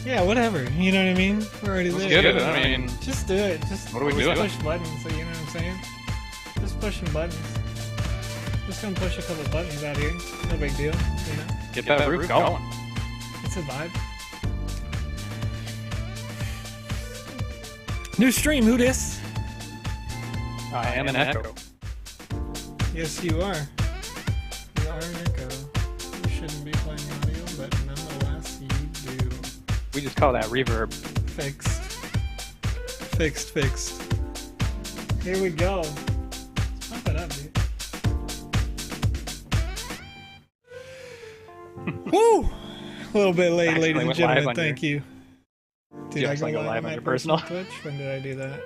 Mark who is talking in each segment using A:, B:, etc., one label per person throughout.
A: Yeah, whatever. You know what I mean? We're already there.
B: Get it. I mean,
A: just do it. Just
B: what are we doing?
A: push buttons. So you know what I'm saying? Just pushing buttons. Just gonna push a couple buttons out here. No big deal. You know.
B: Get that roof going.
A: It's a vibe. New stream. Who dis?
B: I am an echo.
A: Yes, you are. You are an echo. You shouldn't be playing audio, but nonetheless, you do.
B: We just call that reverb.
A: Fixed. Fixed. Here we go. Let's pump it up, dude. Woo! A little bit late, ladies and gentlemen. Thank you. Did I go live on your personal Twitch? When did I do that?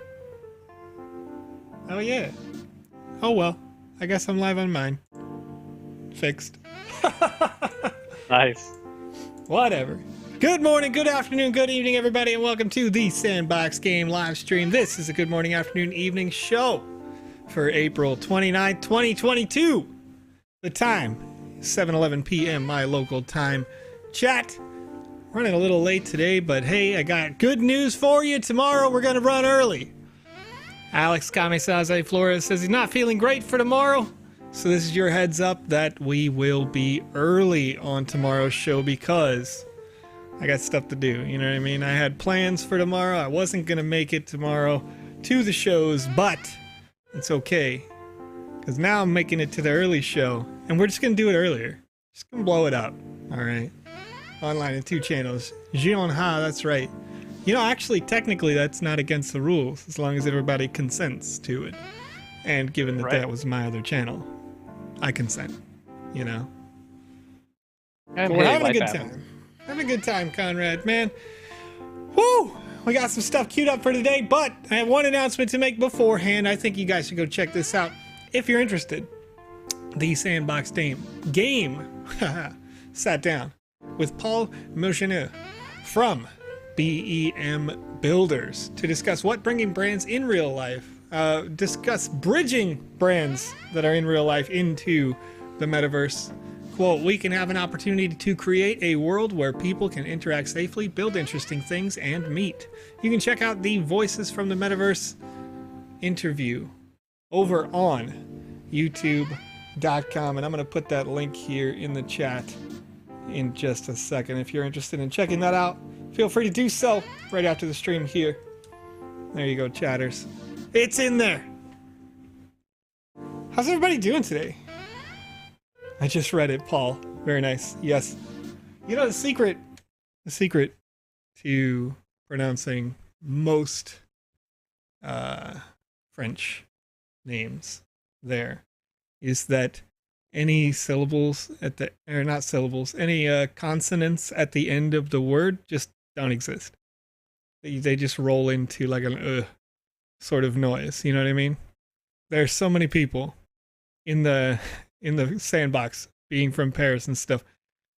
A: Oh, yeah. Oh, well. I guess I'm live on mine. Fixed.
B: Nice.
A: Whatever. Good morning, good afternoon, good evening, everybody, and welcome to the Sandbox Game live stream. This is a good morning, afternoon, evening show for April 29th, 2022. The time, 7:11 p.m., my local time. Chat, running a little late today, but hey, I got good news for you. Tomorrow, we're going to run early. Alex Florez says he's not feeling great for tomorrow. So this is your heads up that we will be early on tomorrow's show because I got stuff to do. You know what I mean? I had plans for tomorrow. I wasn't going to make it tomorrow to the shows, but it's okay. Because now I'm making it to the early show. And we're just going to do it earlier. Just going to blow it up. All right. Online in 2 channels. Jion Ha, that's right. You know, actually, technically, that's not against the rules, as long as everybody consents to it. And given that that was my other channel, I consent, you know?
B: And
A: we're having a good time. Having a good time, Conrad, man. Woo! We got some stuff queued up for today, but I have one announcement to make beforehand. I think you guys should go check this out if you're interested. The Sandbox Game sat down with Paul Millicheneux from BEM Builders to discuss what bringing brands in real life, discuss bridging brands that are in real life into the metaverse. Quote, we can have an opportunity to create a world where people can interact safely, build interesting things, and meet. You can check out the Voices from the Metaverse interview over on youtube.com, and I'm going to put that link here in the chat in just a second. If you're interested in checking that out, feel free to do so right after the stream here. There you go, chatters. It's in there. How's everybody doing today? I just read it, Paul. Very nice. Yes. You know, the secret to pronouncing most French names there is that any syllables at the, or not syllables, any consonants at the end of the word just don't exist. They just roll into like an sort of noise. You know what I mean? There's so many people in the sandbox being from Paris and stuff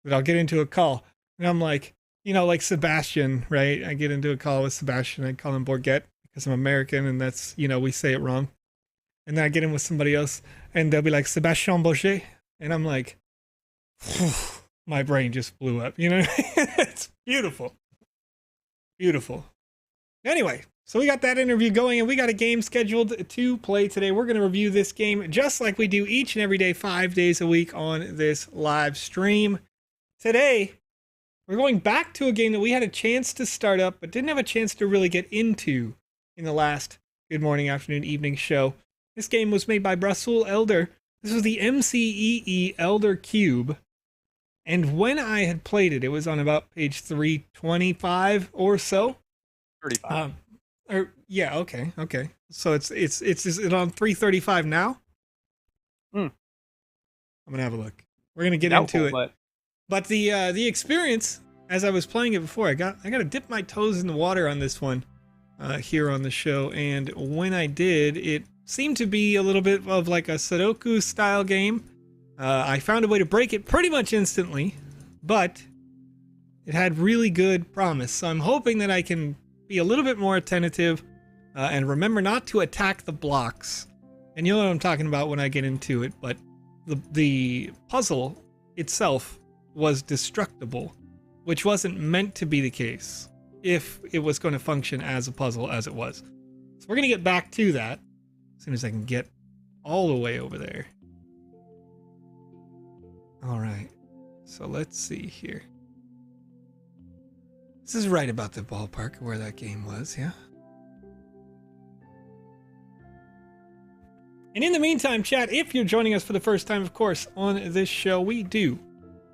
A: that I'll get into a call and I'm like, you know, like Sebastian, right? I get into a call with Sebastian. I call him Bourget because I'm American and that's, you know, we say it wrong. And then I get in with somebody else and they'll be like, Sebastian Bourget. And I'm like, my brain just blew up. You know what I mean? It's beautiful. Beautiful. Anyway, so we got that interview going and we got a game scheduled to play today. We're going to review this game just like we do each and every day, 5 days a week on this live stream. Today, we're going back to a game that we had a chance to start up, but didn't have a chance to really get into in the last Good Morning, Afternoon, Evening show. This game was made by Brussels Elder. This was the MCEE Elder Cube. And when I had played it, it was on about page 325 or so.
B: 35.
A: Yeah, okay. So is it on 335 now? I'm gonna have a look. We're gonna get into it. But the experience, as I was playing it before, I gotta dip my toes in the water on this one here on the show. And when I did, it seemed to be a little bit of like a Sudoku style game. I found a way to break it pretty much instantly, but it had really good promise. So I'm hoping that I can be a little bit more attentive and remember not to attack the blocks. And you'll know what I'm talking about when I get into it, but the puzzle itself was destructible, which wasn't meant to be the case. if it was going to function as a puzzle as it was. So we're going to get back to that as soon as I can get all the way over there. All right. So let's see here. This is right about the ballpark where that game was, yeah? And in the meantime, chat, if you're joining us for the first time, of course, on this show, we do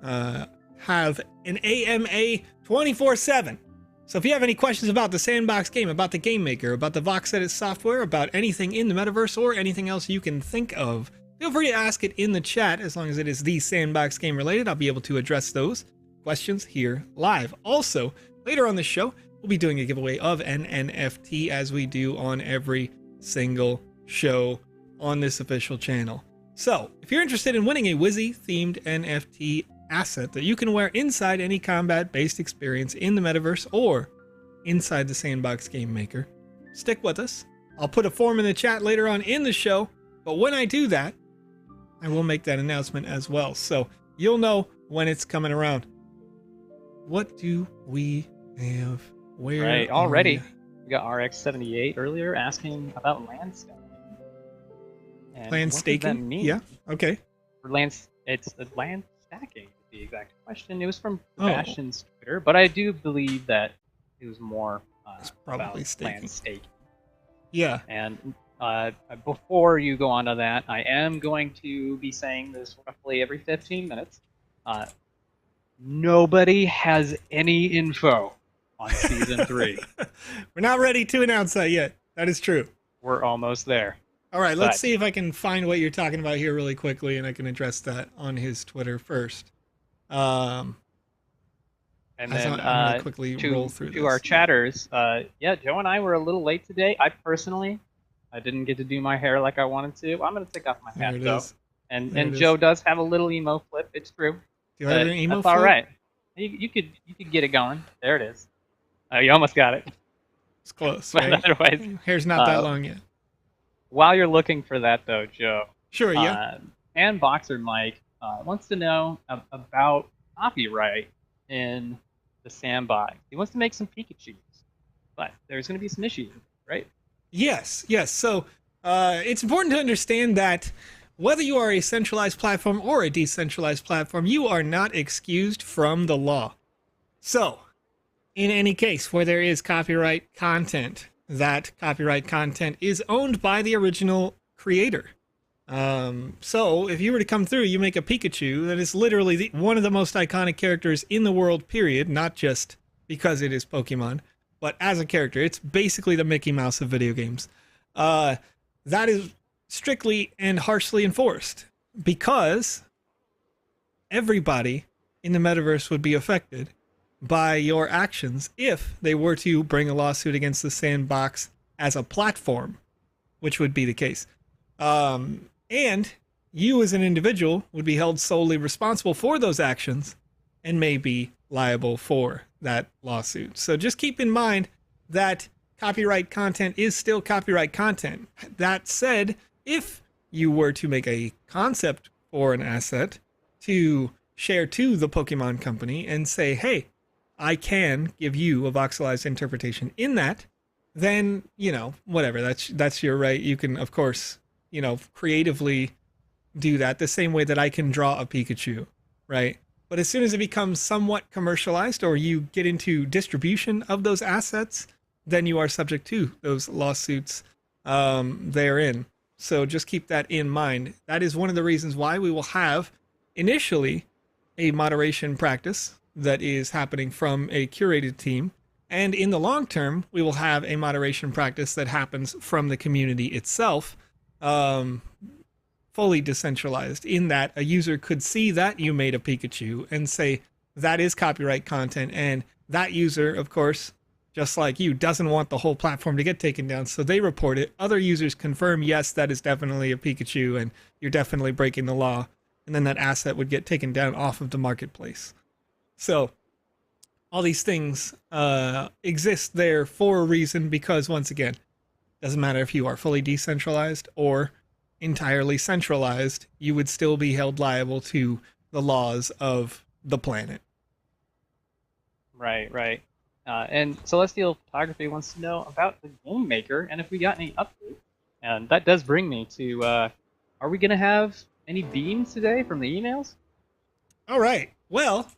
A: have an AMA 24/7. So if you have any questions about the Sandbox game, about the Game Maker, about the VoxEdit software, about anything in the metaverse, or anything else you can think of, feel free to ask it in the chat. As long as it is the Sandbox game related, I'll be able to address those questions here live. Also, later on this show, we'll be doing a giveaway of an NFT, as we do on every single show on this official channel. So if you're interested in winning a Wizzy themed NFT asset that you can wear inside any combat-based experience in the metaverse or inside the Sandbox Game Maker, stick with us. I'll put a form in the chat later on in the show, but when I do that, I will make that announcement as well, so you'll know when it's coming around. What do we have? Where?
B: Right, already. We got RX78 earlier asking about land staking. And
A: land
B: what
A: staking?
B: Does that mean?
A: Yeah, okay.
B: For it's the land stacking. The exact question. It was from Sebastian's Twitter, but I do believe that it was more
A: probably
B: about
A: staking.
B: land staking.
A: Yeah.
B: And before you go on to that, I am going to be saying this roughly every 15 minutes. Nobody has any info on Season 3.
A: We're not ready to announce that yet. That is true.
B: We're almost there.
A: All right, let's see if I can find what you're talking about here really quickly, and I can address that on his Twitter first.
B: And then
A: I'm gonna quickly roll through
B: to our chatters, yeah, Joe and I were a little late today. I didn't get to do my hair like I wanted to. I'm gonna take off my hat though. And Joe does have a little emo flip. It's true.
A: Do you have an emo
B: that's
A: flip?
B: all right. You could get it going. There it is. You almost got it.
A: It's close.
B: But
A: Right?
B: otherwise,
A: Hair's not that long yet.
B: While you're looking for that though, Joe.
A: Sure. Yeah.
B: And Boxer Mike wants to know about copyright in the Sandbox. He wants to make some Pikachus, but there's going to be some issues, right?
A: Yes. So it's important to understand that whether you are a centralized platform or a decentralized platform, you are not excused from the law. So, in any case where there is copyright content, that copyright content is owned by the original creator. So if you were to come through, you make a Pikachu that is literally one of the most iconic characters in the world, period, not just because it is Pokemon, but as a character. It's basically the Mickey Mouse of video games. That is strictly and harshly enforced because everybody in the metaverse would be affected by your actions if they were to bring a lawsuit against the Sandbox as a platform, which would be the case. And you as an individual would be held solely responsible for those actions and may be liable for that lawsuit. So just keep in mind that copyright content is still copyright content. That said, if you were to make a concept for an asset to share to the Pokemon company and say, hey, I can give you a voxelized interpretation in that, then, whatever, that's your right. You can, of course, creatively do that the same way that I can draw a Pikachu, right? But as soon as it becomes somewhat commercialized or you get into distribution of those assets, then you are subject to those lawsuits therein. So just keep that in mind. That is one of the reasons why we will have initially a moderation practice that is happening from a curated team. And in the long term, we will have a moderation practice that happens from the community itself, fully decentralized, in that a user could see that you made a Pikachu and say, that is copyright content. And that user, of course, just like you, doesn't want the whole platform to get taken down. So they report it. Other users confirm, yes, that is definitely a Pikachu and you're definitely breaking the law. And then that asset would get taken down off of the marketplace. So all these things exist there for a reason, because once again, doesn't matter if you are fully decentralized or entirely centralized, you would still be held liable to the laws of the planet.
B: Right. And Celestial Photography wants to know about the Game Maker and if we got any updates. And that does bring me to, are we going to have any beams today from the emails?
A: All right. Well,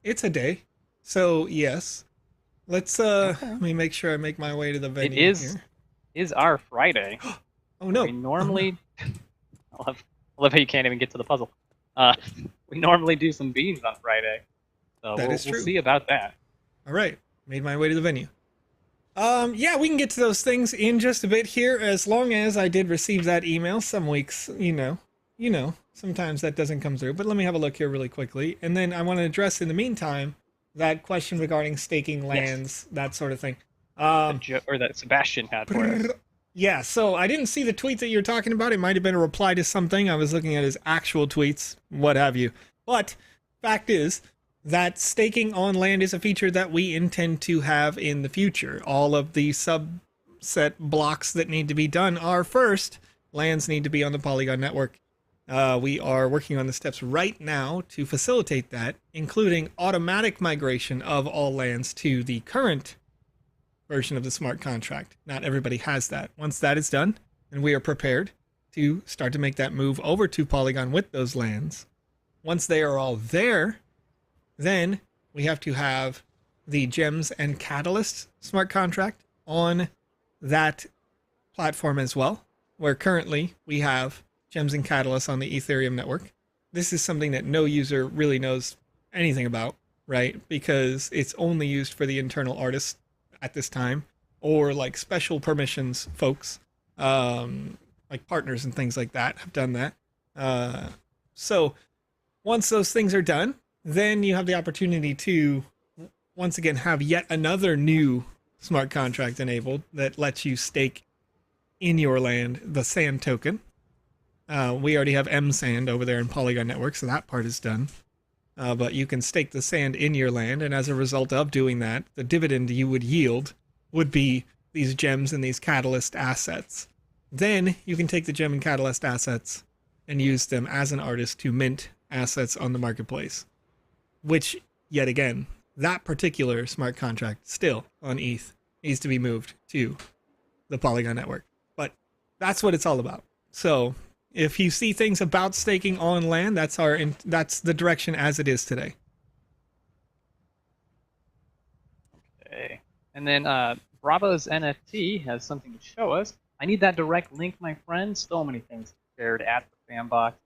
A: it's a day. So, yes. Let's
B: Okay.
A: let me make sure I make my way to the venue here.
B: Is our Friday.
A: Oh no.
B: We normally I love how you can't even get to the puzzle. We normally do some beams on Friday. So
A: That is true.
B: We'll see about that.
A: All right. Made my way to the venue. Yeah, we can get to those things in just a bit here, as long as I did receive that email. Some weeks, you know, sometimes that doesn't come through. But let me have a look here really quickly. And then I want to address in the meantime that question regarding staking lands, that sort of thing.
B: Or that Sebastian had for us.
A: Yeah, so I didn't see the tweet that you're talking about. It might have been a reply to something. I was looking at his actual tweets, what have you. But fact is that staking on land is a feature that we intend to have in the future. All of the subset blocks that need to be done are first, lands need to be on the Polygon network. We are working on the steps right now to facilitate that, including automatic migration of all lands to the current version of the smart contract. Not everybody has that. Once that is done, and we are prepared to start to make that move over to Polygon with those lands. Once they are all there, then we have to have the Gems and Catalyst smart contract on that platform as well, where currently we have Gems and Catalyst on the Ethereum network. This is something that no user really knows anything about, right? Because it's only used for the internal artists at this time, or like special permissions folks, like partners and things like that have done that. So once those things are done, then you have the opportunity to once again have yet another new smart contract enabled that lets you stake in your land the sand token. We already have mSand over there in Polygon Network, so that part is done. But you can stake the sand in your land, and as a result of doing that, the dividend you would yield would be these gems and these catalyst assets. Then you can take the gem and catalyst assets and use them as an artist to mint assets on the marketplace. Which, yet again, that particular smart contract still on ETH needs to be moved to the Polygon network. But that's what it's all about. So if you see things about staking on land, that's the direction as it is today.
B: Okay. And then Bravo's NFT has something to show us. I need that direct link, my friend. So many things shared at the Sandbox.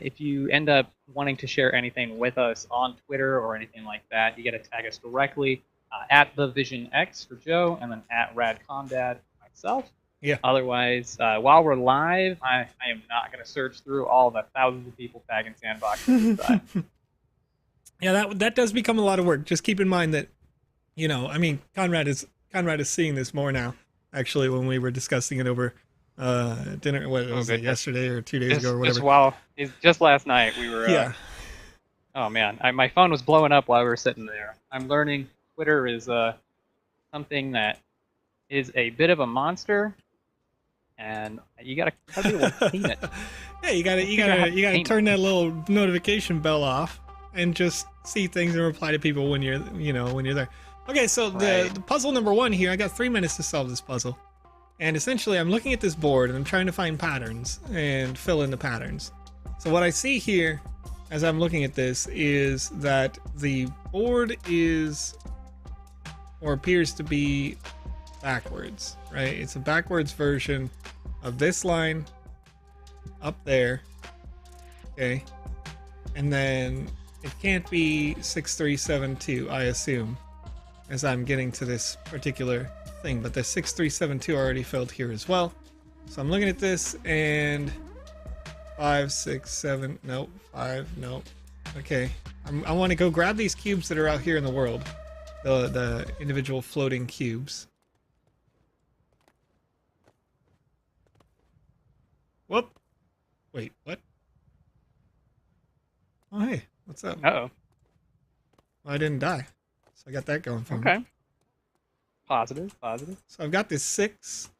B: If you end up wanting to share anything with us on Twitter or anything like that, you got to tag us directly at TheVisionX for Joe, and then at RadCondad myself.
A: Yeah.
B: Otherwise, while we're live, I am not going to search through all the thousands of people tagging Sandbox.
A: Yeah, that does become a lot of work. Just keep in mind that, you know, I mean, Conrad is seeing this more now. Actually, when we were discussing it over dinner, what was it, yesterday or 2 days ago or whatever.
B: Just last night we were.
A: Yeah.
B: Oh man, my phone was blowing up while we were sitting there. I'm learning Twitter is something that is a bit of a monster, and you gotta be able to clean it.
A: Yeah, you gotta turn that little notification bell off and just see things and reply to people when you're there. Okay, so the puzzle number 1 here, I got 3 minutes to solve this puzzle. And essentially I'm looking at this board and I'm trying to find patterns and fill in the patterns. So what I see here as I'm looking at this is that the board is, or appears to be, backwards, right? It's a backwards version of this line up there, okay? And then it can't be 6372, I assume, as I'm getting to this particular thing, but the 6372 already filled here as well. So I'm looking at this and 5, 6, 7, nope, 5, nope. Okay, I want to go grab these cubes that are out here in the world, the individual floating cubes. Whoop. Wait, what? Oh, hey, what's up?
B: Uh-oh.
A: Well, I didn't die, so I got that going for me.
B: Okay. Positive.
A: So I've got this 6,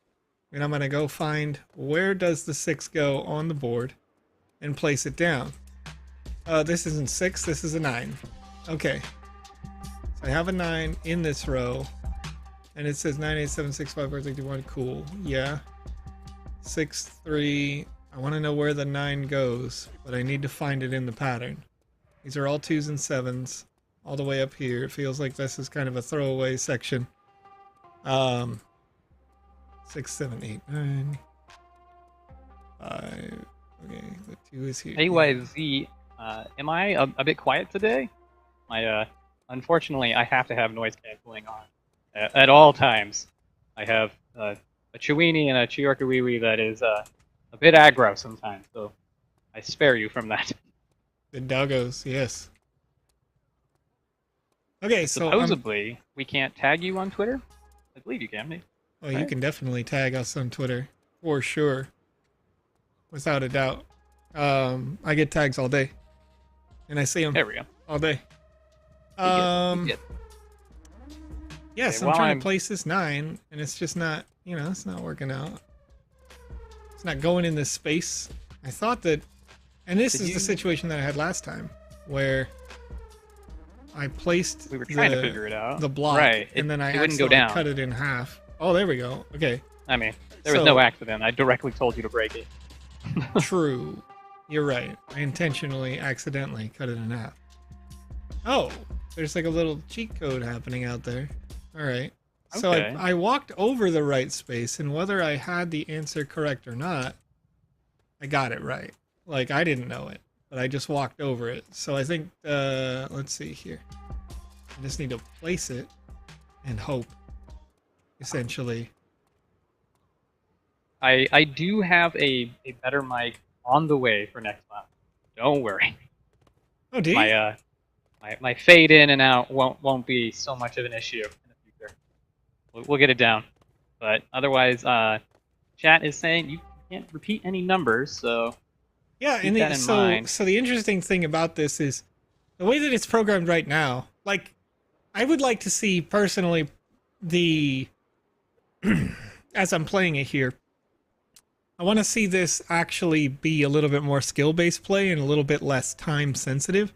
A: and I'm going to go find where does the 6 go on the board and place it down. This isn't 6, this is a 9. Okay. So I have a 9 in this row, and it says 987654321. Cool. Yeah. 6-3. I want to know where the 9 goes, but I need to find it in the pattern. These are all 2s and 7s, all the way up here. It feels like this is kind of a throwaway section. 6, 7, 8, 9, 5. Okay, the 2 is here.
B: AYZ, am I a bit quiet today? Unfortunately, I have to have noise canceling on at all times. I have a Chiweenie and a Chiorkawiwi that is a bit aggro sometimes, so I spare you from that.
A: The doggos, yes. Okay, so
B: supposedly we can't tag you on Twitter. I believe you can.
A: Oh, right? You can definitely tag us on Twitter for sure, without a doubt. I get tags all day, and I see them.
B: There we go.
A: All day. Yes, okay, I'm trying to place this 9, and it's just not, it's not working out. It's not going in this space. I thought that, and this is the situation that I had last time, where I placed
B: we were trying to figure it out.
A: The block,
B: right.
A: And then I
B: wouldn't go down.
A: Cut it in half. Oh, there we go. Okay.
B: I mean, there was no accident. I directly told you to break it.
A: True. You're right. I intentionally, accidentally cut it in half. Oh, there's like a little cheat code happening out there. All right. Okay. So I walked over the right space, and whether I had the answer correct or not, I got it right. Like, I didn't know it, but I just walked over it. So I think, let's see here. I just need to place it and hope, essentially.
B: I do have a better mic on the way for next month. Don't worry.
A: Oh, do you?
B: My fade in and out won't be so much of an issue in the future. We'll get it down. But otherwise, chat is saying you can't repeat any numbers, so
A: yeah.
B: keep that in mind.
A: So the interesting thing about this is the way that it's programmed right now. Like, I would like to see personally the as I'm playing it here. I want to see this actually be a little bit more skill-based play and a little bit less time-sensitive,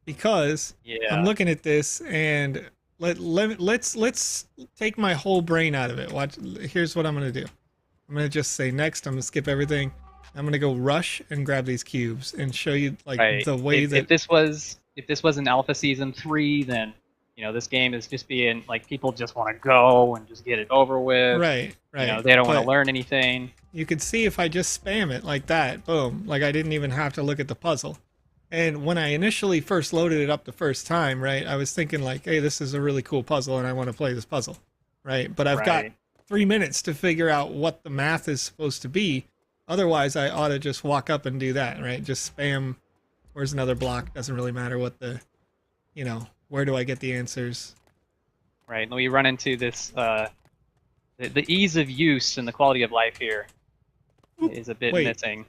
A: because I'm looking at this and let's take my whole brain out of it. Watch. Here's what I'm gonna do. I'm gonna just say next. I'm gonna skip everything. I'm gonna go rush and grab these cubes and show you like the way that
B: if this was an alpha season 3, then this game is just being like people just want to go and just get it over with.
A: Right.
B: They don't want to learn anything.
A: You could see if I just spam it like that, boom, like I didn't even have to look at the puzzle. And when I initially first loaded it up the first time, right, I was thinking like, hey, this is a really cool puzzle and I want to play this puzzle, right? But I've got 3 minutes to figure out what the math is supposed to be. Otherwise, I ought to just walk up and do that, right? Just spam, where's another block? Doesn't really matter what the, where do I get the answers?
B: Right, and we run into this, the ease of use and the quality of life here is a bit missing.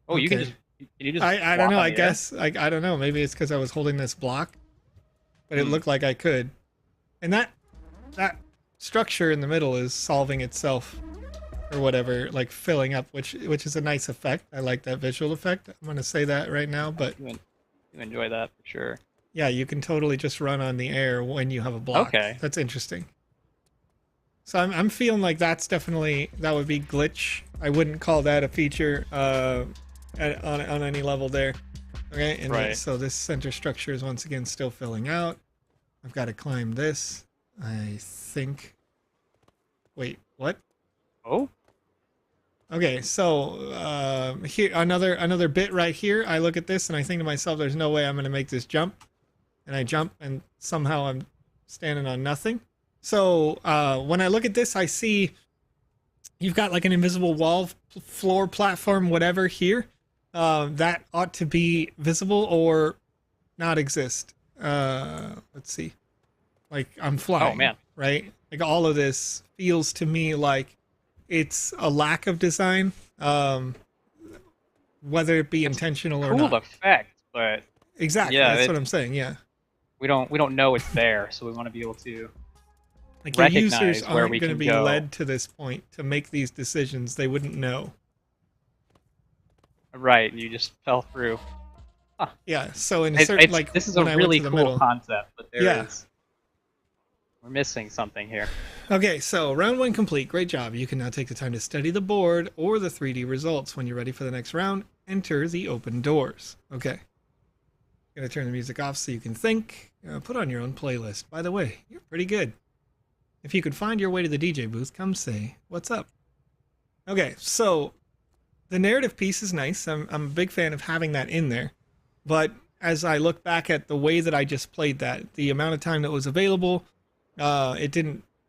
B: Oh, okay. You just
A: I don't know, I guess, I don't know, maybe it's because I was holding this block, but it looked like I could. And that structure in the middle is solving itself, or whatever, like filling up, which is a nice effect. I like that visual effect. I'm going to say that right now, but
B: you enjoy that for sure.
A: Yeah, you can totally just run on the air when you have a block.
B: Okay.
A: That's interesting. So I'm feeling like that would be glitch. I wouldn't call that a feature on any level there. Okay, and so this center structure is once again still filling out. I've got to climb this, I think. Wait, what?
B: Oh?
A: Okay, so here another bit right here. I look at this and I think to myself, there's no way I'm going to make this jump. And I jump and somehow I'm standing on nothing. So when I look at this, I see you've got like an invisible wall, floor, platform, whatever here. That ought to be visible or not exist. Let's see. Like I'm flying.
B: Oh, man.
A: Right? Like all of this feels to me like it's a lack of design, whether it be intentional or not.
B: Cool effect, but
A: exactly. That's what I'm saying. Yeah.
B: We don't know it's there, so we want to be able to
A: like the users aren't going to be led to this point to make these decisions. They wouldn't know.
B: Right, you just fell through. Huh.
A: Yeah, so in certain like
B: this is a really cool concept, but there is We're missing something here.
A: Okay, so round 1 complete. Great job. You can now take the time to study the board or the 3D results. When you're ready for the next round, enter the open doors. Okay. Gonna turn the music off so you can think. Put on your own playlist. By the way, you're pretty good. If you could find your way to the DJ booth, come say, what's up? Okay, so the narrative piece is nice. I'm a big fan of having that in there. But as I look back at the way that I just played that, the amount of time that was available, it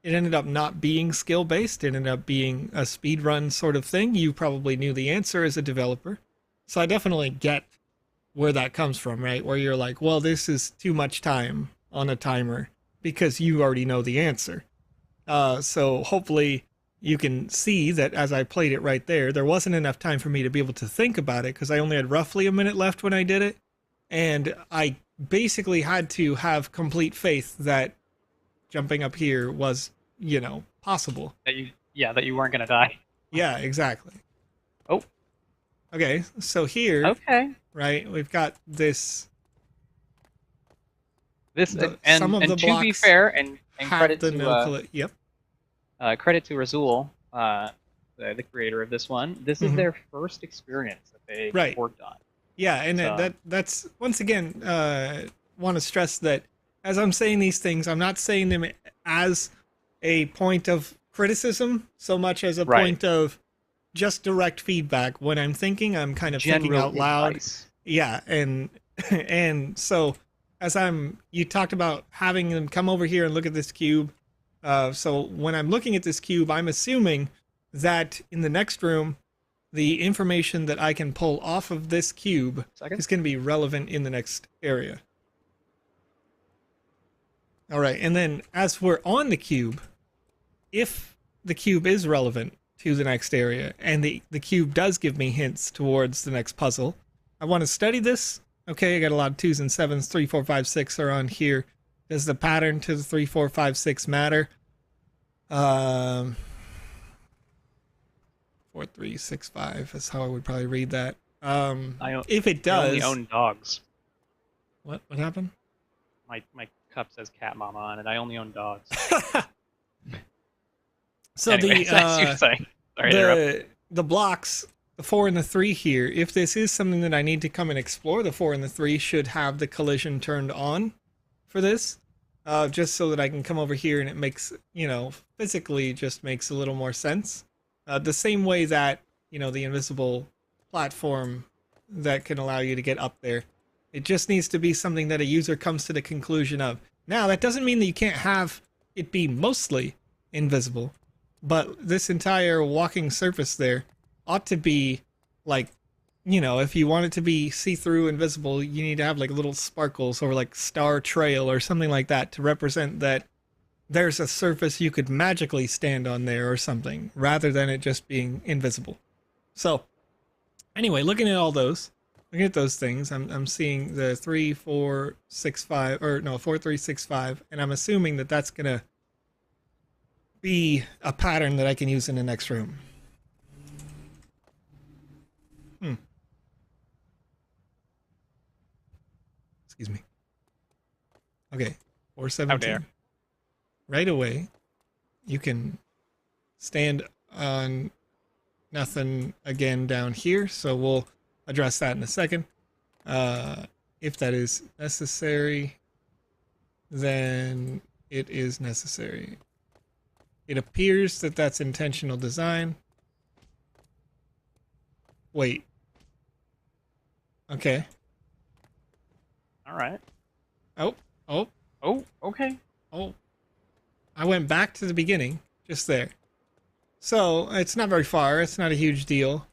A: ended up not being skill based. It ended up being a speed run sort of thing. You probably knew the answer as a developer. So I definitely get where that comes from, right? Where you're like, well, this is too much time on a timer because you already know the answer. So hopefully you can see that as I played it right there wasn't enough time for me to be able to think about it because I only had roughly a minute left when I did it. And I basically had to have complete faith that jumping up here was, possible.
B: That you weren't gonna die.
A: Yeah, exactly.
B: Oh.
A: Okay, so here,
B: okay,
A: right, we've got this.
B: Some of the to be fair, and credit to
A: yep.
B: Credit to Razul, the creator of this one. This is their first experience that they worked on.
A: Yeah, and that's once again want to stress that as I'm saying these things, I'm not saying them as a point of criticism so much as a point of just direct feedback. When I'm thinking, I'm kind of thinking out loud.
B: Advice.
A: Yeah, and so as you talked about having them come over here and look at this cube. So when I'm looking at this cube, I'm assuming that in the next room, the information that I can pull off of this cube is going to be relevant in the next area. All right, and then as we're on the cube, if the cube is relevant to the next area and the cube does give me hints towards the next puzzle, I want to study this. Okay, I got a lot of 2s and 7s, 3, 4, 5, 6 are on here. Does the pattern to the 3, 4, 5, 6 matter? 4, 3, 6, 5 is how I would probably read that. If it does,
B: I only own dogs.
A: What happened?
B: My cup says Cat Mama on it. I only own dogs.
A: So
B: anyways, as you were saying. Sorry,
A: the blocks, the 4 and the 3 here. If this is something that I need to come and explore, the 4 and the 3 should have the collision turned on for this. Just so that I can come over here and it makes, physically just makes a little more sense. The same way that, the invisible platform that can allow you to get up there. It just needs to be something that a user comes to the conclusion of. Now, that doesn't mean that you can't have it be mostly invisible, but this entire walking surface there ought to be like, if you want it to be see-through invisible, you need to have like little sparkles or like star trail or something like that to represent that there's a surface you could magically stand on there or something, rather than it just being invisible. So anyway, looking at all those, looking at those things, I'm seeing the 3, 4, 6, 5, or no, 4, 3, 6, 5, and I'm assuming that that's gonna be a pattern that I can use in the next room. Excuse me. Okay, 417. Right away, you can stand on nothing again down here, so we'll address that in a second. If that is necessary, then it is necessary. It appears that that's intentional design. Wait. Okay.
B: All right.
A: Oh,
B: okay.
A: Oh. I went back to the beginning, just there. So, it's not very far, it's not a huge deal,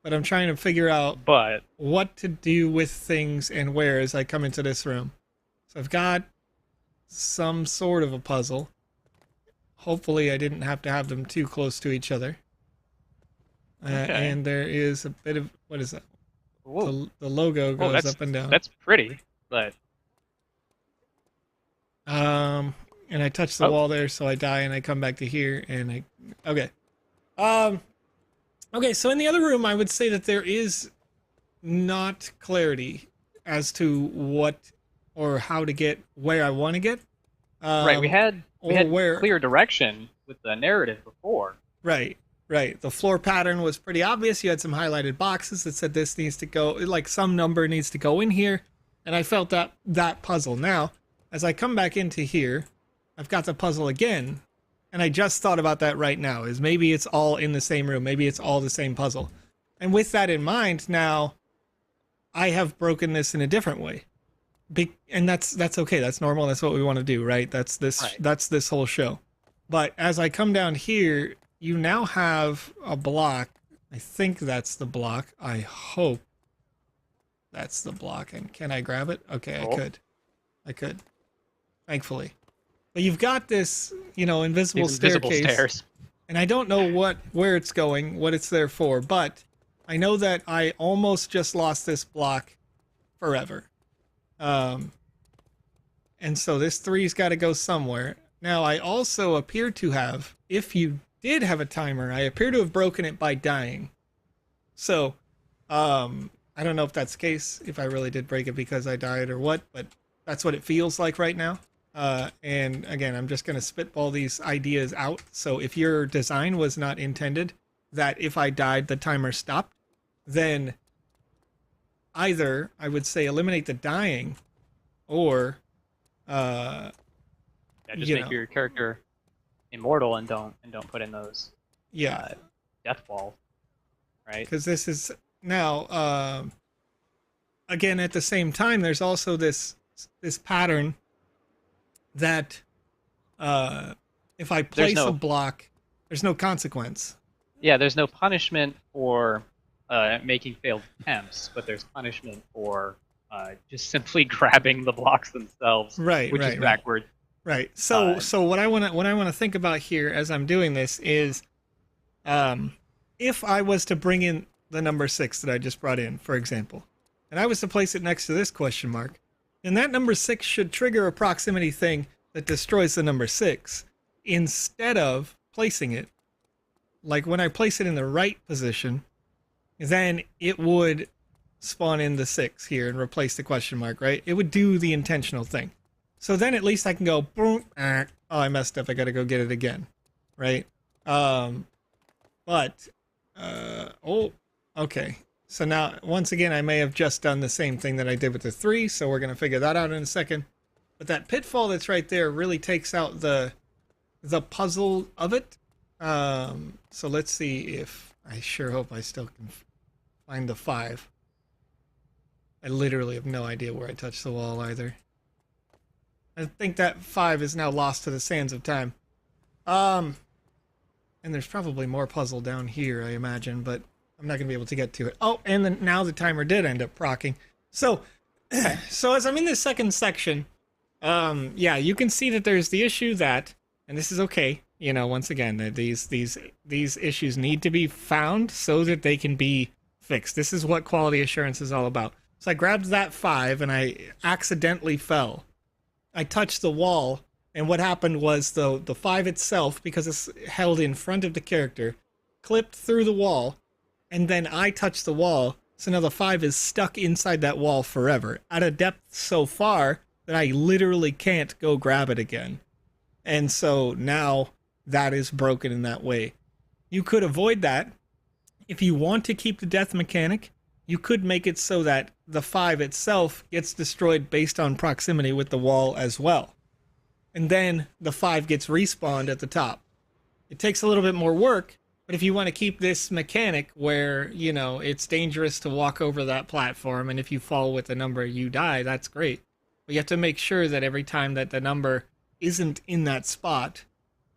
A: but I'm trying to figure out what to do with things and where as I come into this room. So I've got some sort of a puzzle. Hopefully I didn't have to have them too close to each other.
B: Okay.
A: And there is a bit of, what is that? The logo goes up and down.
B: That's pretty, but...
A: and I touch the wall there, so I die, and I come back to here, and okay. Okay, so in the other room, I would say that there is not clarity as to what or how to get where I want to get.
B: Right, we had We
A: or
B: had
A: where
B: clear direction with the narrative before.
A: right, right. The floor pattern was pretty obvious. You had some highlighted boxes that said this needs to go, like some number needs to go in here, and I felt that puzzle. Now, as I come back into here, I've got the puzzle again, and I just thought about that right now. Is maybe it's all in the same room, maybe it's all the same puzzle, and with that in mind, now I have broken this in a different way. And that's okay. That's normal. That's what we want to do, right? That's this whole show. But as I come down here, you now have a block. I think that's the block. I hope that's the block. And can I grab it? Okay,
B: Cool.
A: I could. Thankfully. But you've got this, invisible
B: These invisible
A: staircase.
B: stairs.
A: And I don't know where it's going, what it's there for, but I know that I almost just lost this block forever. And so this 3's got to go somewhere. Now, I also appear to have, if you did have a timer, I appear to have broken it by dying. So, I don't know if that's the case, if I really did break it because I died or what, but that's what it feels like right now. And again, I'm just going to spitball these ideas out. So if your design was not intended that if I died, the timer stopped, then either I would say eliminate the dying, or
B: Just make your character immortal and don't put in those death balls, right?
A: Because this is now again at the same time. There's also this pattern that if I place a block, there's no consequence.
B: Yeah, there's no punishment for making failed attempts, but there's punishment for just simply grabbing the blocks themselves, which is backward.
A: Right. So what I want to think about here as I'm doing this is, if I was to bring in the number 6 that I just brought in, for example, and I was to place it next to this question mark, then that number 6 should trigger a proximity thing that destroys the number 6, instead of placing it, like when I place it in the right position, then it would spawn in the 6 here and replace the question mark, right? It would do the intentional thing. So then at least I can go, boom, oh, I messed up, I gotta go get it again, right? Okay. So now, once again, I may have just done the same thing that I did with the 3, so we're gonna figure that out in a second. But that pitfall that's right there really takes out the puzzle of it. So let's see if, I sure hope I still can find the 5. I literally have no idea where I touched the wall either. I think that 5 is now lost to the sands of time. And there's probably more puzzle down here, I imagine, but I'm not going to be able to get to it. Oh, and then now the timer did end up procking. So as I'm in this second section, yeah, you can see that there's the issue that, and this is okay, once again, that these issues need to be found so that they can be fixed. This is what quality assurance is all about. So I grabbed that 5 and I accidentally fell. I touched the wall, and what happened was the 5 itself, because it's held in front of the character, clipped through the wall, and then I touched the wall, so now the 5 is stuck inside that wall forever, at a depth so far that I literally can't go grab it again. And so now that is broken in that way. You could avoid that. If you want to keep the death mechanic, you could make it so that the 5 itself gets destroyed based on proximity with the wall as well. And then the 5 gets respawned at the top. It takes a little bit more work, but if you want to keep this mechanic where, it's dangerous to walk over that platform, and if you fall with the number, you die, that's great. But you have to make sure that every time that the number isn't in that spot,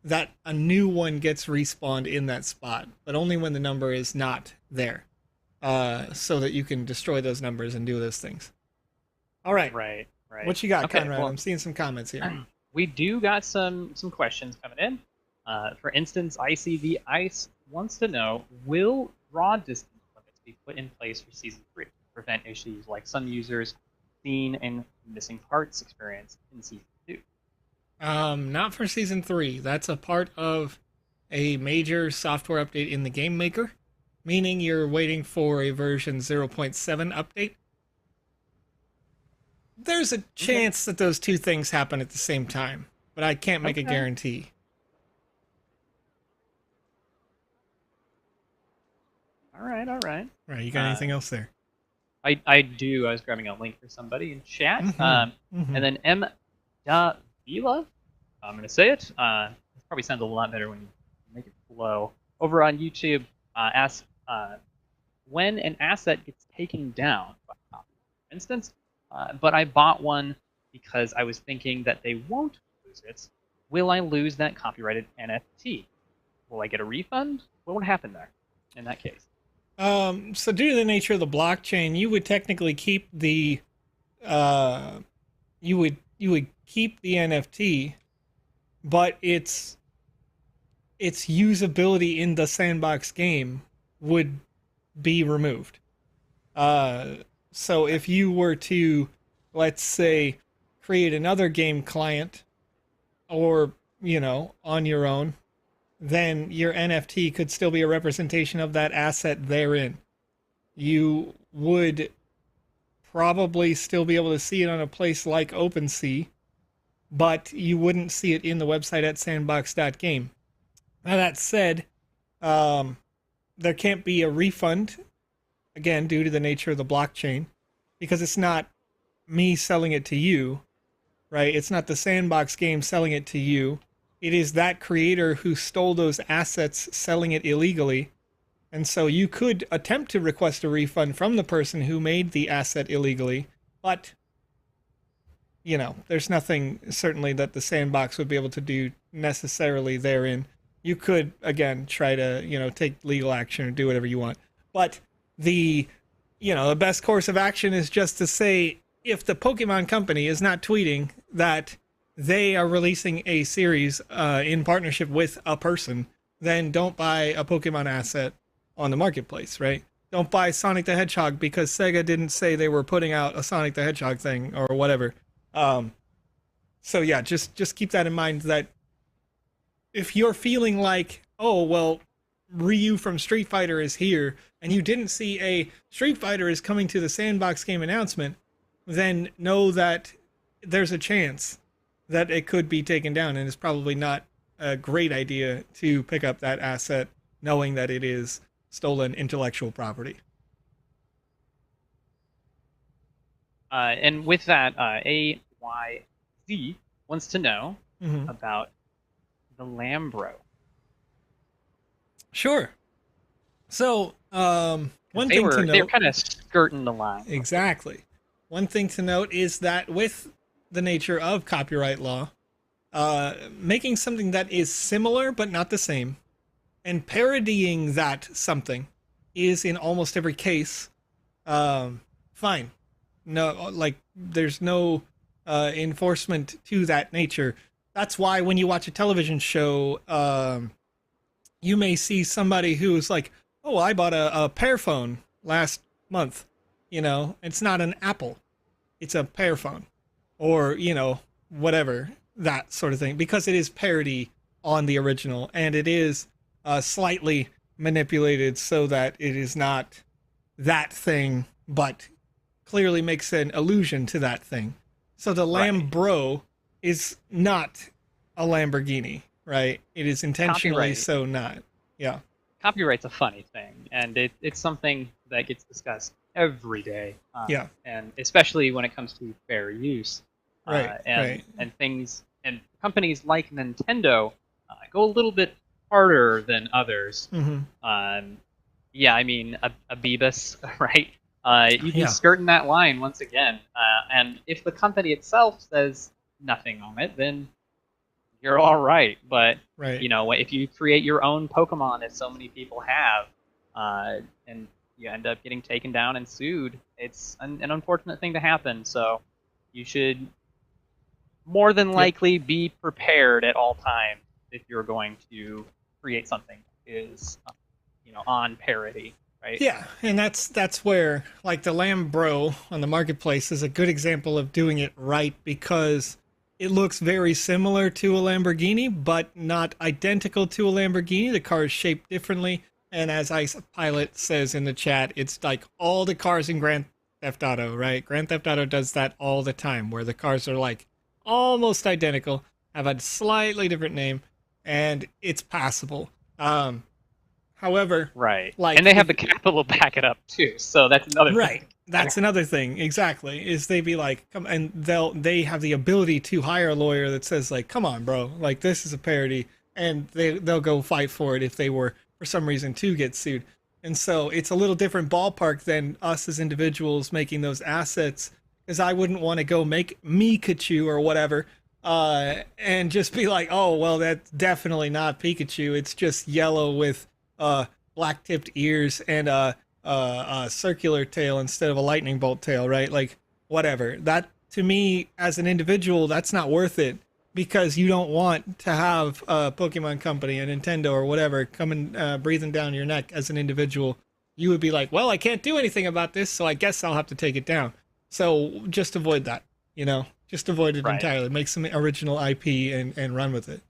A: that a new one gets respawned in that spot, but only when the number is not there. So that you can destroy those numbers and do those things. All right.
B: Right.
A: What you got,
B: okay,
A: Conrad?
B: well,
A: I'm seeing some comments here.
B: We do got some questions coming in. For instance, ICV Ice wants to know, will draw distance limits be put in place for Season 3 to prevent issues like some users seen and missing parts experience in Season 2?
A: Not for Season 3. That's a part of a major software update in the Game Maker, meaning you're waiting for a version 0.7 update. There's a chance that those two things happen at the same time, but I can't make a
B: Okay.
A: guarantee.
B: All right, all right.
A: Right, you got anything else there?
B: I do. I was grabbing a link for somebody in chat. And then M. Vila, I'm going to say it. It probably sounds a lot better when you make it flow. Over on YouTube, asks when an asset gets taken down, for instance, but I bought one because I was thinking that they won't lose it. Will I lose that copyrighted NFT? Will I get a refund? What would happen there in that case?
A: So due to the nature of the blockchain, you would technically keep the you would keep the NFT, but its usability in the sandbox game would be removed. So if you were to, let's say, create another game client, or on your own, then your NFT could still be a representation of that asset therein. You would probably still be able to see it on a place like OpenSea, but you wouldn't see it in the website at sandbox.game. Now, that said, there can't be a refund, again, due to the nature of the blockchain, because it's not me selling it to you, right? It's not the Sandbox game selling it to you. It is that creator who stole those assets selling it illegally. And so you could attempt to request a refund from the person who made the asset illegally, but there's nothing certainly that the Sandbox would be able to do necessarily therein. You could, again, try to, take legal action or do whatever you want. But the best course of action is just to say, if the Pokemon company is not tweeting that they are releasing a series in partnership with a person, then don't buy a Pokemon asset on the marketplace, right? Don't buy Sonic the Hedgehog because Sega didn't say they were putting out a Sonic the Hedgehog thing or whatever. So yeah, just keep that in mind, that if you're feeling like, oh, well, Ryu from Street Fighter is here, and you didn't see a Street Fighter is coming to the Sandbox game announcement, then know that there's a chance that it could be taken down, and it's probably not a great idea to pick up that asset knowing that it is stolen intellectual property.
B: And with that, AYZ wants to know about the Lambro.
A: Sure. So, one thing to note...
B: They were kind of skirting the line.
A: Exactly. One thing to note is that with the nature of copyright law, making something that is similar but not the same, and parodying that something, is in almost every case fine. No, there's no enforcement to that nature. That's why when you watch a television show, you may see somebody who's like, oh, I bought a Pear phone last month. It's not an Apple. It's a Pear phone. Or, whatever, that sort of thing. Because it is parody on the original. And it is slightly manipulated so that it is not that thing, but clearly makes an allusion to that thing. So the Lambro is not a Lamborghini, right? It is intentionally so not. Yeah.
B: Copyright's a funny thing, and it's something that gets discussed every day. And especially when it comes to fair use. And things, and companies like Nintendo go a little bit harder than others. Yeah, I mean, a Beebus, right? You'd be skirting that line once again. And if the company itself says nothing on it, then you're all right. But, if you create your own Pokemon, as so many people have, and you end up getting taken down and sued, it's an unfortunate thing to happen. So you should more than likely be prepared at all times if you're going to create something that is, on parody. Right? Yeah,
A: and that's where, like, the Lambro on the marketplace is a good example of doing it right, because it looks very similar to a Lamborghini, but not identical to a Lamborghini. The car is shaped differently, and as Ice Pilot says in the chat, it's like all the cars in Grand Theft Auto, right? Grand Theft Auto does that all the time, where the cars are like almost identical, have a slightly different name, and it's passable. Um, However,
B: Right. And
A: like
B: they have
A: if
B: the capital to back it up too, so that's another
A: right,
B: thing.
A: that's another thing. Exactly, is they be like, come, and they have the ability to hire a lawyer that says like, come on, bro, like this is a parody, and they'll go fight for it if they were for some reason to get sued. And so it's a little different ballpark than us as individuals making those assets, because I wouldn't want to go make Mikachu or whatever, and just be like, oh well, that's definitely not Pikachu. It's just yellow with black tipped ears and a circular tail instead of a lightning bolt tail, right? Like, whatever. That, to me, as an individual, that's not worth it, because you don't want to have a Pokemon Company, a Nintendo, or whatever coming breathing down your neck as an individual. You would be like, well, I can't do anything about this, so I guess I'll have to take it down. So just avoid that, just avoid it
B: Right.
A: entirely. Make some original IP and run with it.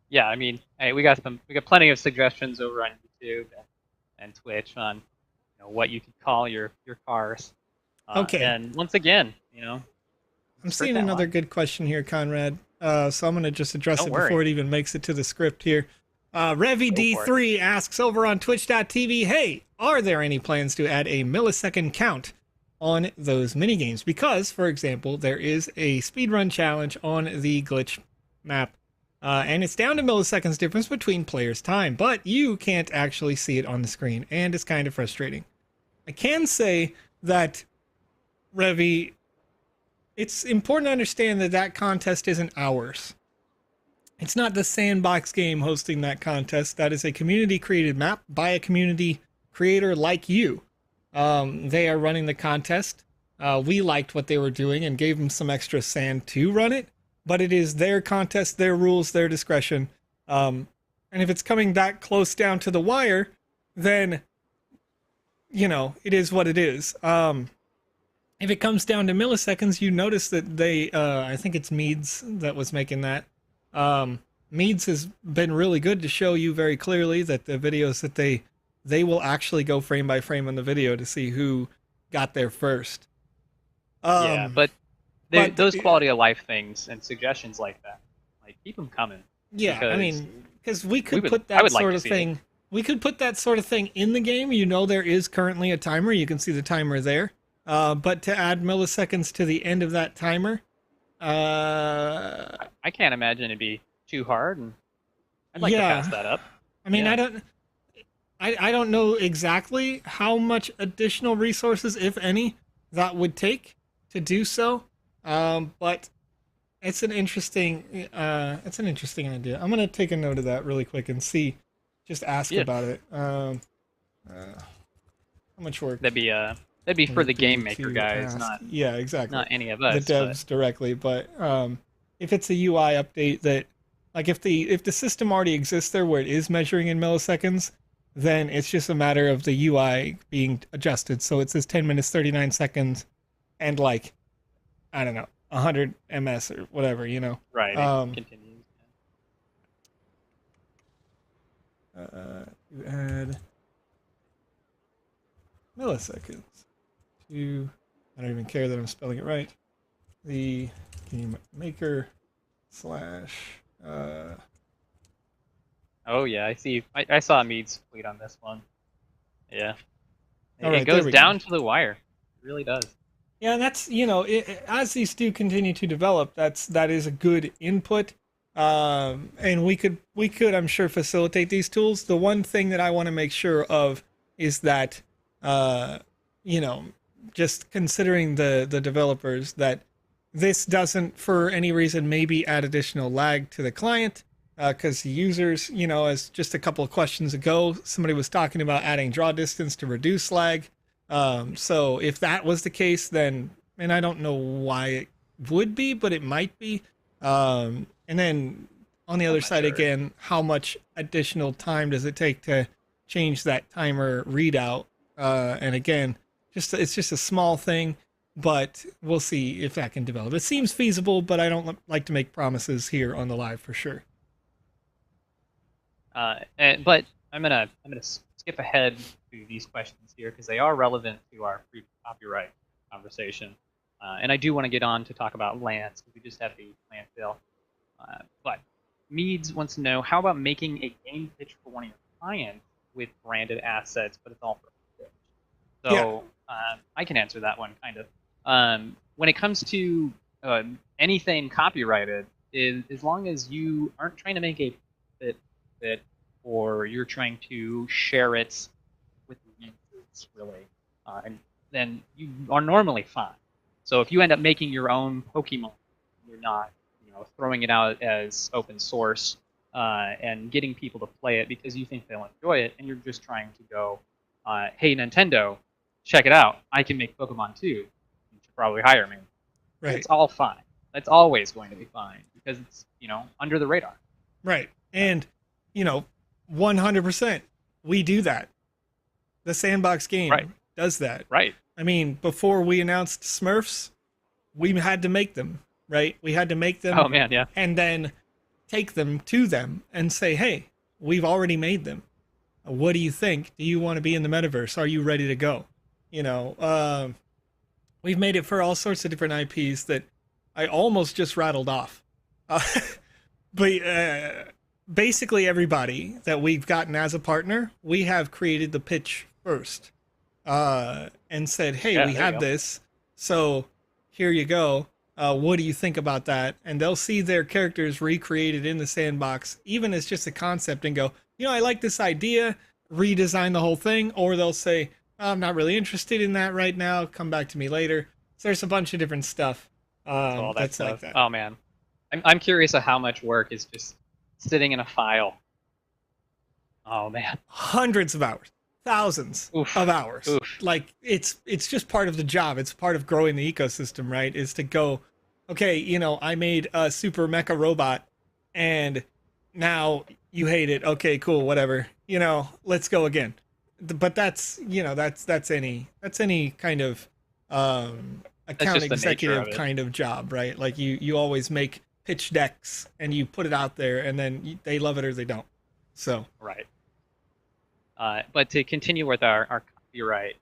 B: Yeah, I mean, hey, we got plenty of suggestions over on YouTube and Twitch on what you could call your cars.
A: Okay,
B: And once again,
A: I'm
B: skirt
A: seeing
B: that
A: another
B: line.
A: good question here, Conrad. So I'm going to just address
B: Don't
A: it
B: worry,
A: before it even makes it to the script here.
B: go for it.
A: RevyD3 asks over on twitch.tv, hey, are there any plans to add a millisecond count on those minigames? Because, for example, there is a speedrun challenge on the glitch map, and it's down to milliseconds difference between players' time, but you can't actually see it on the screen, and it's kind of frustrating. I can say that Revy, it's important to understand that that contest isn't ours. It's not the Sandbox game hosting that contest. That is a community created map by a community creator like you. They are running the contest. We liked what they were doing and gave them some extra sand to run it, but it is their contest, their rules, their discretion. And if it's coming that close down to the wire, then, it is what it is. If it comes down to milliseconds, you notice that I think it's Meads that was making that. Meads has been really good to show you very clearly that the videos that they will actually go frame by frame on the video to see who got there first.
B: Yeah,
A: Um,
B: but
A: but
B: those quality of life things and suggestions like that, like keep them coming
A: yeah, I
B: because
A: mean, because we could put
B: I
A: that
B: would like
A: sort
B: to
A: of
B: see it.
A: thing. We could put that sort of thing in the game. There is currently a timer. You can see the timer there. But to add milliseconds to the end of that timer,
B: I can't imagine it'd be too hard, and I'd like to pass
A: yeah.
B: that up.
A: I mean,
B: Yeah.
A: I don't know exactly how much additional resources, if any, that would take to do so. But it's an interesting idea. I'm gonna take a note of that really quick and see, just ask
B: Yeah.
A: about it. How much work
B: That'd be
A: would
B: for the
A: it be
B: game maker
A: to
B: guys,
A: ask?
B: not
A: Yeah, exactly.
B: any of
A: The
B: us. But
A: devs directly, but if it's a UI update that, like, if the system already exists there where it is measuring in milliseconds, then it's just a matter of the UI being adjusted. So it says 10 minutes 39 seconds, and like, I don't know, 100 ms or whatever,
B: right, it
A: Um,
B: continues.
A: you add milliseconds to, I don't even care that I'm spelling it right, the game maker slash
B: Oh yeah, I see. I saw Mead's tweet on this one. Yeah,
A: all
B: it
A: right, there
B: goes
A: we go.
B: down to the wire. It really does.
A: Yeah, and that's, as these do continue to develop, that is a good input. And we could I'm sure facilitate these tools. The one thing that I want to make sure of is that, uh, you know, just considering the developers, that this doesn't for any reason maybe add additional lag to the client, because users, as just a couple of questions ago, somebody was talking about adding draw distance to reduce lag. So if that was the case, then, and I don't know why it would be, but it might be. And then on the
B: I'm
A: other
B: not
A: side
B: sure.
A: again, how much additional time does it take to change that timer readout? And again, it's just a small thing, but we'll see if that can develop. It seems feasible, but I don't like to make promises here on the live for sure.
B: But I'm gonna skip ahead to these questions here because they are relevant to our copyright conversation. And I do want to get on to talk about lands because we just had the land sale But Meads wants to know, how about making a game pitch for one of your clients with branded assets, but it's all for pitch?
A: Yeah.
B: So I can answer that one kind of. When it comes to anything copyrighted, as long as you aren't trying to make a bit, or you're trying to share it with users, really, and then you are normally fine. So if you end up making your own Pokemon, you're not, throwing it out as open source and getting people to play it because you think they'll enjoy it, and you're just trying to go, hey Nintendo, check it out. I can make Pokemon too. You should probably hire me.
A: Right.
B: It's all fine. It's always going to be fine because it's under the radar.
A: Right. And 100% we do that. The Sandbox game does that.
B: Right.
A: I mean, before we announced Smurfs, we had to make them, right? We had to make them.
B: Oh man, yeah.
A: And then take them to them and say, hey, we've already made them. What do you think? Do you want to be in the metaverse? Are you ready to go? We've made it for all sorts of different IPs that I almost just rattled off. But basically everybody that we've gotten as a partner, we have created the pitch first and said, hey, we have this. So here you go. What do you think about that? And they'll see their characters recreated in the sandbox, even as just a concept, and go, I like this idea, redesign the whole thing. Or they'll say, I'm not really interested in that right now. Come back to me later. So there's a bunch of different stuff that's like that.
B: Oh, man. I'm curious of how much work is just sitting in a file. Oh, man.
A: Hundreds of hours. Thousands of hours. Like, it's just part of the job. It's part of growing the ecosystem, right? Is to go, okay, I made a super mecha robot, and now you hate it. Okay, cool, whatever. Let's go again. But that's that's any kind of account executive kind of job, right? Like you always make pitch decks and you put it out there, and then they love it or they don't. So
B: right. But to continue with our copyright,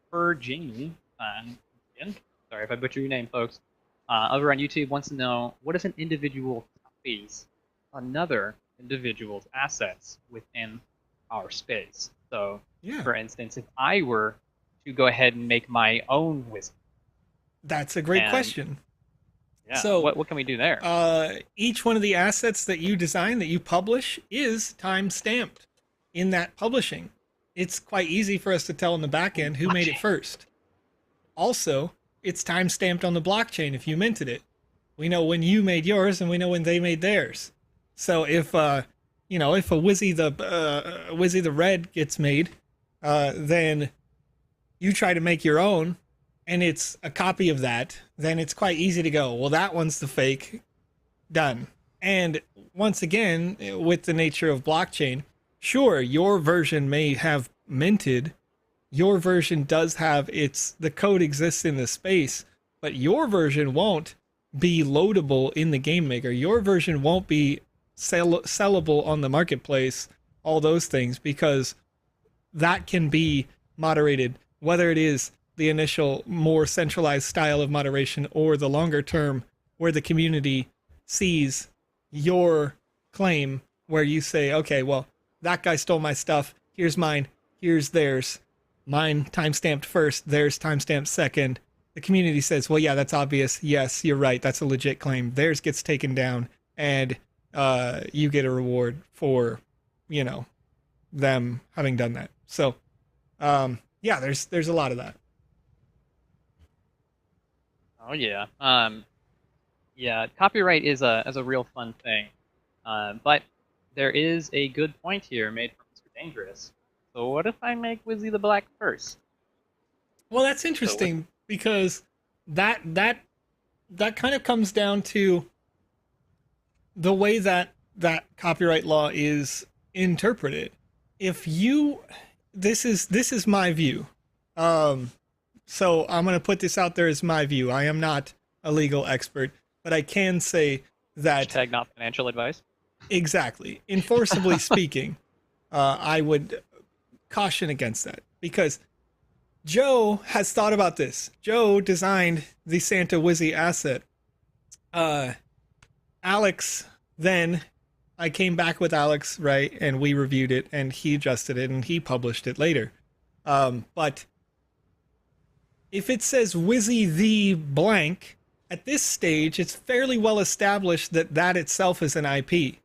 B: for Jamie, again, sorry if I butcher your name, folks, over on YouTube wants to know, what if an individual copies another individual's assets within our space? So, for instance, if I were to go ahead and make my own wizard.
A: That's a great question.
B: Yeah. So what can we do there?
A: Each one of the assets that you design, that you publish, is time-stamped in that publishing. It's quite easy for us to tell in the back end who made it first. Also, it's time-stamped on the blockchain if you minted it. We know when you made yours, and we know when they made theirs. So if if a Wizzy the Red gets made, then you try to make your own, and it's a copy of that, then it's quite easy to go, well, that one's the fake. Done. And once again, with the nature of blockchain, sure, your version may have minted. Your version does have the code exists in the space, but your version won't be loadable in the game maker. Your version won't be sellable on the marketplace, all those things, because that can be moderated, whether it is the initial more centralized style of moderation or the longer term where the community sees your claim, where you say, okay, well, that guy stole my stuff, here's mine, here's theirs, mine timestamped first, theirs timestamped second. The community says, well, yeah, that's obvious, yes, you're right, that's a legit claim, theirs gets taken down, and you get a reward for them having done that. So there's a lot of that.
B: Oh yeah. Copyright is a real fun thing, but there is a good point here made from Mr. Dangerous. So what if I make Wizzy the Black first?
A: Well, that's interesting, because that kind of comes down to the way that copyright law is interpreted. If this is my view. So I'm going to put this out there as my view. I am not a legal expert, but I can say that...
B: Hashtag not financial advice.
A: Exactly. Enforceably speaking, I would caution against that, because Joe has thought about this. Joe designed the Santa Wizzy asset. Alex then I came back with Alex, right, and we reviewed it, and he adjusted it, and he published it later. But if it says Wizzy the blank, at this stage, it's fairly well established that that itself is an IP,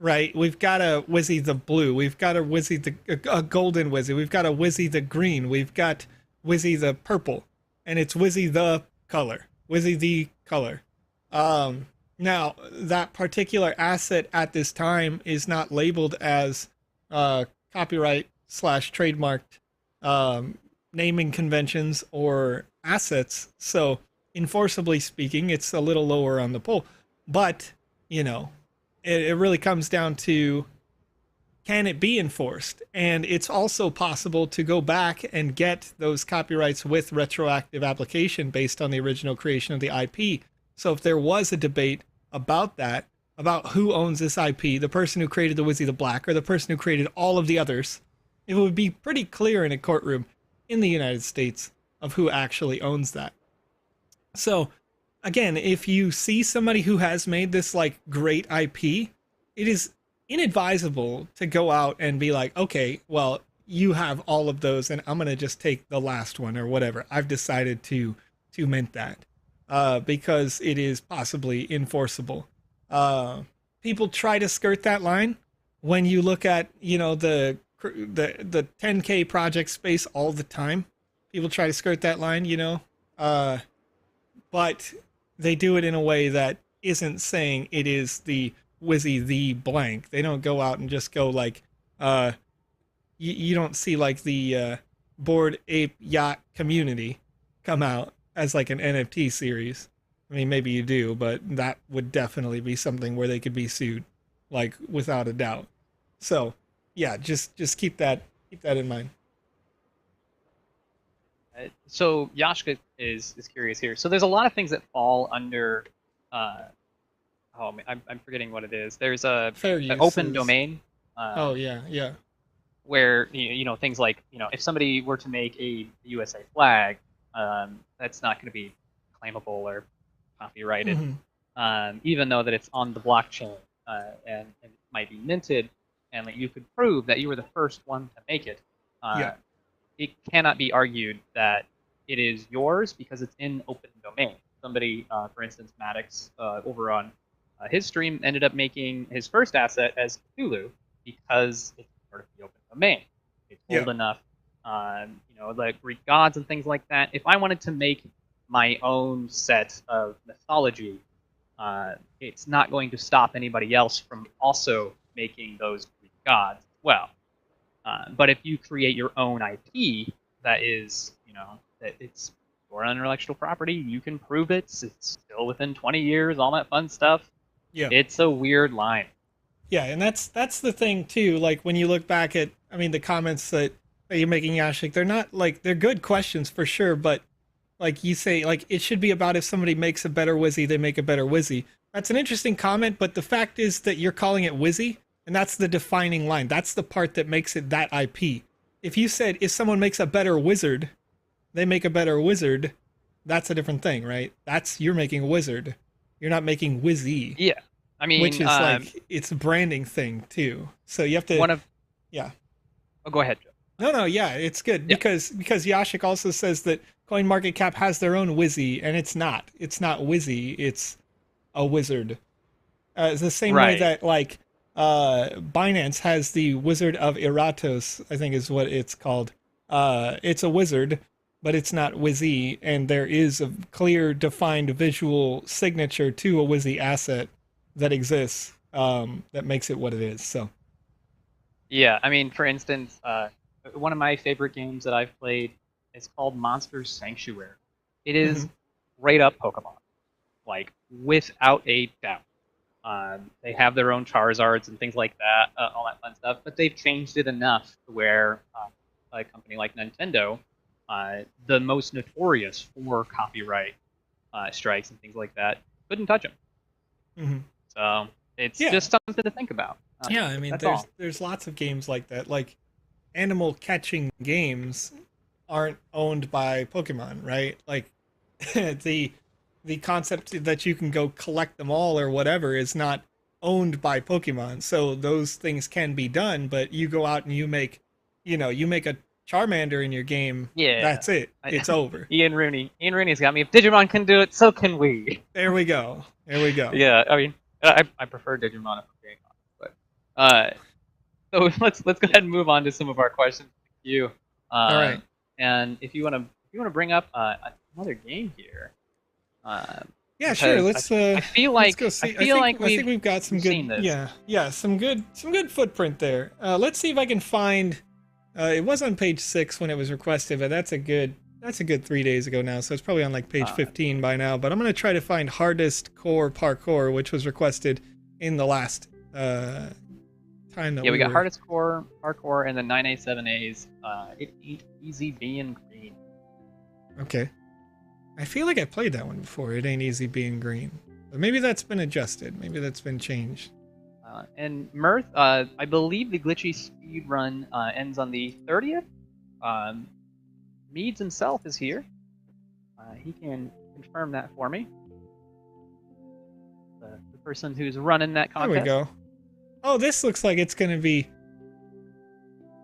A: right? We've got a Wizzy the blue, we've got a Wizzy the a golden Wizzy, we've got a Wizzy the green, we've got Wizzy the purple, and it's Wizzy the color, Wizzy the color. Now that particular asset at this time is not labeled as copyright slash trademarked naming conventions or assets, so enforceably speaking, it's a little lower on the poll. But you know, it really comes down to, can it be enforced? And it's also possible to go back and get those copyrights with retroactive application based on the original creation of the IP. So if there was a debate about that, about who owns this IP, the person who created the Wizzy the Black or the person who created all of the others, it would be pretty clear in a courtroom in the United States of who actually owns that. So again, if you see somebody who has made this like great IP, it is inadvisable to go out and be like, okay, well, you have all of those and I'm going to just take the last one or whatever. I've decided to mint that because it is possibly enforceable. People try to skirt that line when you look at, you know, the 10K project space all the time. People try to skirt that line, you know, but they do it in a way that isn't saying it is the Wizzy the blank. They don't go out and just go like, you don't see like the Bored Ape Yacht Community come out as like an NFT series. I mean, maybe you do, but that would definitely be something where they could be sued, like without a doubt. So, yeah, just keep that in mind.
B: So Yashka is curious here. So there's a lot of things that fall under. I'm forgetting what it is. There's a
A: Fair
B: an
A: use
B: open
A: is-
B: domain.
A: Oh yeah, yeah.
B: Where you know things like, you know, if somebody were to make a USA flag, that's not going to be claimable or copyrighted, even though that it's on the blockchain and it might be minted, and that you could prove that you were the first one to make it.
A: Yeah.
B: It cannot be argued that it is yours because it's in open domain. Somebody, for instance, Maddox, over on his stream, ended up making his first asset as Cthulhu because it's part of the open domain. It's old enough, you know, like Greek gods and things like that. If I wanted to make my own set of mythology, it's not going to stop anybody else from also making those Greek gods as well. But if you create your own IP that is, you know, that it's your intellectual property, you can prove it's still within 20 years, all that fun stuff.
A: Yeah.
B: It's a weird line.
A: Yeah, and that's the thing too. Like when you look back at, I mean, the comments that you're making, Yashik, they're not like, they're good questions for sure, but like you say, like it should be about if somebody makes a better Wizzy, they make a better Wizzy. That's an interesting comment, but the fact is that you're calling it Wizzy, and that's the defining line. That's the part that makes it that IP. If you said if someone makes a better wizard, they make a better wizard, that's a different thing, right? That's, you're making a wizard. You're not making Wizzy.
B: Yeah, I mean,
A: which is like, it's a branding thing too. So you have to.
B: One of.
A: Yeah.
B: Oh, go ahead, Joe.
A: No, yeah, it's good because Yashik also says that CoinMarketCap has their own Wizzy, and it's not. It's not Wizzy. It's a wizard. It's the same way that like Binance has the Wizard of Eratos, I think is what it's called. It's a wizard, but it's not Wizzy, and there is a clear, defined visual signature to a Wizzy asset that exists that makes it what it is. So.
B: Yeah, I mean, for instance, one of my favorite games that I've played is called Monsters Sanctuary. It is straight up Pokemon, like without a doubt. They have their own Charizards and things like that, all that fun stuff, but they've changed it enough to where a company like Nintendo, the most notorious for copyright strikes and things like that, couldn't touch them. So it's just something to think about.
A: Yeah, I mean, there's lots of games like that. Like animal catching games aren't owned by Pokemon, right? Like the the concept that you can go collect them all or whatever is not owned by Pokemon. So those things can be done, but you go out and you make, you make a Charmander in your game.
B: Yeah.
A: That's it. It's over.
B: Ian Rooney's got me. If Digimon can do it, so can we.
A: There we go.
B: Yeah, I mean, I prefer Digimon over Pokemon, but so let's go ahead and move on to some of our questions to you.
A: All right.
B: And if you want to bring up another game here.
A: Yeah, sure. Let's.
B: I feel like
A: let's go see.
B: I
A: think we've got some good. Yeah, some good footprint there. Let's see if I can find. It was on page 6 when it was requested, but that's a good 3 days ago now, so it's probably on like page 15 by now. But I'm gonna try to find hardest core parkour, which was requested in the last time that
B: we got hardest core parkour and the 9A 7As. It ain't easy being green.
A: Okay. I feel like I played that one before. It ain't easy being green. But maybe that's been adjusted. Maybe that's been changed.
B: And Mirth, I believe the glitchy speed run ends on the 30th. Meads himself is here. He can confirm that for me. The person who's running that contest.
A: There we go. Oh, this looks like it's going to be...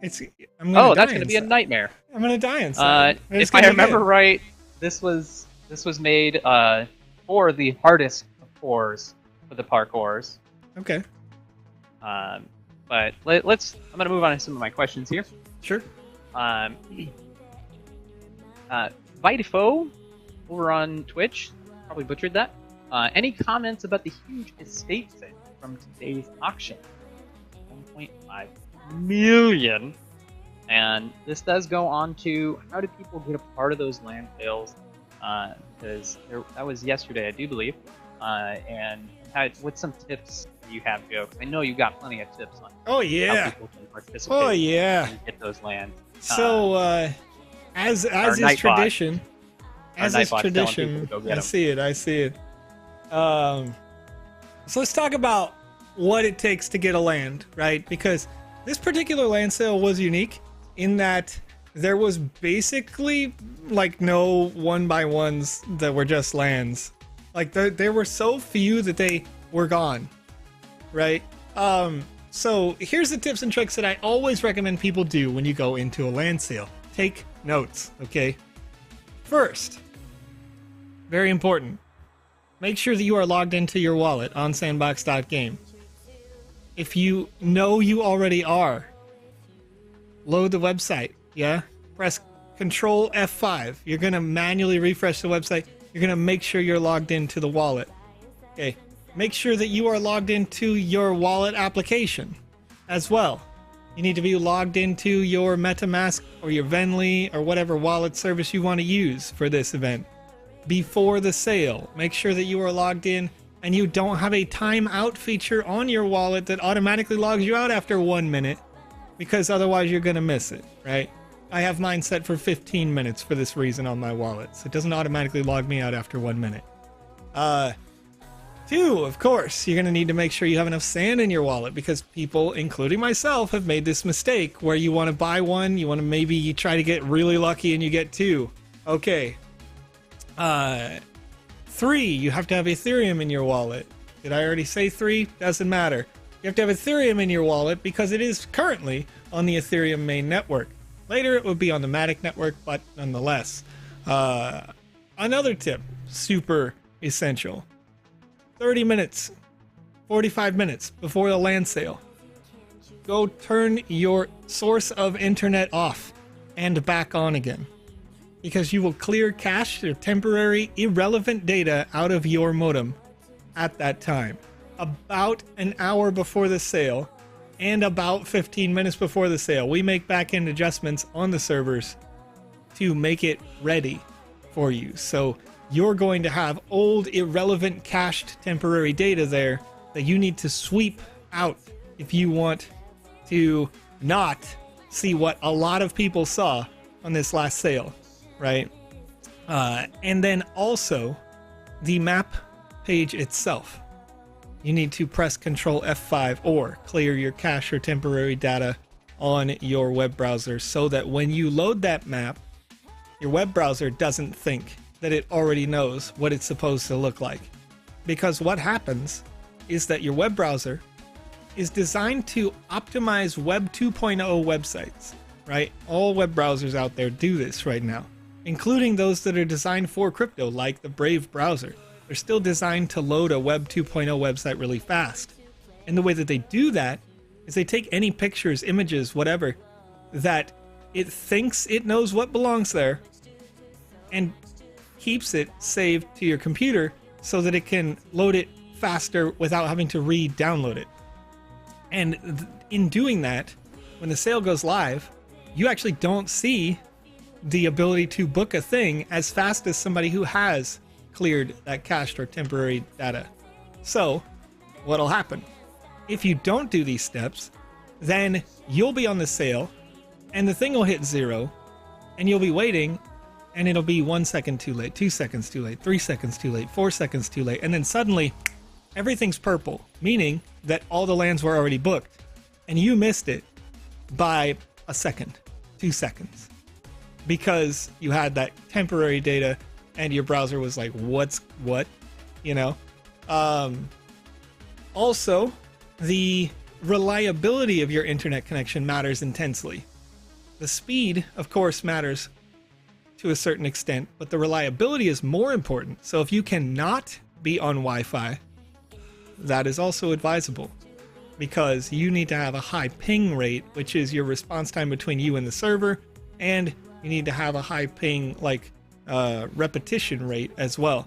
A: that's
B: going to be a nightmare.
A: I'm going to die inside.
B: If I remember right, this was made for the hardest of cores for the parkours.
A: Okay.
B: But I'm going to move on to some of my questions here.
A: Sure.
B: Vitifo over on Twitch, probably butchered that. Any comments about the huge estate sale from today's auction? 1.5 million. And this does go on to how do people get a part of those land sales? Because that was yesterday, I do believe. And what's some tips you have, Joe? Because I know you got plenty of tips on how people can participate and get those lands.
A: So, as is tradition, I see it. So let's talk about what it takes to get a land, right? Because this particular land sale was unique in that there was basically like no 1x1s that were just lands. Like there were so few that they were gone, right? So here's the tips and tricks that I always recommend people do when you go into a land sale. Take notes, okay? First, very important, make sure that you are logged into your wallet on sandbox.game. If you know you already are, load the website, yeah? Press Control F5. You're going to manually refresh the website. You're going to make sure you're logged into the wallet. Okay, make sure that you are logged into your wallet application as well. You need to be logged into your MetaMask or your Venly or whatever wallet service you want to use for this event. Before the sale, make sure that you are logged in and you don't have a timeout feature on your wallet that automatically logs you out after 1 minute, because otherwise you're going to miss it, right? I have mine set for 15 minutes for this reason on my wallet, so it doesn't automatically log me out after 1 minute. 2, of course, you're going to need to make sure you have enough sand in your wallet, because people, including myself, have made this mistake where you want to buy one, you try to get really lucky and you get 2. Okay. 3, you have to have Ethereum in your wallet. Did I already say 3? Doesn't matter. You have to have Ethereum in your wallet because it is currently on the Ethereum main network. Later it will be on the Matic network, but nonetheless. Another tip, super essential. 30 minutes, 45 minutes before the land sale, go turn your source of internet off and back on again, because you will clear cache or temporary irrelevant data out of your modem at that time. About an hour before the sale and about 15 minutes before the sale, we make back-end adjustments on the servers to make it ready for you. So you're going to have old, irrelevant, cached temporary data there that you need to sweep out if you want to not see what a lot of people saw on this last sale, right? And then also the map page itself. You need to press Control F5 or clear your cache or temporary data on your web browser so that when you load that map, your web browser doesn't think that it already knows what it's supposed to look like. Because what happens is that your web browser is designed to optimize Web 2.0 websites, right? All web browsers out there do this right now, including those that are designed for crypto, like the Brave browser. They're still designed to load a Web 2.0 website really fast. And the way that they do that is they take any pictures, images, whatever, that it thinks it knows what belongs there and keeps it saved to your computer so that it can load it faster without having to re-download it. And in doing that, when the sale goes live, you actually don't see the ability to book a thing as fast as somebody who has cleared that cached or temporary data. So what'll happen? If you don't do these steps, then you'll be on the sale and the thing will hit 0 and you'll be waiting and it'll be 1 second too late, 2 seconds too late, 3 seconds too late, 4 seconds too late, and then suddenly everything's purple, meaning that all the lands were already booked and you missed it by a second, 2 seconds, because you had that temporary data and your browser was like, what, you know? Also, the reliability of your internet connection matters intensely. The speed, of course, matters to a certain extent, but the reliability is more important. So if you cannot be on Wi-Fi, that is also advisable, because you need to have a high ping rate, which is your response time between you and the server, and you need to have a high ping, like, repetition rate as well.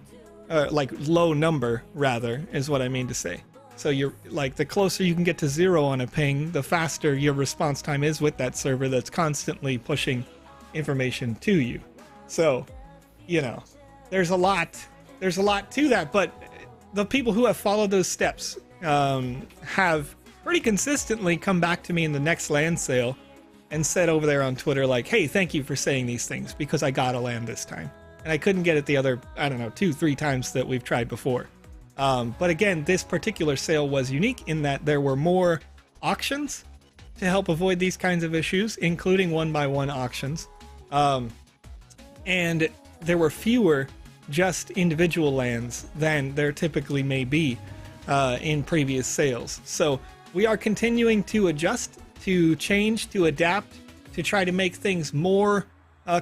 A: Like low number, rather, is what I mean to say. So you're like, the closer you can get to 0 on a ping, the faster your response time is with that server that's constantly pushing information to you. So, you know, there's a lot to that, but the people who have followed those steps have pretty consistently come back to me in the next land sale and said over there on Twitter, like, hey, thank you for saying these things because I got a land this time. And I couldn't get it the other, I don't know, 2-3 times that we've tried before. But again, this particular sale was unique in that there were more auctions to help avoid these kinds of issues, including 1-by-1 auctions. And there were fewer just individual lands than there typically may be in previous sales. So we are continuing to adjust, to change, to adapt, to try to make things more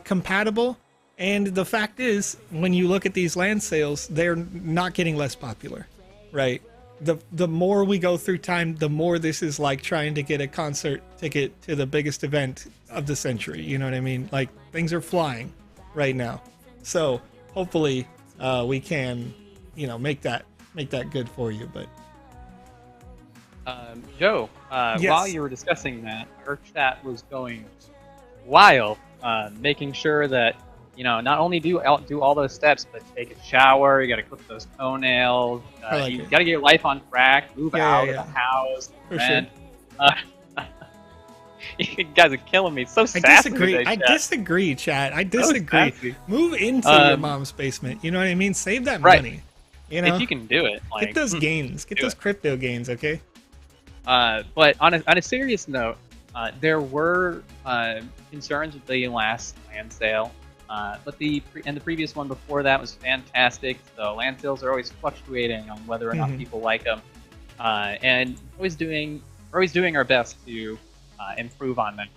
A: compatible. And the fact is, when you look at these land sales, they're not getting less popular, right? The more we go through time, the more this is like trying to get a concert ticket to the biggest event of the century. You know what I mean? Like, things are flying right now. So hopefully we can, you know, make that good for you. But
B: Joe,
A: yes.
B: While you were discussing that, our chat was going wild, making sure that, you know, not only do all those steps, but take a shower. You got to clip those toenails. You got to get your life on track. Move out of the house.
A: For sure.
B: You guys are killing me. So sassy.
A: I disagree, chat. I disagree. Move into your mom's basement. You know what I mean? Save that money. You know,
B: if you can do it. Like,
A: get those gains. Get those crypto gains. Okay.
B: But on a serious note, there were concerns with the last land sale. But the previous one before that was fantastic. So land sales are always fluctuating on whether or not people like them, and always doing our best to improve on them,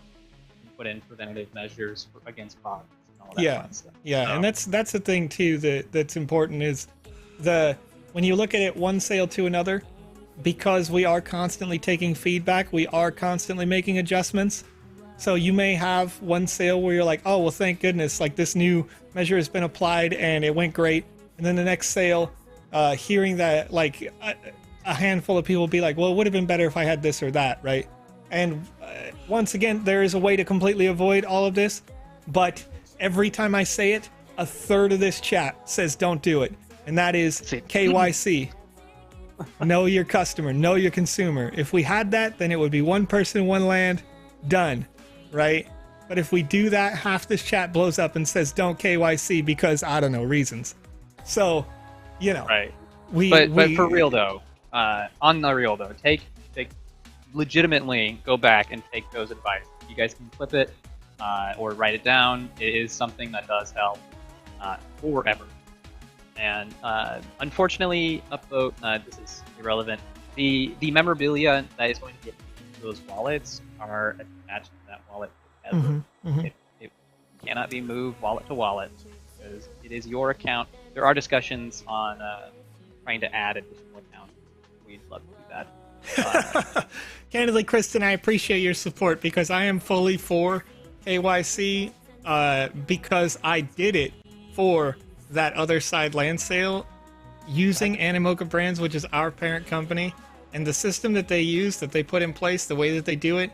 B: and put in preventative measures against bots and all that fun stuff.
A: Yeah, and that's the thing too that's important is when you look at it one sale to another, because we are constantly taking feedback, we are constantly making adjustments. So you may have one sale where you're like, oh, well, thank goodness, like this new measure has been applied and it went great. And then the next sale, hearing that, like a handful of people will be like, well, it would have been better if I had this or that, right? And once again, there is a way to completely avoid all of this. But every time I say it, a third of this chat says don't do it. And that is KYC. Know your customer, know your consumer. If we had that, then it would be one person, one land, done. Right? But if we do that, half this chat blows up and says don't KYC because I don't know reasons. So, you know,
B: right? But for real though, on the real though, take legitimately go back and take those advice. You guys can clip it or write it down. It is something that does help. forever. And unfortunately, upvote, this is irrelevant. The memorabilia that is going to get those wallets are attached to that wallet forever. It cannot be moved wallet to wallet because it is your account. There are discussions on trying to add additional accounts. We'd love to do that.
A: Candidly, Kristen, I appreciate your support because I am fully for KYC because I did it for that other side land sale using Animoca Brands, which is our parent company, and the system that they use, that they put in place, the way that they do it,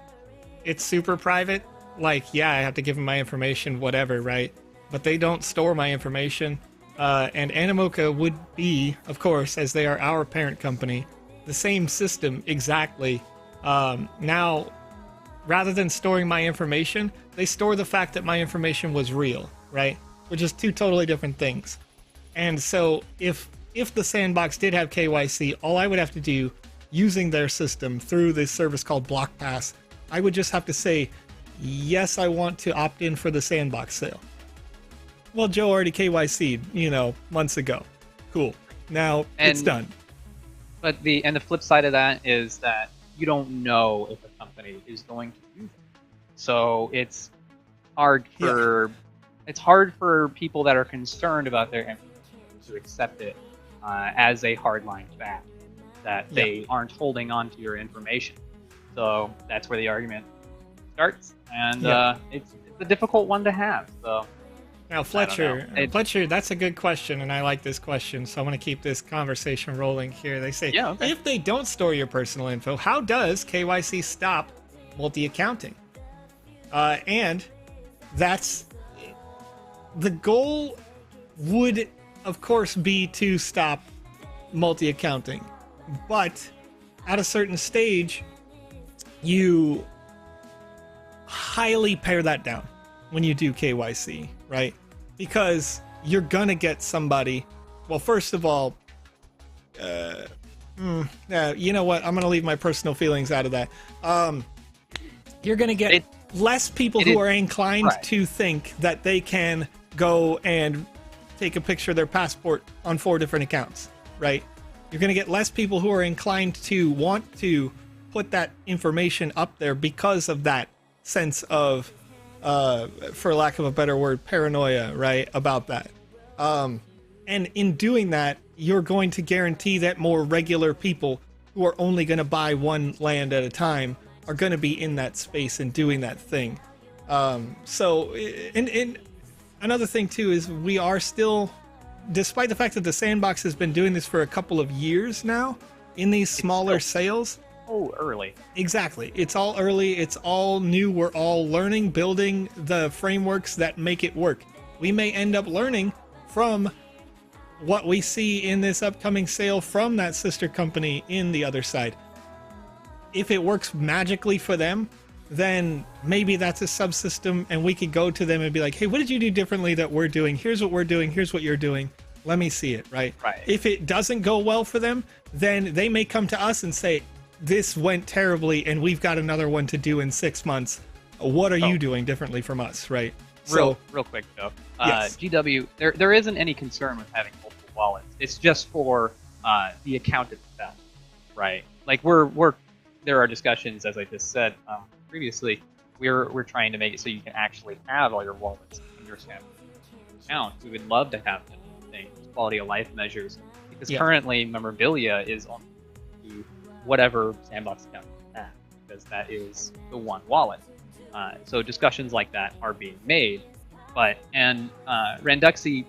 A: it's super private. Like, yeah, I have to give them my information, whatever, right? But they don't store my information. And Animoca would be, of course, as they are our parent company, the same system exactly. Now, rather than storing my information, they store the fact that my information was real, right? Which is two totally different things. And so if the Sandbox did have KYC, all I would have to do using their system through this service called BlockPass, I would just have to say, yes, I want to opt in for the Sandbox sale. Well, Joe already KYC'd, months ago. Cool. Now it's done.
B: But the flip side of that is that you don't know if a company is going to do it. So it's hard for people that are concerned about their information to accept it as a hardline fact that they aren't holding on to your information. So that's where the argument starts, and it's a difficult one to have. So
A: now, Fletcher, that's a good question, and I like this question, so I'm going to keep this conversation rolling here. They say, if they don't store your personal info, how does KYC stop multi-accounting? And that's the goal would, of course, be to stop multi-accounting, but at a certain stage, you highly pare that down when you do KYC, right? Because you're gonna get somebody. Well, first of all, you know what? I'm gonna leave my personal feelings out of that. You're gonna get less people who are inclined to think that they can go and take a picture of their passport on 4 different accounts, right? You're gonna get less people who are inclined to want to put that information up there because of that sense of, for lack of a better word, paranoia, right, about that. And in doing that, you're going to guarantee that more regular people who are only going to buy one land at a time are going to be in that space and doing that thing. So, and another thing too is we are still, despite the fact that the Sandbox has been doing this for a couple of years now, in these smaller sales.
B: Oh, early.
A: Exactly. It's all early. It's all new. We're all learning, building the frameworks that make it work. We may end up learning from what we see in this upcoming sale from that sister company in the other side. If it works magically for them, then maybe that's a subsystem and we could go to them and be like, hey, what did you do differently that we're doing? Here's what we're doing. Here's what you're doing. Let me see it, right? If it doesn't go well for them, then they may come to us and say, this went terribly and we've got another one to do in 6 months. What are you doing differently from us, right?
B: Real quick, Joe.
A: Yes.
B: GW, there isn't any concern with having multiple wallets. It's just for the account itself, right? Like there are discussions, as I just said previously, we're trying to make it so you can actually have all your wallets in your Sandbox account. We would love to have things, quality of life measures, because currently memorabilia is on to whatever Sandbox account you have, because that is the one wallet. So discussions like that are being made, and Randuxy,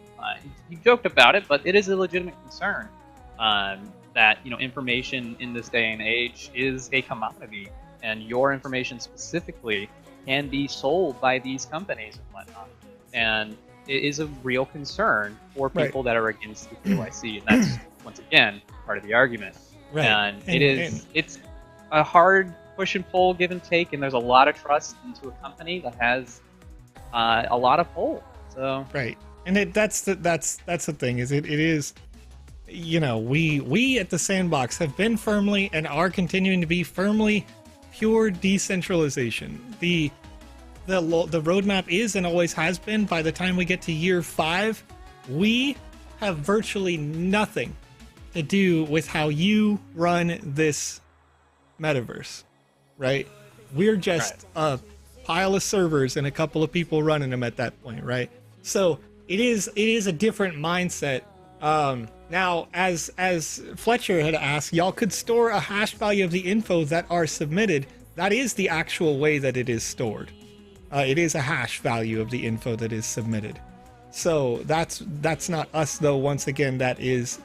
B: he joked about it, but it is a legitimate concern that information in this day and age is a commodity, and your information specifically can be sold by these companies and whatnot, and it is a real concern for people that are against the KYC, and that's once again part of the argument. And it's a hard push and pull, give and take, and there's a lot of trust into a company that has a lot of pull. So
A: and that's the thing is it is, we at the Sandbox have been firmly and are continuing to be firmly pure decentralization. The roadmap is and always has been, by the time we get to year 5, we have virtually nothing to do with how you run this metaverse, right? We're just a pile of servers and a couple of people running them at that point, right? So it is a different mindset. Now, as Fletcher had asked, y'all could store a hash value of the info that are submitted. That is the actual way that it is stored. It is a hash value of the info that is submitted. So that's not us though. Once again, that's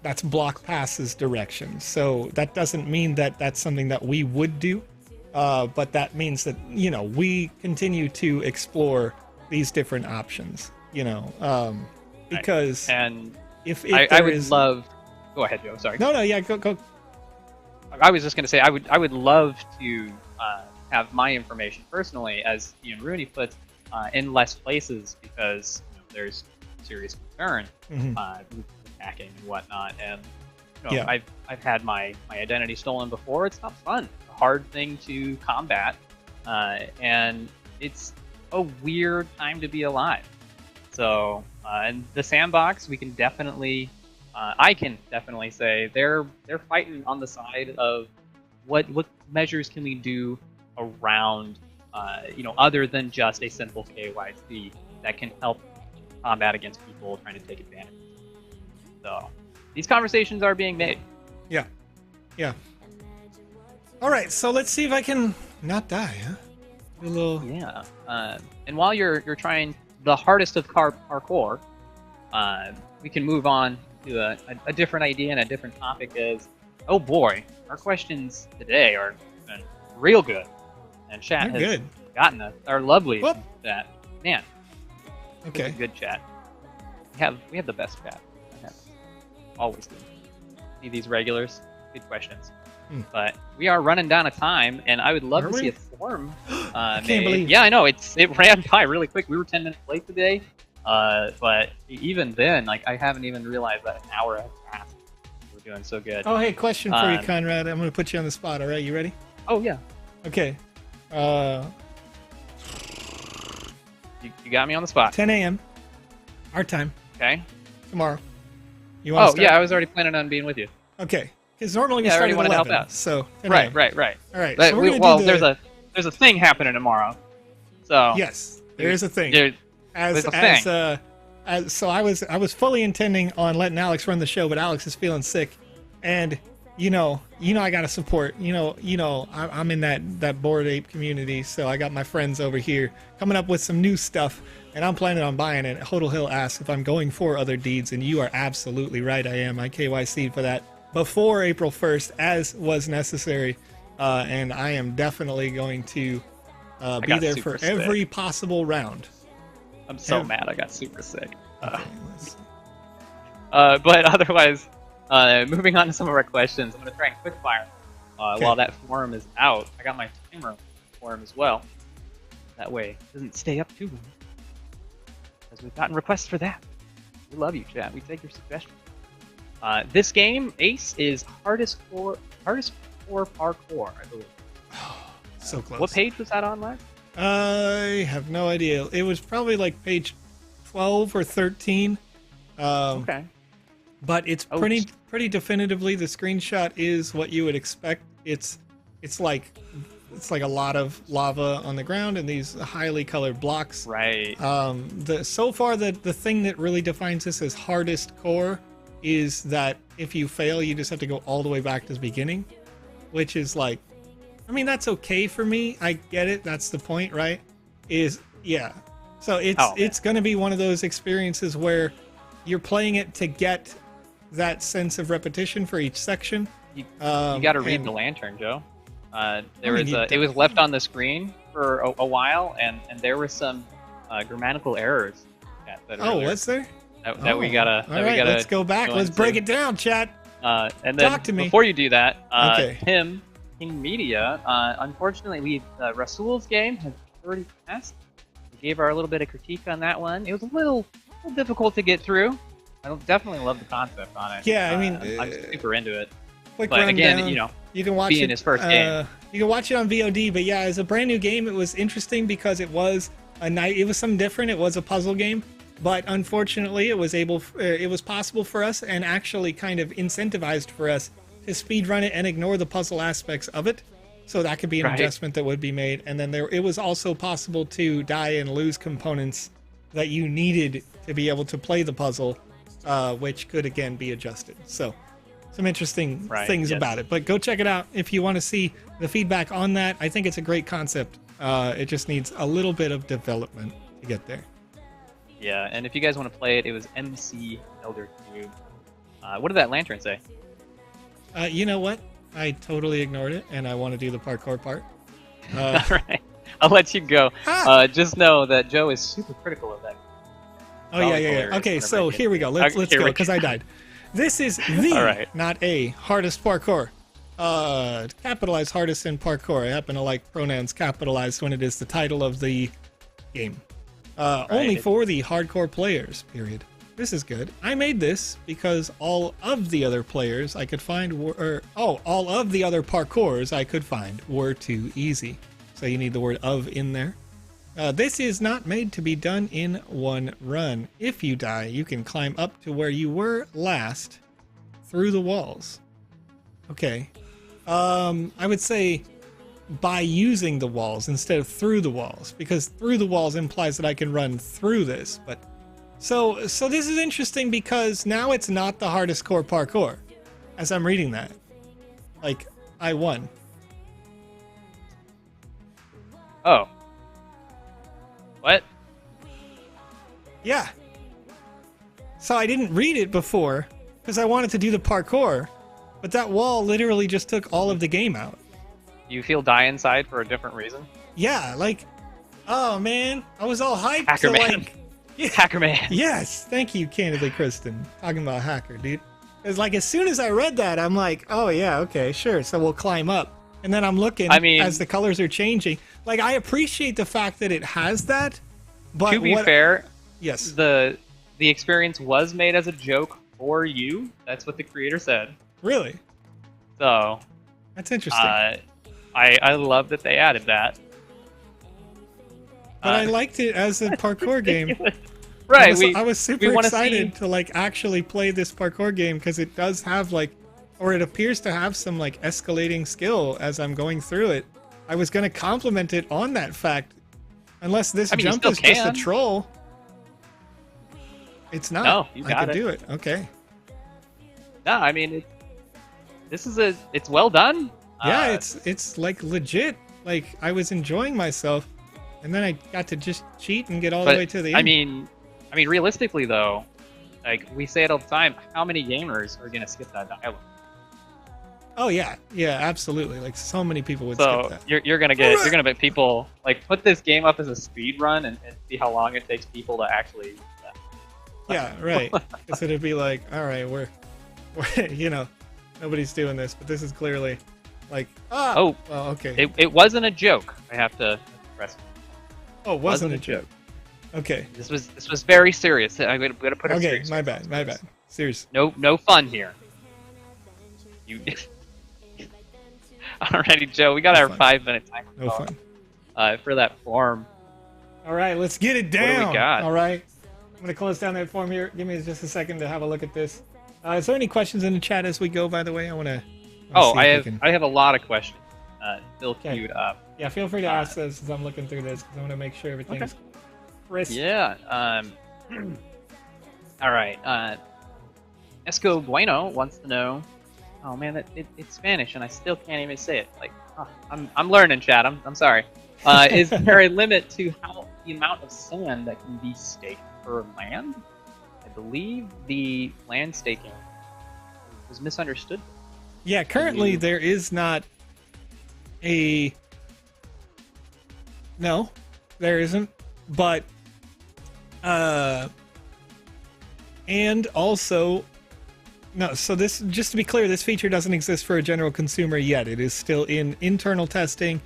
A: BlockPass's direction. So that doesn't mean that that's something that we would do, but that means that, you know, we continue to explore these different options. You know, because
B: and
A: if
B: I would love. Go ahead, Joe. Sorry.
A: No, yeah, go.
B: I was just going to say I would love to have my information personally, as Ian Rooney puts, in less places, because there's serious concern with hacking and whatnot. And I've had my identity stolen before. It's not fun. It's a hard thing to combat, and it's a weird time to be alive. So, and the Sandbox, we can definitely. I can definitely say they're fighting on the side of what measures can we do around other than just a simple KYC that can help combat against people trying to take advantage. So these conversations are being made.
A: Yeah. All right, so let's see if I can not die, huh? A little.
B: Yeah. And while you're trying the hardest of parkour, we can move on to a different idea and a different topic. Is, oh boy, our questions today are real good, and chat has gotten us our lovely chat. Man,
A: okay,
B: good chat. We have the best chat. Always do. See these regulars, good questions. But we are running down a time, and I would love to see a form.
A: I can't believe.
B: Yeah, I know it ran by really quick. We were 10 minutes late today. But even then, like, I haven't even realized that an hour has passed. We're doing so good.
A: Oh, hey, question for you, Conrad. I'm going to put you on the spot, all right? You ready?
B: Oh, yeah.
A: Okay.
B: You got me on the spot.
A: 10 a.m. our time.
B: Okay.
A: Tomorrow. You want to start?
B: Yeah, I was already planning on being with you.
A: Okay. Because normally we start at 11.
B: To help out.
A: So,
B: right.
A: All right.
B: But,
A: so we're gonna do
B: there's a thing happening tomorrow. So
A: yes, there is a thing. So I was fully intending on letting Alex run the show, but Alex is feeling sick, and you know I gotta support. I'm in that Bored Ape community, so I got my friends over here coming up with some new stuff, and I'm planning on buying it. Hodel Hill asks if I'm going for other deeds, and you are absolutely right. I am. I KYC'd for that before April 1st, as was necessary, and I am definitely going to be there for every possible round.
B: I'm so mad I got super sick.
A: Okay,
B: but otherwise, moving on to some of our questions, I'm going to try and quickfire while that forum is out. I got my timer forum as well. That way it doesn't stay up too long, because we've gotten requests for that. We love you, chat. We take your suggestions. This game, Ace, is hardest core parkour, I believe.
A: So close.
B: What page was that on last?
A: I have no idea. It was probably like page 12 or 13.
B: Okay.
A: But it's pretty definitively, the screenshot is what you would expect. It's like a lot of lava on the ground and these highly colored blocks.
B: Right.
A: So far the thing that really defines this as hardest core is that if you fail, you just have to go all the way back to the beginning, which is like, I mean, that's okay for me. I get it. That's the point, right? So it's going to be one of those experiences where you're playing it to get that sense of repetition for each section.
B: You got to read the lantern, Joe. It was left on the screen for a while, and there were some grammatical errors.
A: Was there?
B: That we gotta.
A: All right, let's go back. Let's break it down, chat.
B: And then
A: Talk to me.
B: Before you do that, Tim, King Media, unfortunately, Rasul's game has already passed. We gave our little bit of critique on that one. It was a little difficult to get through. I definitely love the concept on it.
A: Yeah, I mean,
B: I'm super into it.
A: Quick
B: but again,
A: rundown. You can watch
B: being his first game.
A: You can watch it on VOD, but yeah, as a brand new game, it was interesting because it was something different. It was a puzzle game. but unfortunately, it was possible for us and actually kind of incentivized for us to speedrun it and ignore the puzzle aspects of it. So that could be an adjustment that would be made. And then it was also possible to die and lose components that you needed to be able to play the puzzle, which could again be adjusted. So some interesting things about it. But go check it out if you want to see the feedback on that. I think it's a great concept. It just needs a little bit of development to get there.
B: Yeah, and if you guys want to play it, it was MC Elder Cube. What did that lantern say?
A: You know what? I totally ignored it, and I want to do the parkour part.
B: All right, I'll let you go. Just know that Joe is super critical of that.
A: Oh yeah. Okay, so here we go. Let's go because I died. This is the not a hardest parkour. Capitalized hardest in parkour. I happen to like pronouns capitalized when it is the title of the game. Only for the hardcore players. Period. This is good. I made this because all of the other players I could find all of the other parkours I could find were too easy. So you need the word of in there. This is not made to be done in one run. If you die, you can climb up to where you were last through the walls. Okay. I would say by using the walls instead of through the walls, because through the walls implies that I can run through this, but so this is interesting because now it's not the hardest core parkour as I'm reading that. Like, I won.
B: Oh. What?
A: Yeah. So I didn't read it before because I wanted to do the parkour, but that wall literally just took all of the game out.
B: You feel die inside for a different reason?
A: Yeah, like, oh man, I was all hyped.
B: Hacker man.
A: Like, yeah.
B: Hacker man.
A: Yes, thank you, Candidly Kristen. Talking about hacker, dude. Because like as soon as I read that, I'm like, oh yeah, okay, sure. So we'll climb up, and then I'm looking as the colors are changing. Like I appreciate the fact that it has that, but
B: to be fair,
A: yes,
B: the experience was made as a joke for you. That's what the creator said.
A: Really?
B: So
A: that's interesting.
B: I love that they added that.
A: But I liked it as a parkour game.
B: Right.
A: I was super excited to like actually play this parkour game because it does have like, or it appears to have some like escalating skill as I'm going through it. I was going to compliment it on that fact, unless this jump is just a troll. It's not.
B: No, you got
A: I could do it. Okay.
B: No, I mean, it's well done.
A: Yeah, it's like legit. Like I was enjoying myself, and then I got to just cheat and get all the way to the end.
B: I mean, realistically though, like we say it all the time, how many gamers are gonna skip that dialogue?
A: Oh yeah, absolutely. Like so many people would skip that.
B: You're gonna get people like put this game up as a speed run and see how long it takes people to actually.
A: Yeah, right. Because it'd be like, all right, we're nobody's doing this, but this is clearly like well, okay.
B: It wasn't a joke. I have to express.
A: Oh, it wasn't a joke. Okay.
B: This was very serious. I'm gonna put it.
A: Okay, my bad. Serious.
B: No fun here. You. Alrighty, Joe. We got our 5-minute timer.
A: No fun.
B: For that form.
A: All right, let's get it down.
B: What do we got?
A: All right, I'm gonna close down that form here. Give me just a second to have a look at this. Is there any questions in the chat as we go? By the way, I want to.
B: I have a lot of questions. Still queued up.
A: Yeah, feel free to ask those as I'm looking through this because I want to make sure everything's crisp.
B: Yeah. All right. Esco Bueno wants to know. Oh man, it's Spanish and I still can't even say it. Like, I'm learning, Chad. I'm sorry. Is there a limit to the amount of sand that can be staked per land? I believe the land staking was misunderstood.
A: Yeah, currently there is not a. No, there isn't. But, and also, no. So this, just to be clear, this feature doesn't exist for a general consumer yet. It is still in internal testing.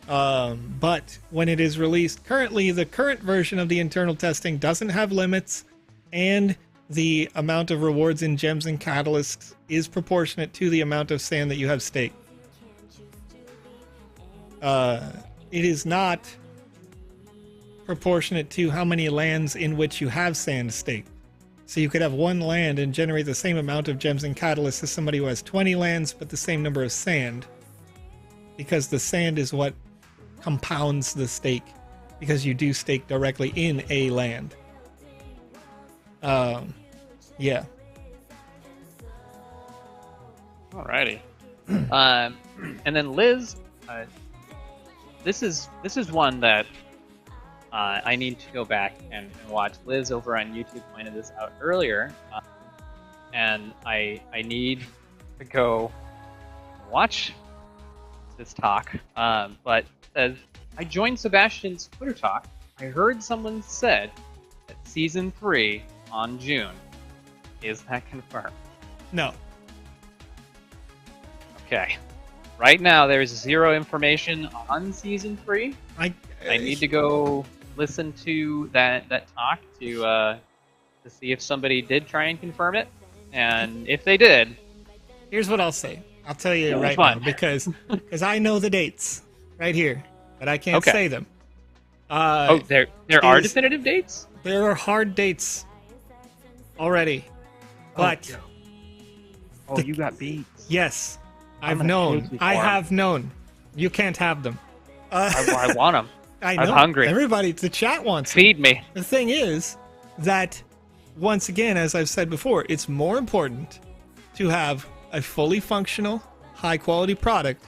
A: But when it is released, currently the current version of the internal testing doesn't have limits, and the amount of rewards in gems and catalysts is proportionate to the amount of sand that you have staked. It is not proportionate to how many lands in which you have sand staked. So you could have one land and generate the same amount of gems and catalysts as somebody who has 20 lands but the same number of sand. Because the sand is what compounds the stake. Because you do stake directly in a land. Yeah.
B: Alrighty. And then Liz, this is one that I need to go back and watch. Liz over on YouTube pointed this out earlier, and I need to go watch this talk. But says, I joined Sebastian's Twitter talk. I heard someone said that season 3 on June. Is that confirmed?
A: No.
B: Okay. Right now, there's 0 information on season 3. I need to go listen to that talk to see if somebody did try and confirm it, and if they did.
A: Here's what I'll say. I'll tell you right now because I know the dates right here, but I can't say them.
B: There are definitive dates?
A: There are hard dates already, but
B: you got beats.
A: Yes, I've known. I have known. You can't have them.
B: I want them.
A: I know.
B: I'm hungry.
A: Everybody, the chat wants
B: Feed me.
A: The thing is that, once again, as I've said before, it's more important to have a fully functional, high-quality product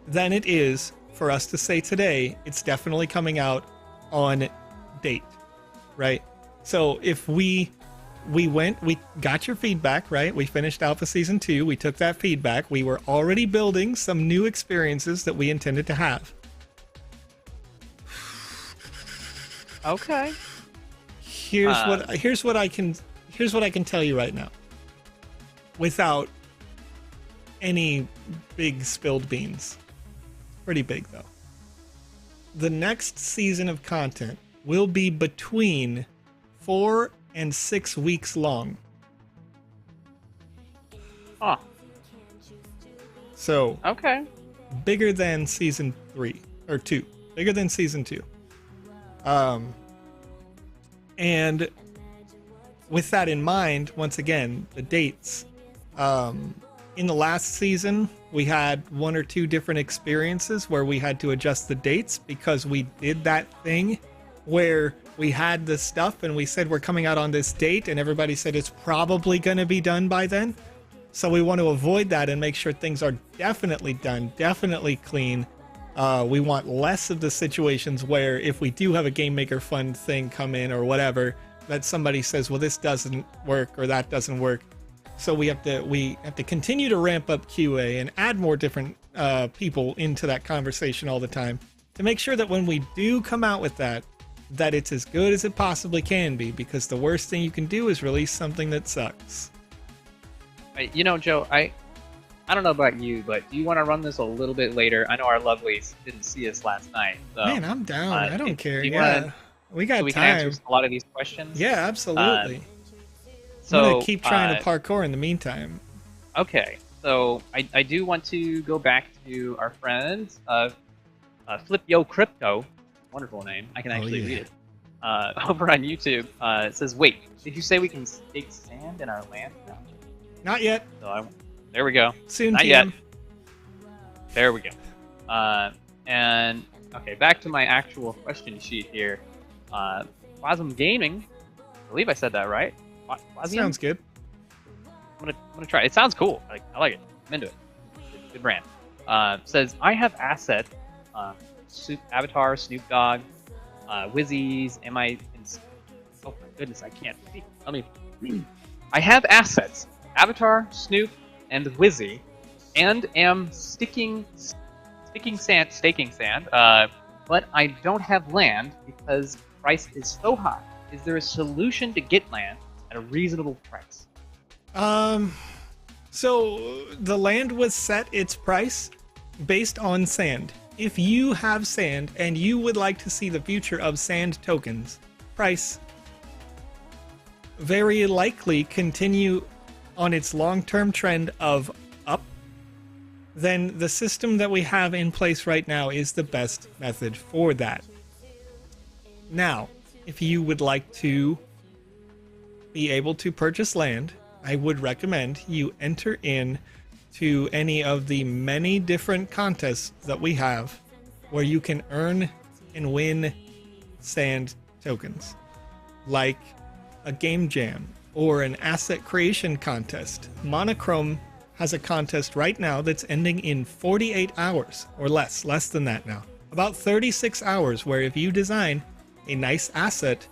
A: than it is for us to say today it's definitely coming out on date, right? So if we got your feedback, right? We finished Alpha Season 2. We took that feedback. We were already building some new experiences that we intended to have.
B: Okay.
A: Here's what I can tell you right now. Without any big spilled beans. Pretty big though. The next season of content will be between 4 and 6 weeks long.
B: Oh.
A: So.
B: Okay.
A: Bigger than season 3 or 2. Bigger than season 2. And with that in mind, once again, the dates. In the last season, we had 1 or 2 different experiences where we had to adjust the dates because we did that thing where we had the stuff and we said we're coming out on this date and everybody said it's probably going to be done by then. So we want to avoid that and make sure things are definitely done, definitely clean. We want less of the situations where if we do have a Game Maker Fund thing come in or whatever, that somebody says, well, this doesn't work or that doesn't work. So we have to continue to ramp up QA and add more different people into that conversation all the time to make sure that when we do come out with that it's as good as it possibly can be, because the worst thing you can do is release something that sucks.
B: You know, Joe, I don't know about you, but do you want to run this a little bit later? I know our lovelies didn't see us last night. So,
A: man, I'm down. I don't care. We got
B: so we
A: time.
B: can answer a lot of these questions.
A: Yeah, absolutely.
B: So
A: I'm gonna keep trying to parkour in the meantime.
B: Okay, so I do want to go back to our friends of Flip Yo Crypto, wonderful name. I can actually read it. Over on YouTube, it says, "Wait, did you say we can stake sand in our land now?"
A: Not yet.
B: So there we go.
A: Soon.
B: Not yet. There we go. And okay, back to my actual question sheet here. Plasm Gaming, I believe I said that right.
A: Sounds good.
B: I'm gonna try. It sounds cool. I like it. I'm into it. Good brand. Says I have assets. Avatar, Snoop Dogg, Wizzies. Oh my goodness, I can't speak. I have assets. Avatar, Snoop, and Wizzy, and am staking sand. But I don't have land because the price is so high. Is there a solution to get land at a reasonable price?
A: So the land was set its price based on sand. If you have sand and you would like to see the future of sand tokens, price very likely continue on its long-term trend of up, then the system that we have in place right now is the best method for that. Now, if you would like to be able to purchase land, I would recommend you enter in to any of the many different contests that we have where you can earn and win sand tokens, like a game jam or an asset creation contest. Monochrome has a contest right now that's ending in 48 hours or less than that now. About 36 hours, where if you design a nice asset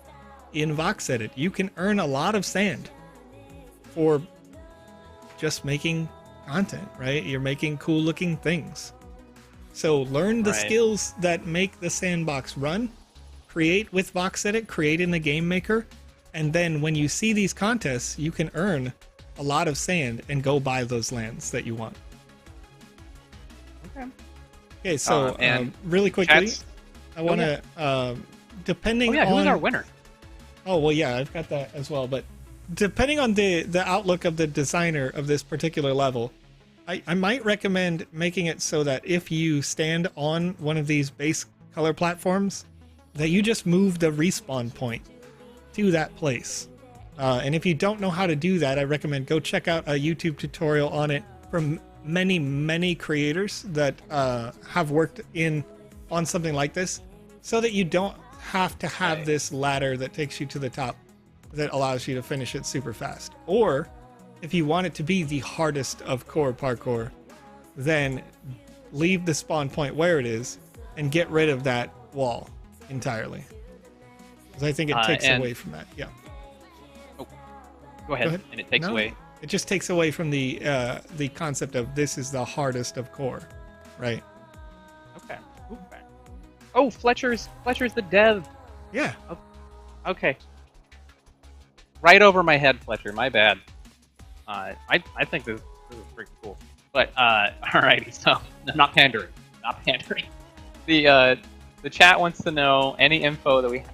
A: in VoxEdit, you can earn a lot of sand for just making content, right? You're making cool looking things. So learn the skills that make the sandbox run, create with VoxEdit, create in the game maker, and then when you see these contests, you can earn a lot of sand and go buy those lands that you want. Okay, so really quickly, I want to, depending on...
B: who's our winner?
A: Oh, well, yeah, I've got that as well, but depending on the outlook of the designer of this particular level, I might recommend making it so that if you stand on one of these base color platforms, that you just move the respawn point to that place. And if you don't know how to do that, I recommend go check out a YouTube tutorial on it from many creators that have worked on something like this, so that you don't have to have this ladder that takes you to the top that allows you to finish it super fast. Or if you want it to be the hardest of core parkour, then leave the spawn point where it is and get rid of that wall entirely, because I think it takes away from that. Yeah.
B: Oh, go ahead. And it takes away.
A: It just takes away from the concept of this is the hardest of core, right?
B: Okay. Oh, Fletcher's the dev.
A: Yeah.
B: Oh, okay. Right over my head, Fletcher. My bad. I think this is pretty cool. But alrighty. So I'm not pandering. The chat wants to know any info that we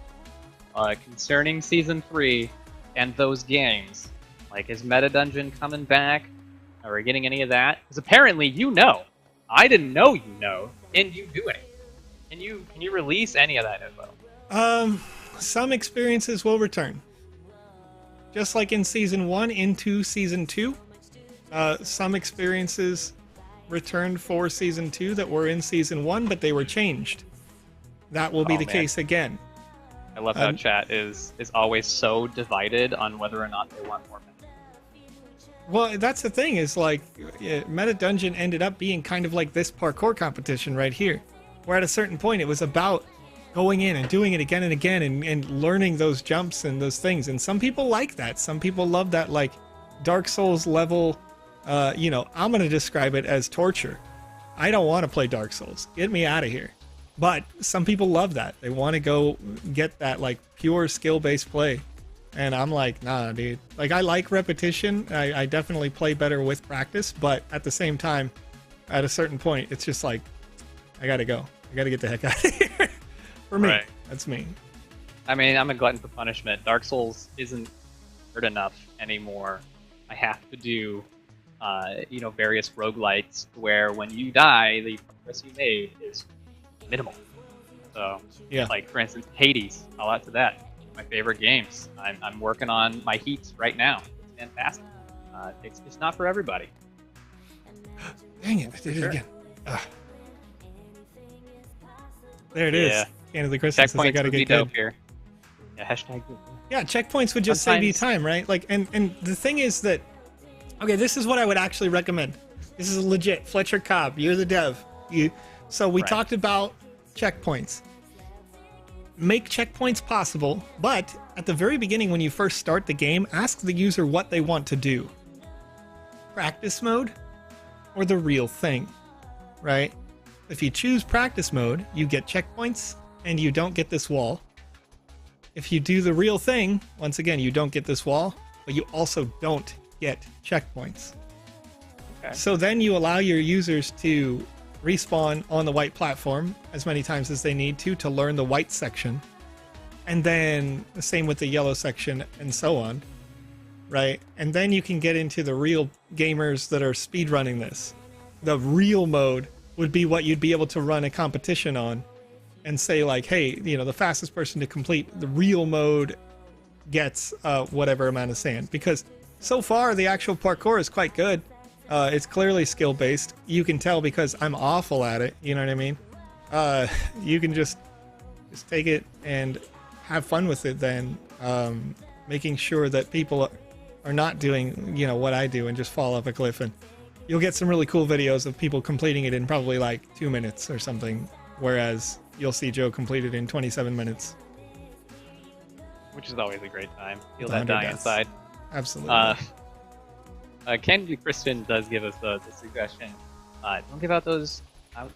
B: have concerning season 3 and those games. Like, is Meta Dungeon coming back? Are we getting any of that? Because apparently you know. I didn't know you know, and you do it. Can you release any of that info?
A: Some experiences will return. Just like in season 1 into season 2, some experiences returned for season 2 that were in season 1, but they were changed. That will be the case again.
B: I love how chat is always so divided on whether or not they want more.
A: Well, that's the thing, is like, Meta Dungeon ended up being kind of like this parkour competition right here, where at a certain point it was about going in and doing it again and again and learning those jumps and those things. And some people like that. Some people love that, like, Dark Souls level, I'm going to describe it as torture. I don't want to play Dark Souls. Get me out of here. But some people love that. They want to go get that, like, pure skill-based play. And I'm like, nah, dude. Like, I like repetition. I definitely play better with practice. But at the same time, at a certain point, it's just like, I got to go. I got to get the heck out of here. For me. Right. That's me.
B: I mean, I'm a glutton for punishment. Dark Souls isn't hard enough anymore. I have to do, various roguelites where when you die, the progress you made is minimal. So, yeah. Like, for instance, Hades. I'll add to that. My favorite games. I'm working on my heats right now. It's fantastic. It's not for everybody.
A: Dang it! I did it again. There it is. End of the Christmas.
B: Checkpoints
A: I gotta get
B: dope here. Yeah, hashtag.
A: Yeah, checkpoints would just save you time, right? Like, and the thing is that, okay, this is what I would actually recommend. This is legit. Fletcher Cobb, you're the dev. So we talked about checkpoints. Make checkpoints possible, but at the very beginning when you first start the game, ask the user what they want to do. Practice mode or the real thing, right? If you choose practice mode, you get checkpoints and you don't get this wall. If you do the real thing, once again, you don't get this wall, but you also don't get checkpoints. Okay. So then you allow your users to respawn on the white platform as many times as they need to learn the white section. And then the same with the yellow section and so on, right? And then you can get into the real gamers that are speedrunning this. The real mode would be what you'd be able to run a competition on and say like, hey, the fastest person to complete the real mode gets whatever amount of sand, because so far the actual parkour is quite good. It's clearly skill based. You can tell because I'm awful at it. You know what I mean? You can just take it and have fun with it. Then making sure that people are not doing what I do and just fall off a cliff, and you'll get some really cool videos of people completing it in probably like 2 minutes or something, whereas you'll see Joe complete it in 27 minutes.
B: Which is always a great time. Feel that die inside.
A: Absolutely.
B: Candy Christian does give us the suggestion. Don't give out those.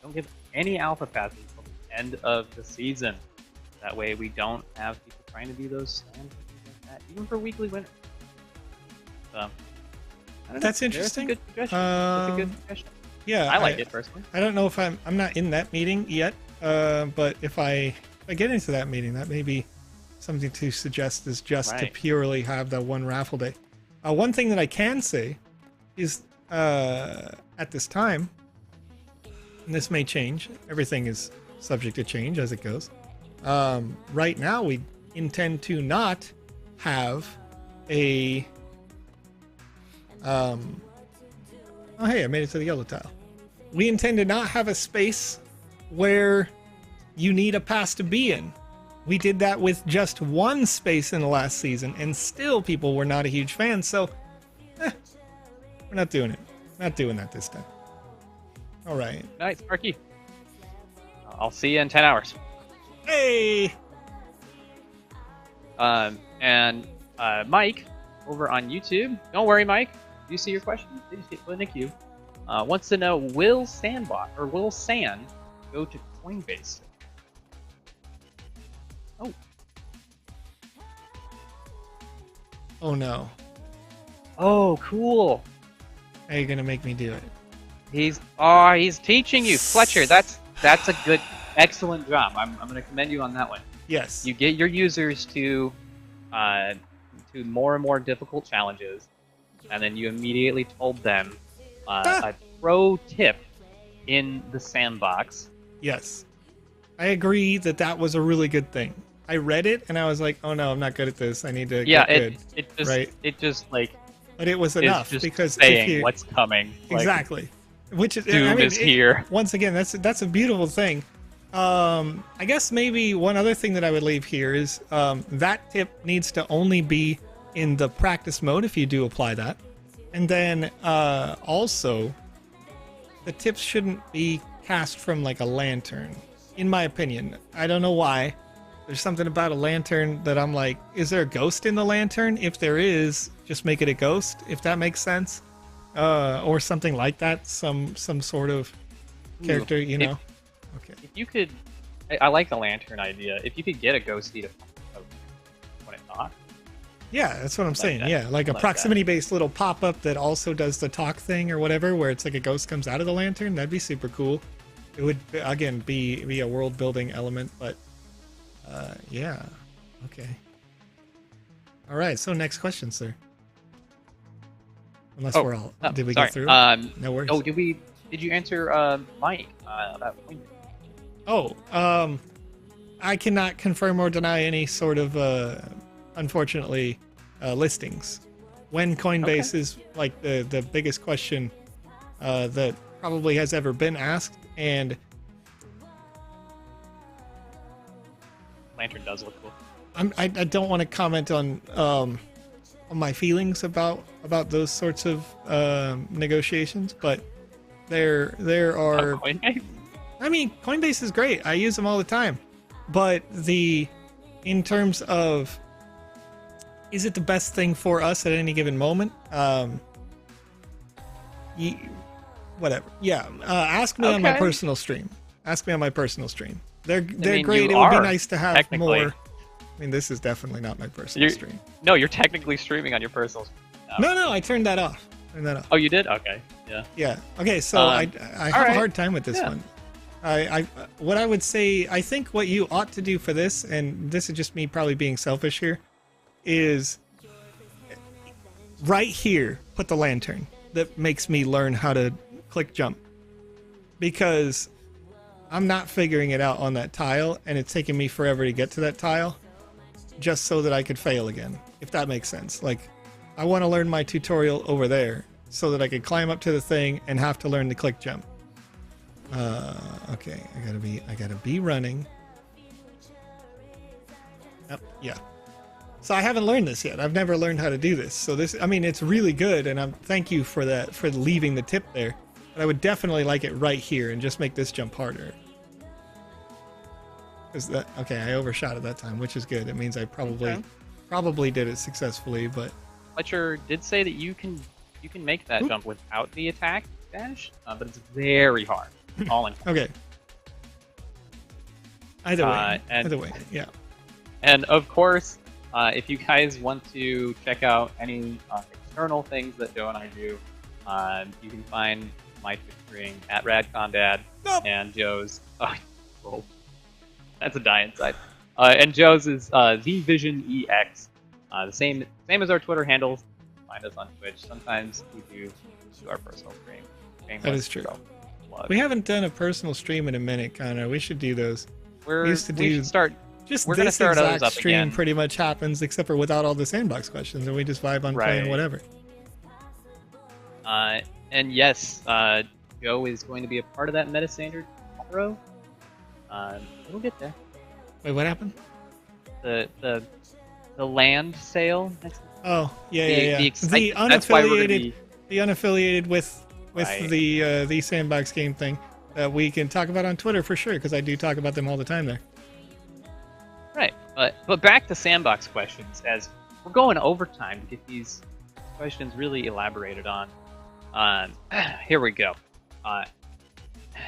B: Don't give any alpha passes until the end of the season. That way we don't have people trying to do those stands like that, even for weekly winners. So, I don't know.
A: That's interesting.
B: That's a good suggestion. That's a good suggestion.
A: Yeah,
B: I like it personally.
A: I don't know if I'm not in that meeting yet, but if I get into that meeting, that may be something to suggest, is just to purely have that one raffle day. One thing that I can say is at this time, and this may change, everything is subject to change as it goes. Right now, we intend to not have a... oh, hey, I made it to the yellow tile. We intend to not have a space where you need a pass to be in. We did that with just one space in the last season, and still people were not a huge fan, so we're not doing it. Not doing that this time. All right.
B: Nice, Sparky. I'll see you in 10 hours.
A: Hey!
B: And Mike, over on YouTube, don't worry, Mike. Do you see your question? Did you see it in the queue? Wants to know, will Sand go to Coinbase? Oh.
A: Oh no.
B: Oh, cool.
A: How are you gonna make me do it?
B: He's teaching you, Fletcher. That's a good, excellent job. I'm gonna commend you on that one.
A: Yes.
B: You get your users to more and more difficult challenges, and then you immediately told them a pro tip in the sandbox.
A: Yes. I agree that was a really good thing. I read it and I was like, oh no, I'm not good at this. I need to get good.
B: It just like.
A: But it was enough
B: just
A: because
B: saying what's coming.
A: Exactly. Which is
B: Doom is here.
A: Once again, that's a beautiful thing. I guess maybe one other thing that I would leave here is that tip needs to only be in the practice mode if you do apply that. And then also, the tips shouldn't be cast from like a lantern, in my opinion. I don't know why. There's something about a lantern that I'm like, is there a ghost in the lantern? If there is, just make it a ghost, if that makes sense. Or something like that, some sort of character, Okay.
B: If you could, I like the lantern idea. If you could get a ghosty to when it talks.
A: Yeah, that's what I'm saying. Yeah, like a proximity-based little pop-up that also does the talk thing or whatever, where it's like a ghost comes out of the lantern. That'd be super cool. It would, again, be a world-building element, but yeah. Okay. All right, so next question, sir. Unless we're all... did we get through? No worries.
B: Oh, did you answer Mike about Coinbase?
A: Oh, I cannot confirm or deny any sort of, unfortunately, listings. When Coinbase is like the biggest question that probably has ever been asked, and
B: lantern does look cool.
A: I don't want to comment on my feelings about those sorts of negotiations, but there are.
B: Coinbase?
A: I mean, Coinbase is great. I use them all the time, but in terms of, is it the best thing for us at any given moment? Whatever. Yeah. Ask me on my personal stream. Ask me on my personal stream. They're great. It would be nice to have more. I mean, this is definitely not my personal stream.
B: No, you're technically streaming on your personal stream.
A: No, I turned that off.
B: Oh, you did? Okay. Yeah.
A: Yeah. Okay, so I have a hard time with this one. What I would say, I think what you ought to do for this, and this is just me probably being selfish here, is right here, put the lantern that makes me learn how to click jump. Because I'm not figuring it out on that tile, and it's taking me forever to get to that tile, just so that I could fail again, if that makes sense. Like, I want to learn my tutorial over there, so that I could climb up to the thing and have to learn the click jump. Okay, I gotta be running. Yep, yeah. So I haven't learned this yet. I've never learned how to do this. So this, I mean, it's really good, and thank you for that, for leaving the tip there. But I would definitely like it right here and just make this jump harder. Okay, I overshot it that time, which is good. It means I probably did it successfully, but
B: Fletcher did say that you can make that jump without the attack dash, but it's very hard. All in.
A: Okay. Either way, yeah.
B: And of course, if you guys want to check out any external things that Joe and I do, you can find my Twitch stream at RadCondad and Joe's. Oh, that's a die inside. And Joe's is TheVisionEX. The same as our Twitter handles. Find us on Twitch. Sometimes we do our personal stream.
A: That is true. We haven't done a personal stream in a minute, Connor. We should do those.
B: We should start.
A: We're gonna start exact up stream again. Pretty much happens, except for without all the sandbox questions, and we just vibe on playing whatever.
B: And yes, Joe is going to be a part of that meta standard tomorrow. We'll get there.
A: Wait, what happened?
B: The land sale.
A: Oh yeah. The unaffiliated with the Sandbox game thing that we can talk about on Twitter for sure, because I do talk about them all the time there.
B: Right, but back to Sandbox questions, as we're going overtime to get these questions really elaborated on. Here we go.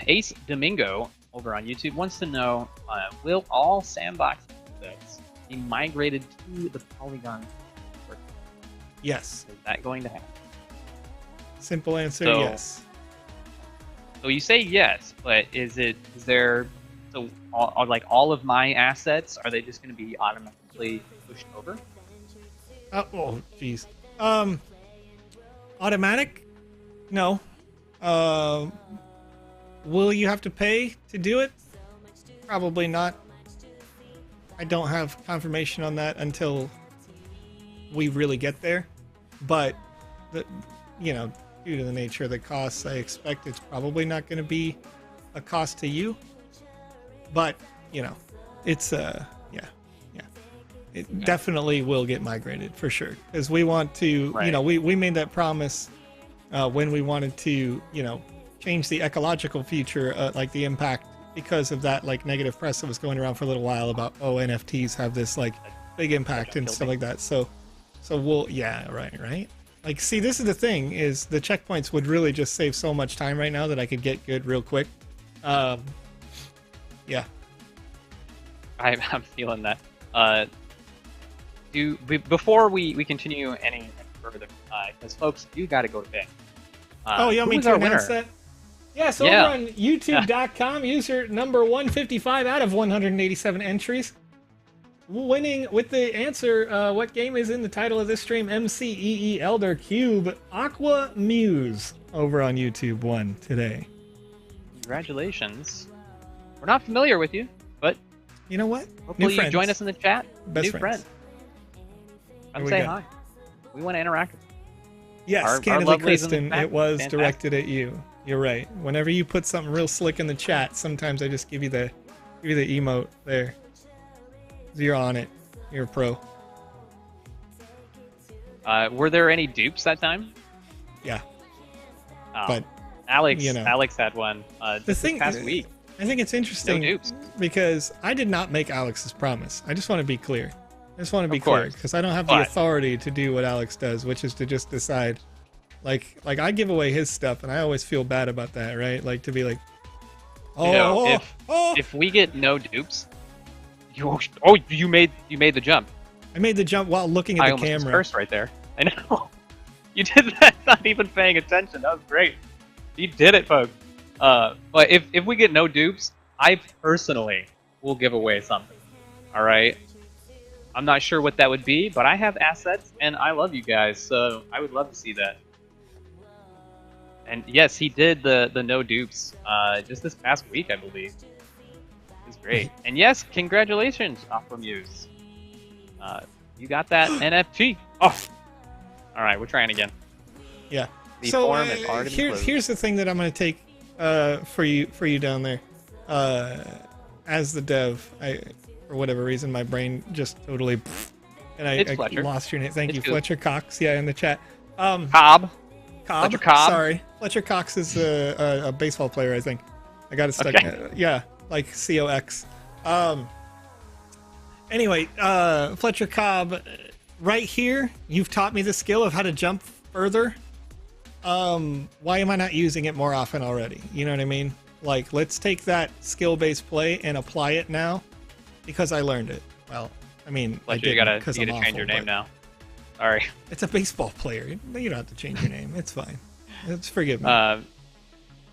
B: Ace Domingo over on YouTube wants to know, will all Sandbox assets be migrated to the Polygon?
A: Yes.
B: Is that going to happen?
A: Simple answer, yes.
B: So you say yes, but is there all of my assets, are they just going to be automatically pushed over?
A: Oh, jeez. Automatic? No. Will you have to pay to do it? Probably not. I don't have confirmation on that until we really get there. But, due to the nature of the costs, I expect it's probably not going to be a cost to you. But, it's, it definitely will get migrated for sure. Because we want to, we made that promise when we wanted to, change the ecological future, like the impact, because of that, like, negative press that was going around for a little while about, NFTs have this, like, big impact and stuff like that. So we'll, right. Like, see, this is the thing, is the checkpoints would really just save so much time right now that I could get good real quick. Yeah.
B: I'm feeling that. Before we continue any further, because folks, you got to go to bed.
A: You want me to announce that? Yes, over on YouTube.com, user number 155 out of 187 entries. Winning with the answer, what game is in the title of this stream? MCEE Elder Cube Aqua Muse over on YouTube won today.
B: Congratulations. We're not familiar with you, but
A: you know what?
B: Hopefully you join us in the chat.
A: Best
B: New
A: friends.
B: Come say hi. We want to interact with you.
A: Yes, candidly, Kristen, it was directed at you. You're right. Whenever you put something real slick in the chat, sometimes I just give you the emote there. You're on it. You're a pro.
B: Were there any dupes that time?
A: Yeah.
B: Oh.
A: But
B: Alex had one this past week.
A: I think it's interesting because I did not make Alex's promise. I just want to be clear. I just want to be clear because I don't have the authority to do what Alex does, which is to just decide. Like I give away his stuff, and I always feel bad about that, right? Like to be like,
B: if we get no dupes, you made the jump.
A: I made the jump while looking at the camera. I almost
B: cursed right there. I know. You did that, not even paying attention. That was great. You did it, folks. But if we get no dupes, I personally will give away something. All right. I'm not sure what that would be, but I have assets, and I love you guys, so I would love to see that. And yes, he did the no dupes just this past week, I believe. It's great. And yes, congratulations, Aquamuse. You got that NFT. Oh, all right, we're trying again.
A: Yeah.
B: The
A: So
B: forum has already been closed.
A: here's the thing that I'm going to take for you down there. As the dev, for whatever reason my brain just totally and I lost your name. Thank you, Fletcher Cox. Yeah, in the chat.
B: Cobb.
A: Fletcher Cobb. Sorry, Fletcher Cox is a baseball player. I think I got it stuck.
B: Okay.
A: Yeah, like COX. Anyway, Fletcher Cobb, right here, you've taught me the skill of how to jump further. Why am I not using it more often already? You know what I mean? Like, let's take that skill-based play and apply it now, because I learned it. Well, I mean,
B: Fletcher, you gotta change your name now. Sorry.
A: It's a baseball player. You don't have to change your name. It's fine. Forgive me.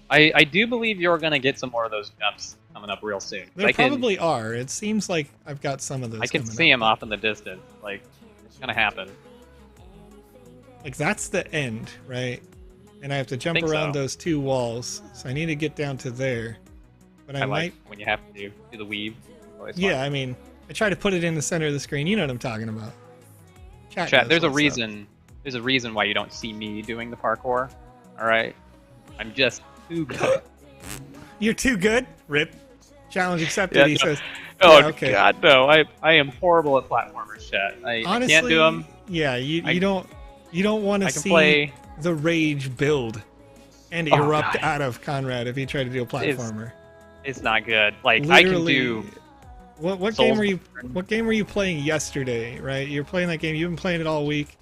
B: I do believe you're gonna get some more of those jumps coming up real soon.
A: There probably are. It seems like I've got some of those.
B: I can see them off in the distance. Like, it's gonna happen.
A: Like, that's the end, right? And I have to jump around those two walls, so I need to get down to there. But I might
B: like when you have to do the weave.
A: Yeah, I mean, I try to put it in the center of the screen. You know what I'm talking about.
B: Chat, there's a reason. There's a reason why you don't see me doing the parkour. All right, I'm just too good.
A: You're too good. Rip. Challenge accepted. Yeah, he says.
B: Oh yeah, okay. God, no! I am horrible at platformers, chat. Honestly, I can't do them.
A: Yeah, you don't want to see the rage build and erupt out of Conrad if he tried to do a platformer.
B: It's not good. Like,
A: literally,
B: I can do.
A: What game were you? What game were you playing yesterday? Right, you're playing that game. You've been playing it all week.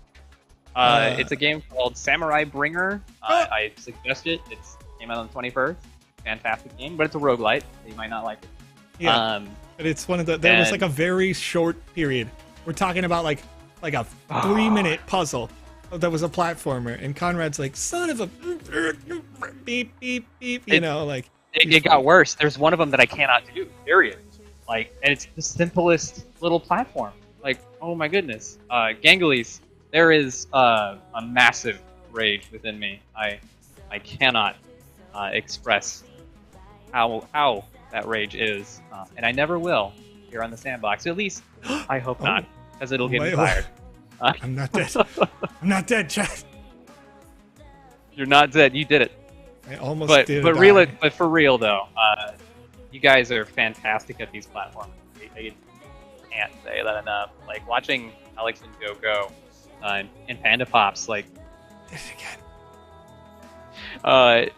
B: It's a game called Samurai Bringer. I suggest it. It came out on the 21st. Fantastic game, but it's a roguelite. So you might not like it.
A: Yeah, but it's one of the. There was like a very short period. We're talking about like a 3-minute puzzle that was a platformer, and Conrad's like, "Son of a beep beep beep," you know, like.
B: It got worse. There's one of them that I cannot do. Period. Like, and it's the simplest little platform. Like, oh my goodness. Gangules, there is a massive rage within me. I cannot express how that rage is, and I never will here on the Sandbox. At least I hope not, because it'll get me fired.
A: I'm not dead. I'm not dead, chat.
B: You're not dead. You did it.
A: I almost
B: did. But for real though, you guys are fantastic at these platforms. I can't say that enough. Like, watching Alex and Go and PandaPops, like,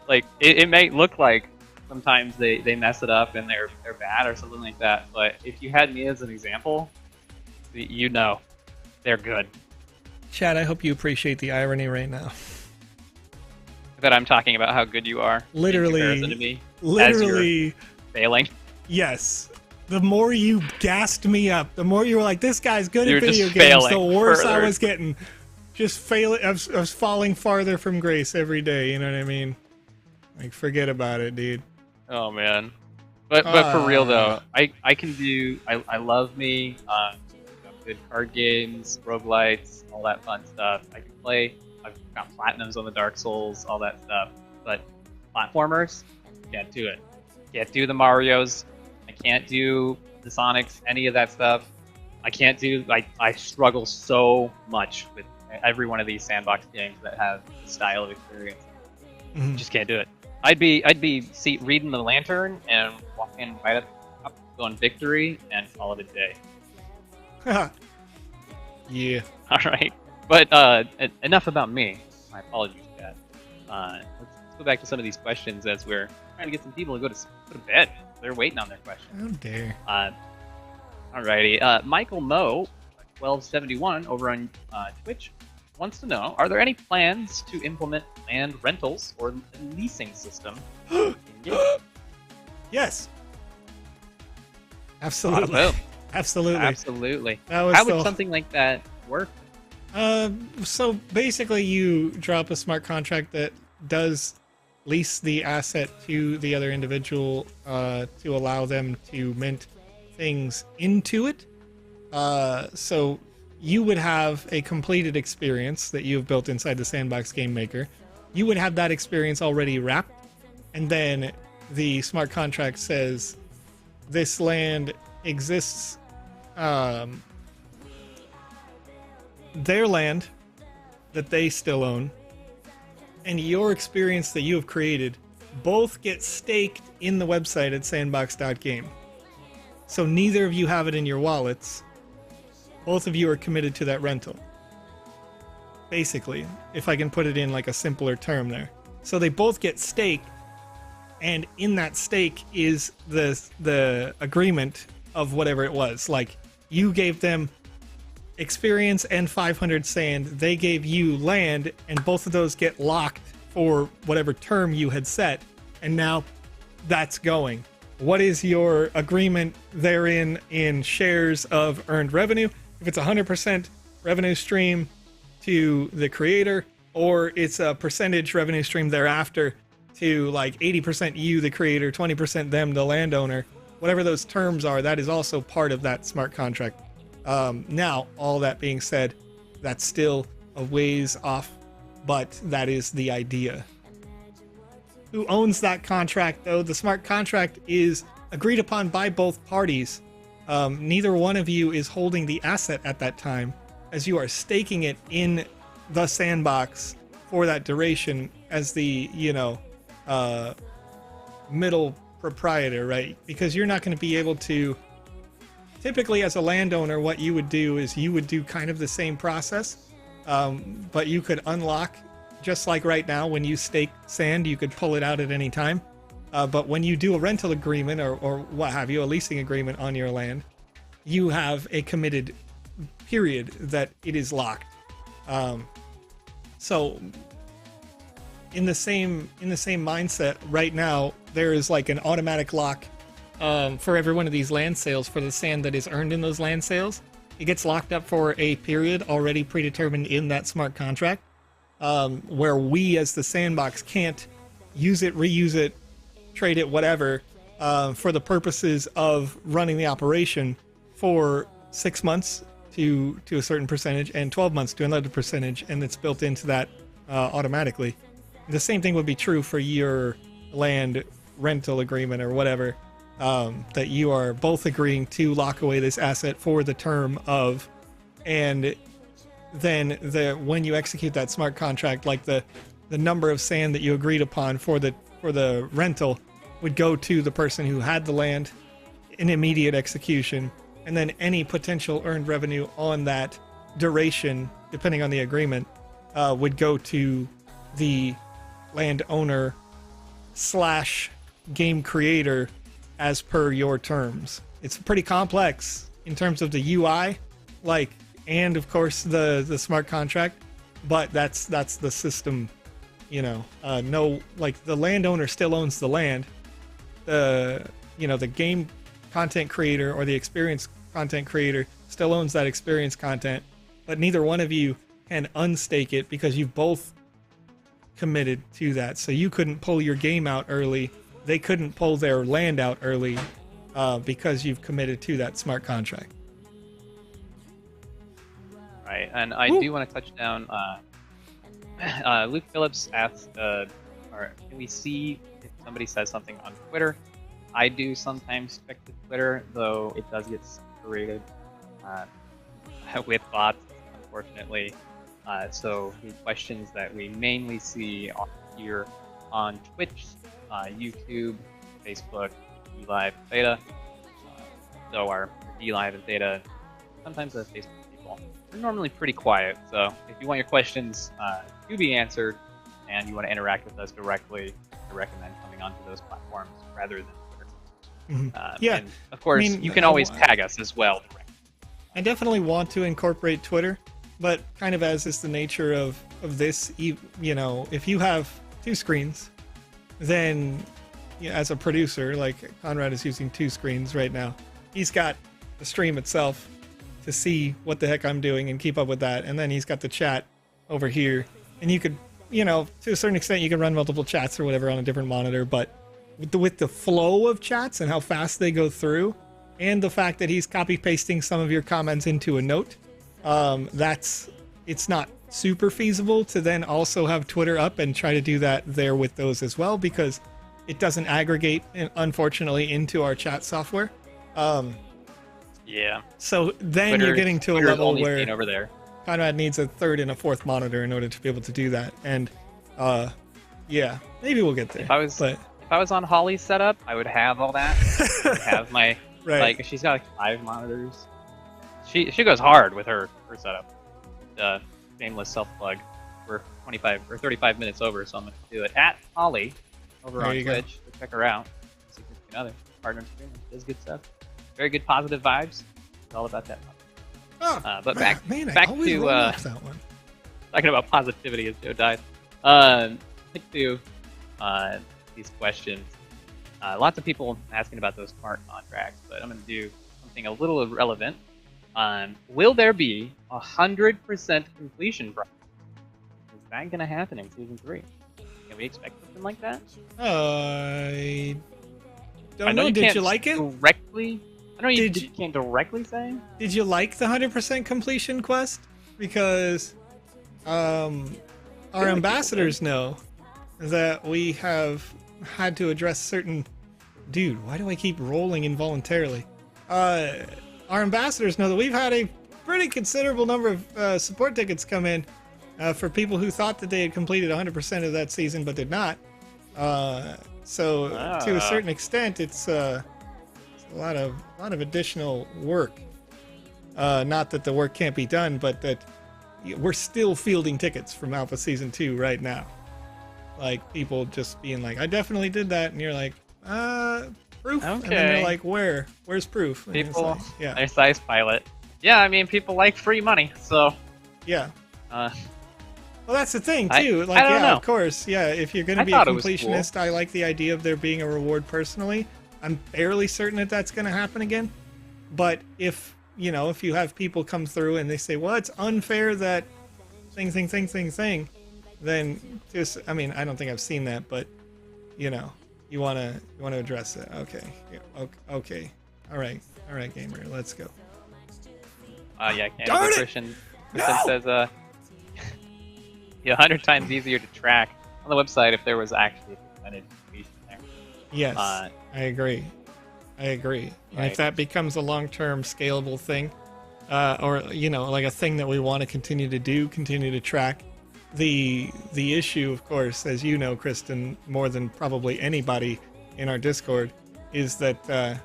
B: like it may look like sometimes they mess it up and they're bad or something like that. But if you had me as an example, you know, they're good.
A: Chad, I hope you appreciate the irony right now.
B: That I'm talking about how good you are.
A: Literally,
B: in comparison to me, literally as you're failing.
A: Yes. The more you gassed me up, the more you were like, "This guy's good at video games." The worse I was getting. Just failing. I was falling farther from grace every day. You know what I mean? Like, forget about it, dude.
B: Oh man. But for real though, I can do. I love me. Good card games, roguelites, all that fun stuff. I can play. I've got platinums on the Dark Souls, all that stuff. But platformers, can't do it. Can't do the Marios. I can't do the Sonics, any of that stuff. I can't do. I struggle so much with every one of these Sandbox games that have the style of experience. Mm-hmm. Just can't do it. I'd be reading the lantern and walking right up, going victory, and call it a day.
A: Yeah.
B: All right. But enough about me. My apologies, Dad. Let's go back to some of these questions as we're trying to get some people to go to bed. They're waiting on their questions.
A: How dare.
B: Alrighty. Michael Moe, 1271 over on Twitch, wants to know: are there any plans to implement land rentals or leasing system?
A: Yes. Absolutely.
B: Absolutely. How would something like that work?
A: So basically you drop a smart contract that does lease the asset to the other individual to allow them to mint things into it. So you would have a completed experience that you've built inside the Sandbox Game Maker you would have that experience already wrapped, and then the smart contract says this land exists, their land that they still own, and your experience that you have created both get staked in the website at sandbox.game. So neither of you have it in your wallets. Both of you are committed to that rental. Basically, if I can put it in like a simpler term there. So they both get staked, and in that stake is the agreement of whatever it was. Like, you gave them experience and 500 sand, they gave you land, and both of those get locked for whatever term you had set, and now that's going. What is your agreement therein in shares of earned revenue? If it's 100% revenue stream to the creator, or it's a percentage revenue stream thereafter to like 80% you, the creator, 20% them, the landowner, whatever those terms are, that is also part of that smart contract. Now, all that being said, that's still a ways off, but that is the idea. Who owns that contract, though? The smart contract is agreed upon by both parties. Neither one of you is holding the asset at that time, as you are staking it in the sandbox for that duration as the, middle proprietor, right? Because you're not going to be able to... Typically, as a landowner, what you would do is you would do kind of the same process, but you could unlock, just like right now, when you stake sand, you could pull it out at any time. But when you do a rental agreement or what have you, a leasing agreement on your land, you have a committed period that it is locked. So in the same mindset right now, there is like an automatic lock for every one of these land sales for the sand that is earned in those land sales. It gets locked up for a period already predetermined in that smart contract, where we as the sandbox can't use it, reuse it, trade it, whatever, for the purposes of running the operation for 6 months to a certain percentage and 12 months to another percentage, and it's built into that automatically. The same thing would be true for your land rental agreement or whatever, that you are both agreeing to lock away this asset for the term of, and then when you execute that smart contract, like the number of sand that you agreed upon for the rental would go to the person who had the land in immediate execution, and then any potential earned revenue on that duration, depending on the agreement, would go to the landowner / game creator as per your terms. It's pretty complex in terms of the UI, and of course the smart contract, but that's the system. The landowner still owns the land. The game content creator or the experience content creator still owns that experience content, but neither one of you can unstake it because you've both committed to that. So you couldn't pull your game out early. They couldn't pull their land out early because you've committed to that smart contract.
B: Right, and I do want to touch down. Luke Phillips asked, can we see if somebody says something on Twitter? I do sometimes check the Twitter, though it does get separated with bots, unfortunately. So the questions that we mainly see are here on Twitch, YouTube, Facebook, DLive, Beta. So our DLive and Beta, sometimes the Facebook people, are normally pretty quiet. So if you want your questions to be answered and you want to interact with us directly, I recommend coming onto those platforms rather than Twitter.
A: Yeah,
B: and of course, you can always tag us as well directly.
A: I definitely want to incorporate Twitter, but kind of as is the nature of this, if you have two screens, then as a producer, like Conrad is using two screens right now, he's got the stream itself to see what the heck I'm doing and keep up with that, and then he's got the chat over here, and you could, to a certain extent, you can run multiple chats or whatever on a different monitor, but with the flow of chats and how fast they go through, and the fact that he's copy pasting some of your comments into a note, it's not super feasible to then also have Twitter up and try to do that there with those as well, because it doesn't aggregate, unfortunately, into our chat software.
B: Yeah.
A: So then
B: Twitter,
A: you're getting to a
B: Twitter's
A: level
B: only
A: where
B: seen over there.
A: Conrad needs a third and a fourth monitor in order to be able to do that. And yeah, maybe we'll get there.
B: If I was on Holly's setup, I would have all that. I would have my
A: right.
B: like she's got like 5 monitors. She goes hard with her setup. Shameless self plug. We're 25 or 35 minutes over, so I'm gonna do it at Holly over
A: There
B: on
A: you go.
B: Twitch. Go check her out. Significant other, partner streamer, does good stuff. Very good positive vibes. It's all about that.
A: Oh,
B: But back
A: man, I
B: back
A: always
B: to
A: roll off that one.
B: talking about positivity as Joe died. Back to these questions. Lots of people asking about those smart contracts, but I'm going to do something a little irrelevant. Will there be 100% completion price? Is that going to happen in Season 3? Can we expect something like that?
A: I don't
B: I know
A: know.
B: you
A: Did
B: can't
A: you like it?
B: directly? I know you
A: Did you-
B: can't directly say.
A: Did you like the 100% completion quest? Because our ambassadors know that we have had to address certain... Dude, why do I keep rolling involuntarily? Our ambassadors know that we've had a pretty considerable number of support tickets come in for people who thought that they had completed 100% of that season but did not. So to a certain extent, it's a lot of additional work. Not that the work can't be done, but that we're still fielding tickets from Alpha Season 2 right now. Like, people just being like, I definitely did that, and you're like, proof?
B: Okay.
A: And then you're like, where's proof? And it's
B: People,
A: like, yeah.
B: their size pilot. Yeah, I mean, people like free money, so.
A: Yeah.
B: Uh,
A: Well, that's the thing,
B: I
A: too. Like,
B: don't
A: yeah,
B: know.
A: of course. Yeah, if you're going to
B: I
A: be a
B: thought it was
A: completionist, I like the idea of there being a reward personally. I'm fairly certain that that's going to happen again. But if you have people come through and they say, well, it's unfair that thing, then just, I mean, I don't think I've seen that, but, you want to address it. Okay. Yeah, okay. All right, gamer, let's go.
B: Yeah, Canada
A: Darn it!
B: Christian
A: No!
B: says, yeah, 100 times easier to track on the website if there was actually a percentage completion there.
A: Yes, I agree. And
B: Right.
A: if that becomes a long-term scalable thing, or like a thing that we want to continue to track, the issue, of course, as you know, Kristen, more than probably anybody in our Discord, is that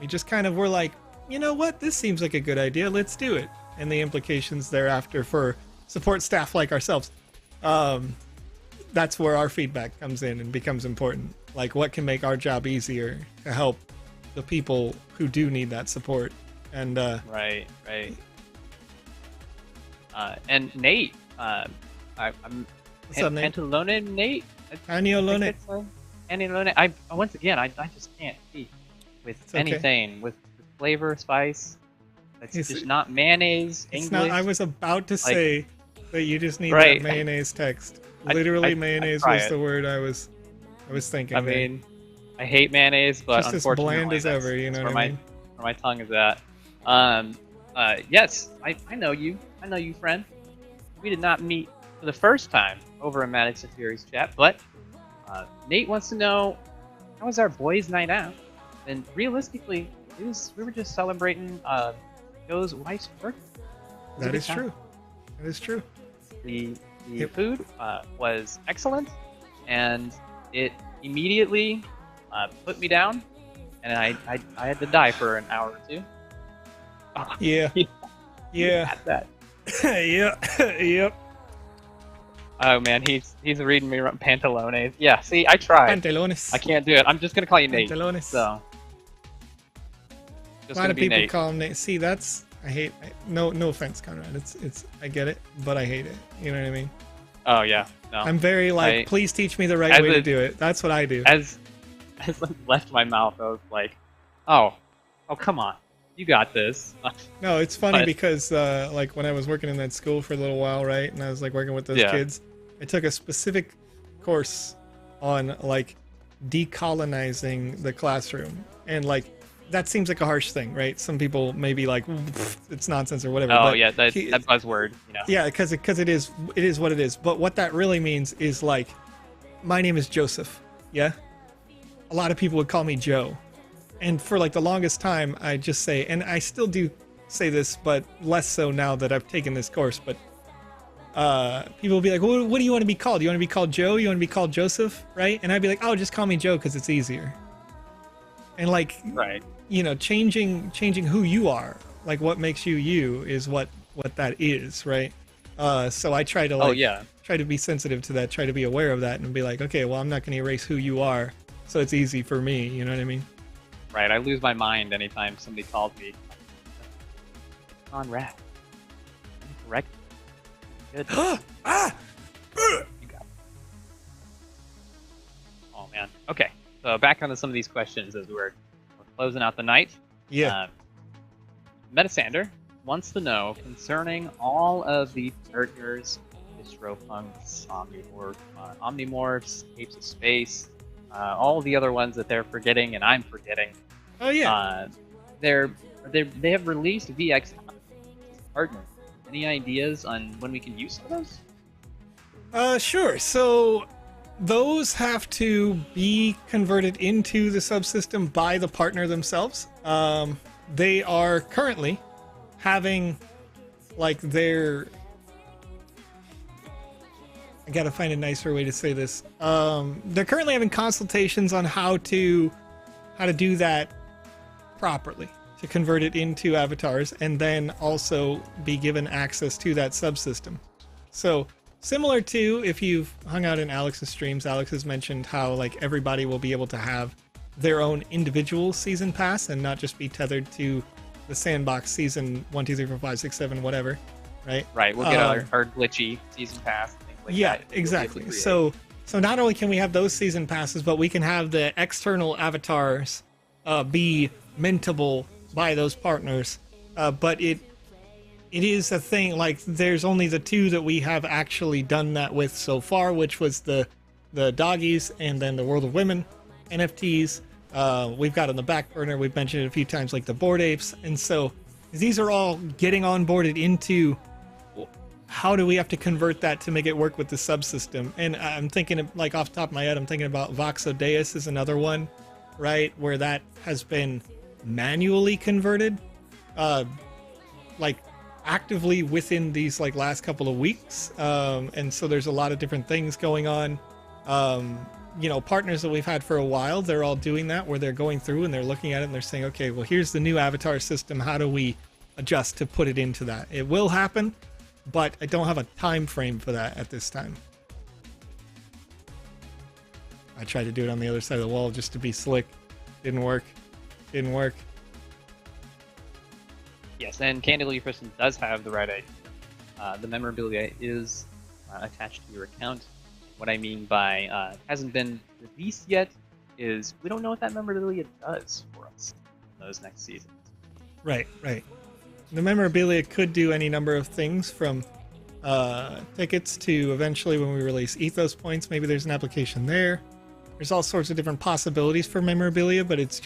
A: we just kind of were like, you know what, this seems like a good idea, let's do it, and the implications thereafter for support staff like ourselves. That's where our feedback comes in and becomes important. Like, what can make our job easier to help the people who do need that support. And
B: Right. And Nate, I'm
A: what's up, Nate?
B: Pantalone Nate.
A: Aniolone.
B: Pantalone. I once again, I just can't speak with
A: It's okay.
B: anything with flavor, spice. It's
A: It's-
B: just not mayonnaise.
A: It's
B: English.
A: not. I was about to say that you just need
B: Right.
A: that mayonnaise text.
B: I-
A: Literally,
B: I
A: mayonnaise
B: try
A: was
B: it.
A: the word I was thinking.
B: I
A: there.
B: mean, I hate mayonnaise, but
A: just as
B: unfortunately,
A: bland as
B: that's-
A: ever. You know
B: that's
A: what I mean?
B: where my tongue is at. Yes, I know you. I know you, friend. We did not meet for the first time over a Maddox and Fury's chat, but Nate wants to know, how was our boys' night out? And realistically, we were just celebrating Joe's wife's birthday. It was a
A: That
B: good
A: is
B: time.
A: true. That is true.
B: The
A: Yep.
B: food was excellent, and it immediately put me down, and I had to die for an hour or two.
A: Yeah. Yeah.
B: At that.
A: Yep.
B: Oh man, he's reading me pantalones. Yeah, see, I tried.
A: Pantalones.
B: I can't do it. I'm just gonna call you Nate.
A: Pantalones.
B: So. Just
A: A lot
B: gonna
A: of
B: be
A: people
B: Nate.
A: call him Nate. See, that's no offense, Conrad. It's I get it, but I hate it. You know what I mean?
B: Oh yeah, no.
A: I'm very like, please teach me the right
B: as
A: way to
B: a-
A: do it. That's what I do.
B: As it left my mouth, I was like, oh, come on, you got this.
A: No, it's funny
B: But-
A: because like when I was working in that school for a little while, right, and I was like working with those
B: Yeah.
A: kids, I took a specific course on like decolonizing the classroom and like that seems like a harsh thing, right? Some people may be like, "Pfft, it's nonsense or whatever.
B: Oh
A: but
B: yeah, that buzzword, you know.
A: yeah, because it is what it is. But what that really means is like, my name is Joseph. Yeah, a lot of people would call me Joe, and for like the longest time, I just say, and I still do say this, but less so now that I've taken this course. But people will be like, well, what do you want to be called? You want to be called Joe? You want to be called Joseph? Right? And I'd be like, oh, just call me Joe because it's easier. And like,
B: Right.
A: you know, changing who you are, like what makes you you, is what that is, right? So I try to like, try to be sensitive to that, try to be aware of that, and be like, okay, well, I'm not going to erase who you are, so it's easy for me. You know what I mean?
B: Right. I lose my mind anytime somebody calls me on rat. Correct. Good.
A: Ah!
B: You got it. Oh man. Okay. So back onto some of these questions as we're closing out the night.
A: Yeah.
B: Metasander wants to know concerning all of the partners, Distropunks, Omnimorphs, Apes of Space, all the other ones that they're forgetting and I'm forgetting.
A: Oh yeah.
B: They have released VX partners. Any ideas on when we can use some of those?
A: Sure. So those have to be converted into the subsystem by the partner themselves. They are currently having like their... I gotta find a nicer way to say this. They're currently having consultations on how to do that properly, to convert it into avatars and then also be given access to that subsystem. So similar to if you've hung out in Alex's streams, Alex has mentioned how like everybody will be able to have their own individual season pass and not just be tethered to the Sandbox season 1, 2, 3, 4, 5, 6, 7, whatever, right?
B: Right, we'll get our glitchy season pass. Things like
A: yeah,
B: that.
A: exactly. So not only can we have those season passes, but we can have the external avatars be mintable by those partners. But it is a thing, like there's only the two that we have actually done that with so far, which was the doggies and then the World of Women NFTs. We've got on the back burner, we've mentioned it a few times, like the Bored Apes. And so these are all getting onboarded into how do we have to convert that to make it work with the subsystem. And I'm thinking of, like off the top of my head, I'm thinking about Voxedeus is another one, right? Where that has been manually converted, like actively within these like last couple of weeks. And so there's a lot of different things going on. You know, partners that we've had for a while, they're all doing that, where they're going through and they're looking at it and they're saying, okay, well, here's the new avatar system. How do we adjust to put it into that? It will happen, but I don't have a time frame for that at this time. I tried to do it on the other side of the wall just to be slick. Didn't work.
B: Yes, and candidly, your person does have the right idea. The memorabilia is attached to your account. What I mean by hasn't been released yet is we don't know what that memorabilia does for us in those next seasons.
A: Right. The memorabilia could do any number of things, from tickets to eventually when we release ethos points, maybe there's an application there. There's all sorts of different possibilities for memorabilia, but it's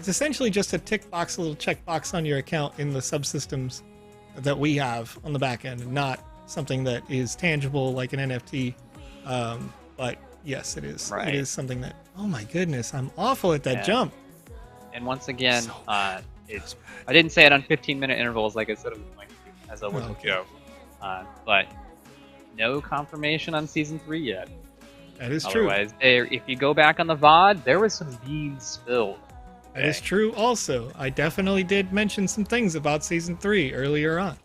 A: essentially just a tick box, a little check box on your account in the subsystems that we have on the back end, and not something that is tangible like an NFT. But yes, it is.
B: Right.
A: It is something that, oh my goodness, I'm awful at that jump.
B: And once again, I didn't say it on 15-minute intervals like I said I was going to, as I was a joke. But no confirmation on season 3 yet.
A: That is true.
B: Otherwise, if you go back on the VOD, there was some beans spilled.
A: That is true also. I definitely did mention some things about season 3 earlier on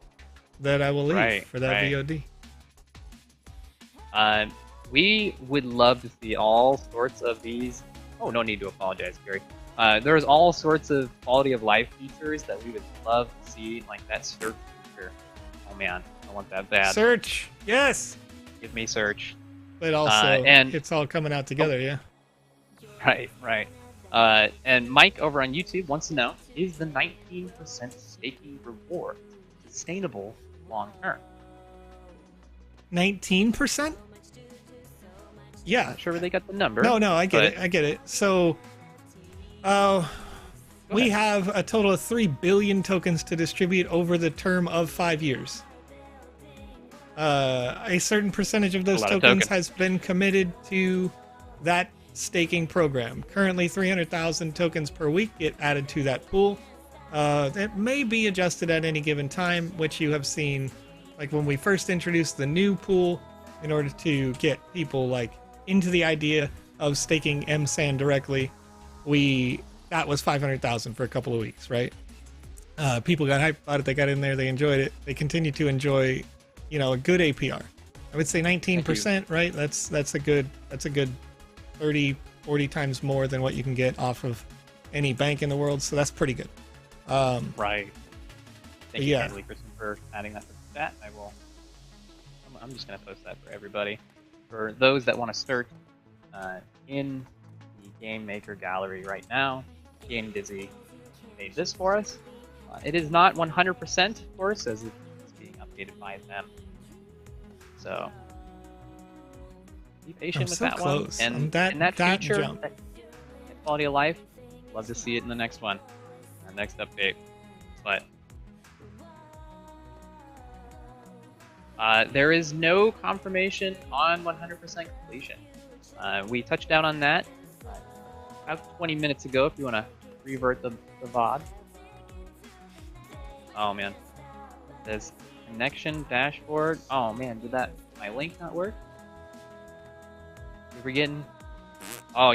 A: that I will leave for that VOD.
B: We would love to see all sorts of these. Oh, no need to apologize, Gary. There's all sorts of quality of life features that we would love to see, like that search feature. Oh man, I want that bad.
A: Search, yes.
B: Give me search.
A: But also,
B: and
A: it's all coming out together, yeah.
B: Right. And Mike over on YouTube wants to know, is the 19% staking reward sustainable long term?
A: 19%? Yeah.
B: Not sure where they got the number.
A: No, I get it. So, We have a total of 3 billion tokens to distribute over the term of 5 years. A certain percentage of those tokens has been committed to that staking program. Currently, 300,000 tokens per week get added to that pool. It may be adjusted at any given time, which you have seen, like when we first introduced the new pool, in order to get people like into the idea of staking MSAN directly. That was 500,000 for a couple of weeks, right? People got hyped about it. They got in there. They enjoyed it. They continue to enjoy, a good APR. I would say 19%, right? That's a good 30, 40 times more than what you can get off of any bank in the world. So that's pretty good.
B: Right. Thank you, for adding that to the chat. I'm just going to post that for everybody. For those that want to search in the Game Maker gallery right now, Game Dizzy made this for us. It is not 100%, of course, as it's being updated by them. So be patient with that
A: close.
B: one. And that feature, that quality of life, love to see it in the next one, our next update. But there is no confirmation on 100% completion. We touched down on that about 20 minutes ago if you want to revert the VOD. Oh man. There's connection dashboard. Oh man, did my link not work? We're getting. Oh,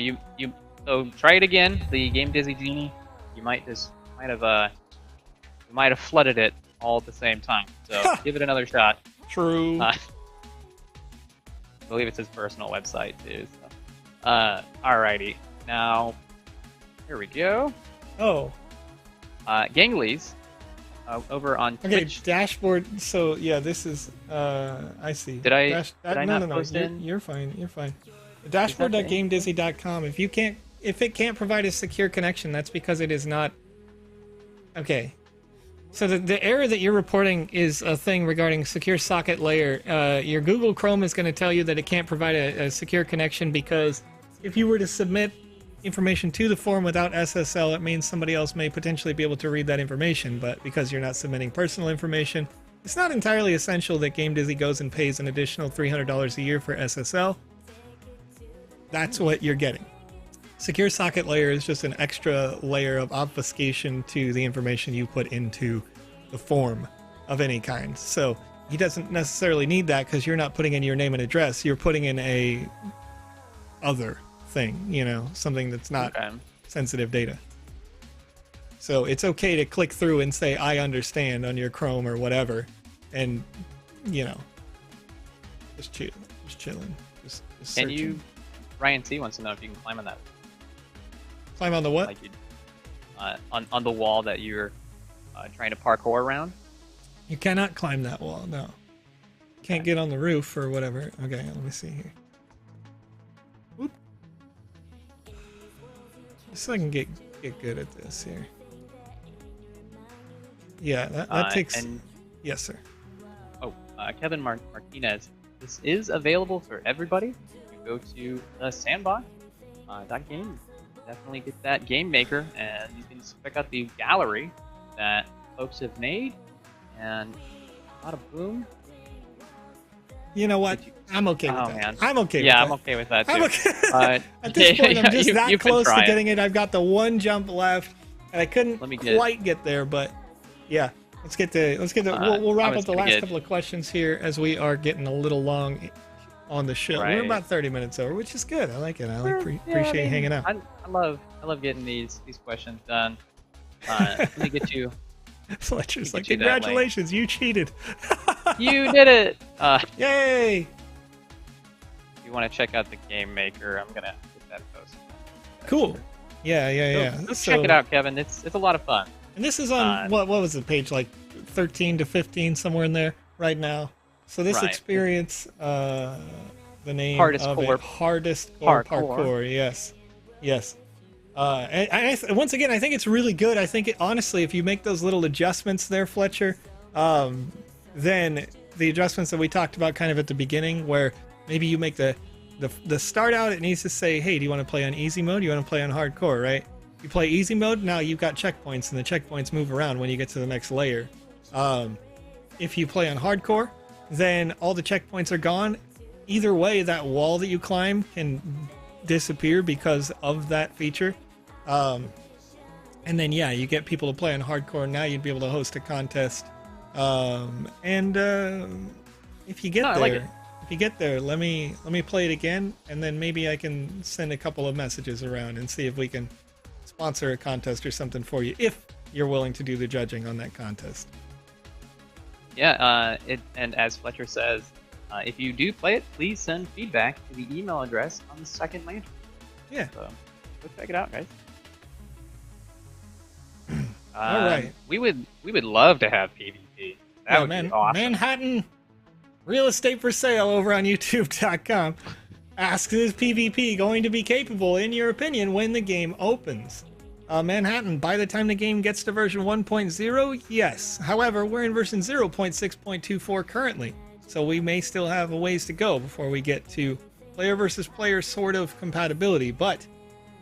B: so try it again. The Game Dizzy Genie. You might have flooded it all at the same time. So give it another shot.
A: True.
B: I believe it's his personal website too. So. Alrighty. Now, here we go.
A: Oh.
B: Ganglies. Over on Twitch.
A: Okay, dashboard. So yeah, this is. I see.
B: Did I not post
A: in? You're fine. You're fine. Dashboard.gamedizzy.com. If it can't provide a secure connection, that's because it is not. Okay. So the error that you're reporting is a thing regarding secure socket layer. Your Google Chrome is going to tell you that it can't provide a secure connection because if you were to submit information to the form without SSL, it means somebody else may potentially be able to read that information. But because you're not submitting personal information, it's not entirely essential that Game Dizzy goes and pays an additional $300 a year for SSL. That's what you're getting. Secure socket layer is just an extra layer of obfuscation to the information you put into the form of any kind. So he doesn't necessarily need that because you're not putting in your name and address. You're putting in a other thing, something that's not sensitive data. So it's okay to click through and say, I understand on your Chrome or whatever. And, just chilling. Just searching.
B: Ryan T wants to know if you can climb on that.
A: Climb on the what?
B: Like on the wall that you're trying to parkour around.
A: You cannot climb that wall, no. Can't get on the roof or whatever. Okay, let me see here. Whoop. Just so I can get good at this here. Yeah, that takes... Yes, sir.
B: Oh, Kevin Martinez. This is available for everybody. You go to the Sandbox game. Definitely get that Game Maker, and you can check out the gallery that folks have made, and a lot of boom.
A: You know what? I'm okay with that.
B: Man.
A: I'm okay with that.
B: Yeah, I'm okay with that too.
A: I'm okay. At this point, I'm just that close to getting it. I've got the one jump left, and I couldn't quite get there, but yeah. Let's get the. We'll wrap up the last couple of questions here as we are getting a little long on the show. We're about 30 minutes over, which is good. I like it. Appreciate hanging out.
B: I love getting these questions done. Let me get you.
A: Fletcher's like, congratulations, you cheated.
B: You did it.
A: Yay!
B: If you want to check out the Game Maker, I'm gonna get that posted.
A: Cool. Yeah.
B: Go check it out, Kevin. It's a lot of fun.
A: And this is on what was the page, like 13 to 15, somewhere in there right now. So this experience, the name
B: hardest
A: of
B: core.
A: it, hardest core parkour. Yes. And once again, I think it's really good. I think honestly, if you make those little adjustments there, Fletcher, then the adjustments that we talked about kind of at the beginning, where maybe you make the start out, it needs to say, hey, do you want to play on easy mode? Do you want to play on hardcore, right? You play easy mode, now you've got checkpoints, and the checkpoints move around when you get to the next layer. If you play on hardcore, then all the checkpoints are gone. Either way, that wall that you climb can disappear because of that feature. And then, yeah, you get people to play on hardcore. Now you'd be able to host a contest. If you get there, let me play it again, and then maybe I can send a couple of messages around and see if we can sponsor a contest or something for you, if you're willing to do the judging on that contest.
B: Yeah, and as Fletcher says, if you do play it, please send feedback to the email address on the second lantern.
A: Yeah.
B: So go check it out, guys.
A: All right.
B: We would love to have PvP. That would be awesome.
A: Manhattan real estate for sale over on YouTube.com. Asks, is PvP going to be capable, in your opinion, when the game opens? Manhattan, by the time the game gets to version 1.0, yes. However, we're in version 0.6.24 currently, so we may still have a ways to go before we get to player versus player sort of compatibility, but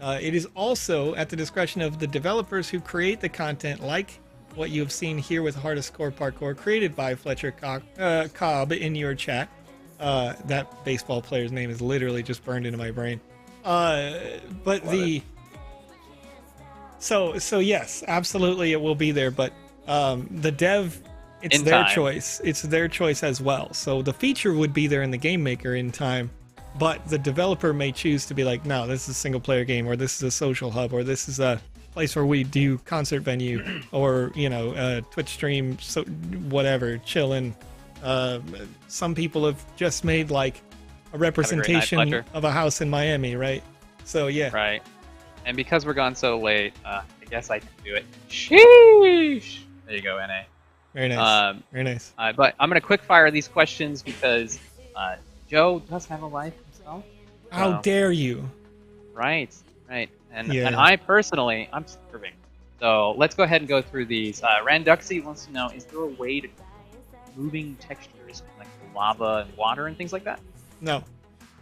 A: it is also at the discretion of the developers who create the content, like what you have seen here with Hardest Core Parkour, created by Fletcher Cobb in your chat. That baseball player's name is literally just burned into my brain. So yes, absolutely it will be there, but the dev, it's their choice. It's their choice as well. So the feature would be there in the Game Maker in time, but the developer may choose to be like, no, this is a single player game, or this is a social hub, or this is a place where we do concert venue, or Twitch stream, so whatever, chilling. Some people have just made like a representation of a house in Miami, right? So yeah.
B: Right. And because we're gone so late, I guess I can do it. Sheesh! There you go, NA.
A: Very nice. Very nice.
B: But I'm going to quick fire these questions because Joe does have a life himself.
A: How dare you?
B: Right. And I personally, I'm starving. So let's go ahead and go through these. Randuxy wants to know, is there a way to moving textures like lava and water and things like that?
A: No,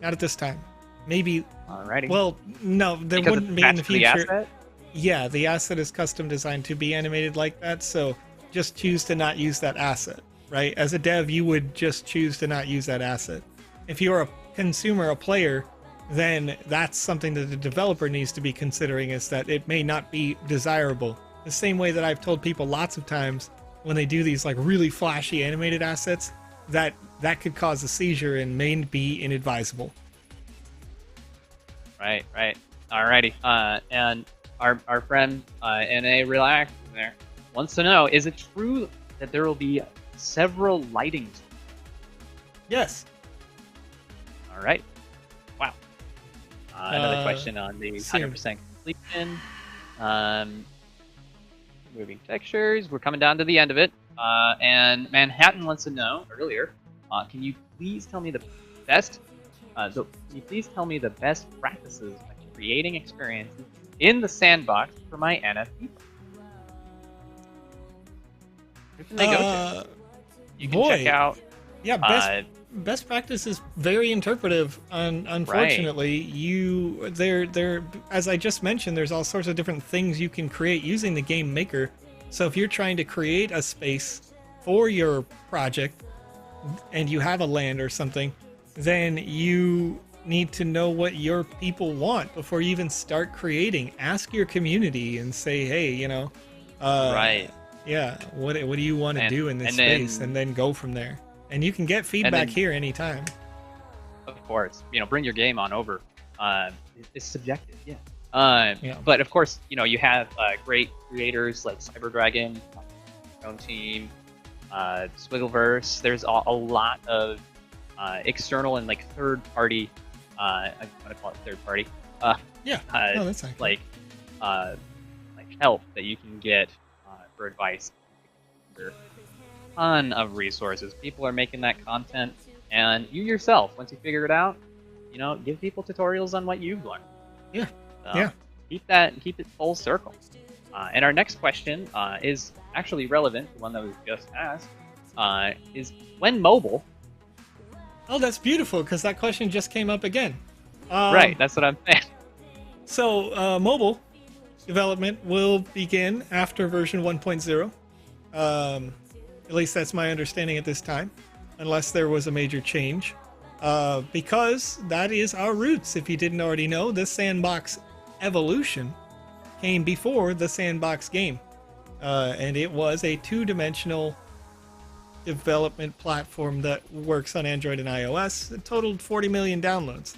A: not at this time. Maybe.
B: Alrighty.
A: Well, no, there
B: because
A: wouldn't be in the future.
B: The asset?
A: Yeah, the asset is custom designed to be animated like that, so just choose to not use that asset, right? As a dev, you would just choose to not use that asset. If you're a consumer, a player, then that's something that the developer needs to be considering, is that it may not be desirable. The same way that I've told people lots of times when they do these like really flashy animated assets, that could cause a seizure and may be inadvisable.
B: Right. Alrighty. And our friend NA Relax there wants to know, is it true that there will be several lighting?
A: Yes.
B: Alright. Wow. Another question on the 100% completion. Moving textures. We're coming down to the end of it. And Manhattan wants to know earlier, can you please tell me the best practices of creating experiences in the sandbox for my NFT? Who can they go to? You can check out.
A: Yeah, best practice is very interpretive. Unfortunately, there as I just mentioned, there's all sorts of different things you can create using the Game Maker. So if you're trying to create a space for your project and you have a land or something, then you need to know what your people want before you even start creating. Ask your community and say, hey, right. Yeah, what do you want to do in this space? And then go from there. And you can get feedback here anytime.
B: Of course, bring your game on over. It's subjective, yeah. But of course, you have great creators like CyberDragon, your own team, Swiggleverse. There's a lot of external and like third-party. I want to call it third-party.
A: That's
B: like help that you can get for advice. Ton of resources. People are making that content, and you yourself, once you figure it out, give people tutorials on what you've learned.
A: Yeah.
B: So keep it full circle. And our next question is actually relevant to one that was just asked. Is when mobile?
A: Oh, that's beautiful, because that question just came up again.
B: Right, that's what I'm saying.
A: So mobile development will begin after version 1.0. At least that's my understanding at this time, unless there was a major change. Because that is our roots. If you didn't already know, the Sandbox evolution came before the Sandbox game. And it was a two-dimensional development platform that works on Android and iOS. It totaled 40 million downloads.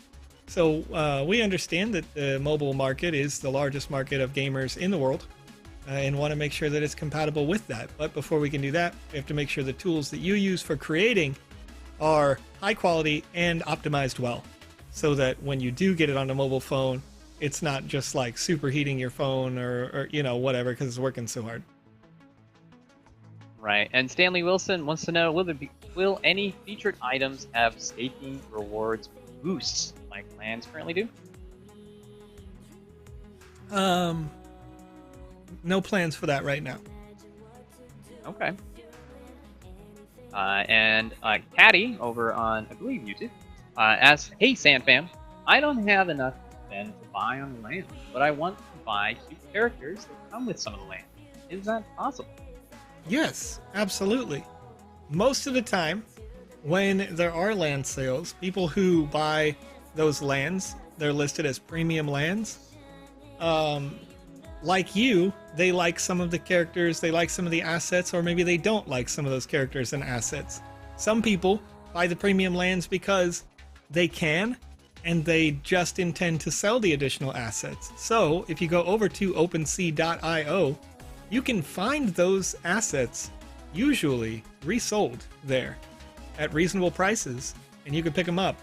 A: So we understand that the mobile market is the largest market of gamers in the world, and want to make sure that it's compatible with that. But before we can do that, we have to make sure the tools that you use for creating are high quality and optimized well, so that when you do get it on a mobile phone, it's not just like superheating your phone or you know, whatever, because it's working so hard.
B: Right. And Stanley Wilson wants to know, will any featured items have staking rewards boosts like lands currently do?
A: No plans for that right now.
B: Okay. And Caddy over on, I believe, YouTube, asks, "Hey SandFam, I don't have enough spend to buy on land, but I want to buy cute characters that come with some of the land. Is that possible?"
A: Yes, absolutely. Most of the time, when there are land sales, people who buy those lands, they're listed as premium lands. Like you, they like some of the characters, they like some of the assets, or maybe they don't like some of those characters and assets. Some people buy the premium lands because they can, and they just intend to sell the additional assets. So if you go over to OpenSea.io, you can find those assets usually resold there at reasonable prices, and you can pick them up.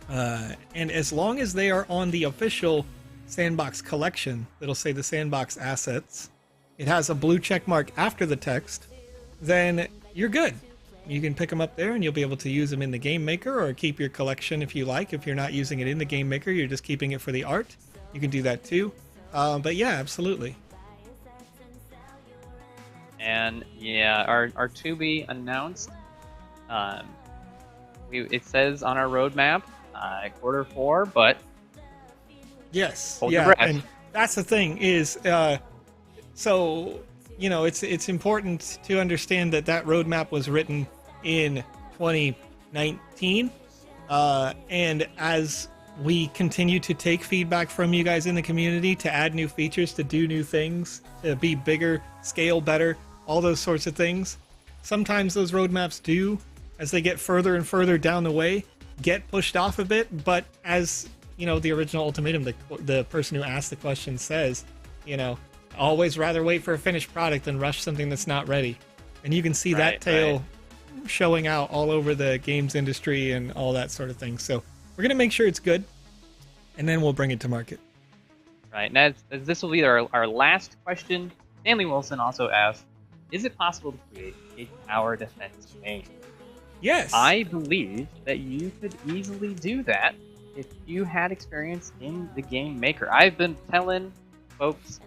A: And as long as they are on the official Sandbox collection, it'll say the Sandbox assets, it has a blue check mark after the text, then you're good. You can pick them up there and you'll be able to use them in the Game Maker, or keep your collection if you like. If you're not using it in the Game Maker, you're just keeping it for the art, you can do that too. But yeah, absolutely.
B: And yeah, our to be announced, it says on our roadmap, Q4, but
A: yes,
B: hold your breath.
A: And that's the thing is, so you know, it's important to understand that that roadmap was written in 2019, and as we continue to take feedback from you guys in the community to add new features, to do new things, to be bigger, scale better, all those sorts of things, sometimes those roadmaps do, as they get further and further down the way, get pushed off a bit. But as you know, the original ultimatum, the person who asked the question says, you know, always rather wait for a finished product than rush something that's not ready. And you can see that tale showing out all over the games industry and all that sort of thing. So we're going to make sure it's good, and then we'll bring it to market.
B: Right. And as this will be our last question, Stanley Wilson also asked, is it possible to create a tower defense game?
A: Yes.
B: I believe that you could easily do that if you had experience in the Game Maker. I've been telling folks,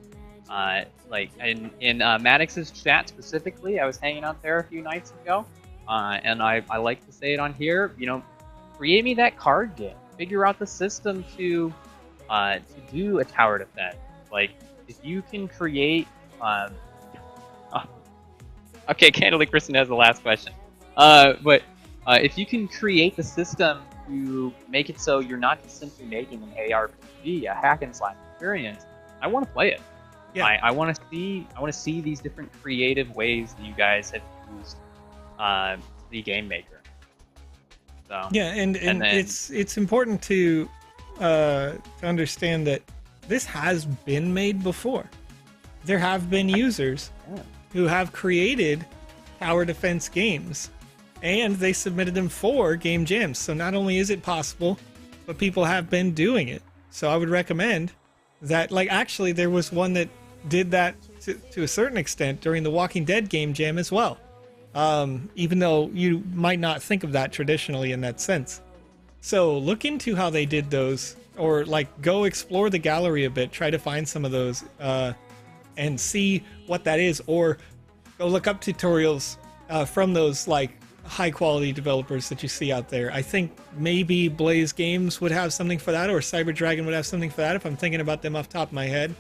B: like in Maddox's chat specifically, I was hanging out there a few nights ago, and I like to say it on here, you know, create me that card game. Figure out the system to do a tower defense. Like, if you can create... okay, Candidly Kristen has the last question. But if you can create the system to make it so you're not just simply making an ARPG, a hack and slash experience, I want to play it. Yeah. I want to see these different creative ways that you guys have used the Game Maker. So
A: yeah, and then, it's important to understand that this has been made before. There have been users who have created tower defense games, and they submitted them for game jams. So not only is it possible, but people have been doing it. So I would recommend that. Like, actually, there was one that did that to a certain extent during the Walking Dead game jam as well. Even though you might not think of that traditionally in that sense. So look into how they did those, or like go explore the gallery a bit, try to find some of those, and see what that is, or go look up tutorials from those like high quality developers that you see out there. I think maybe Blaze Games would have something for that, or Cyber Dragon would have something for that, if I'm thinking about them off the top of my head.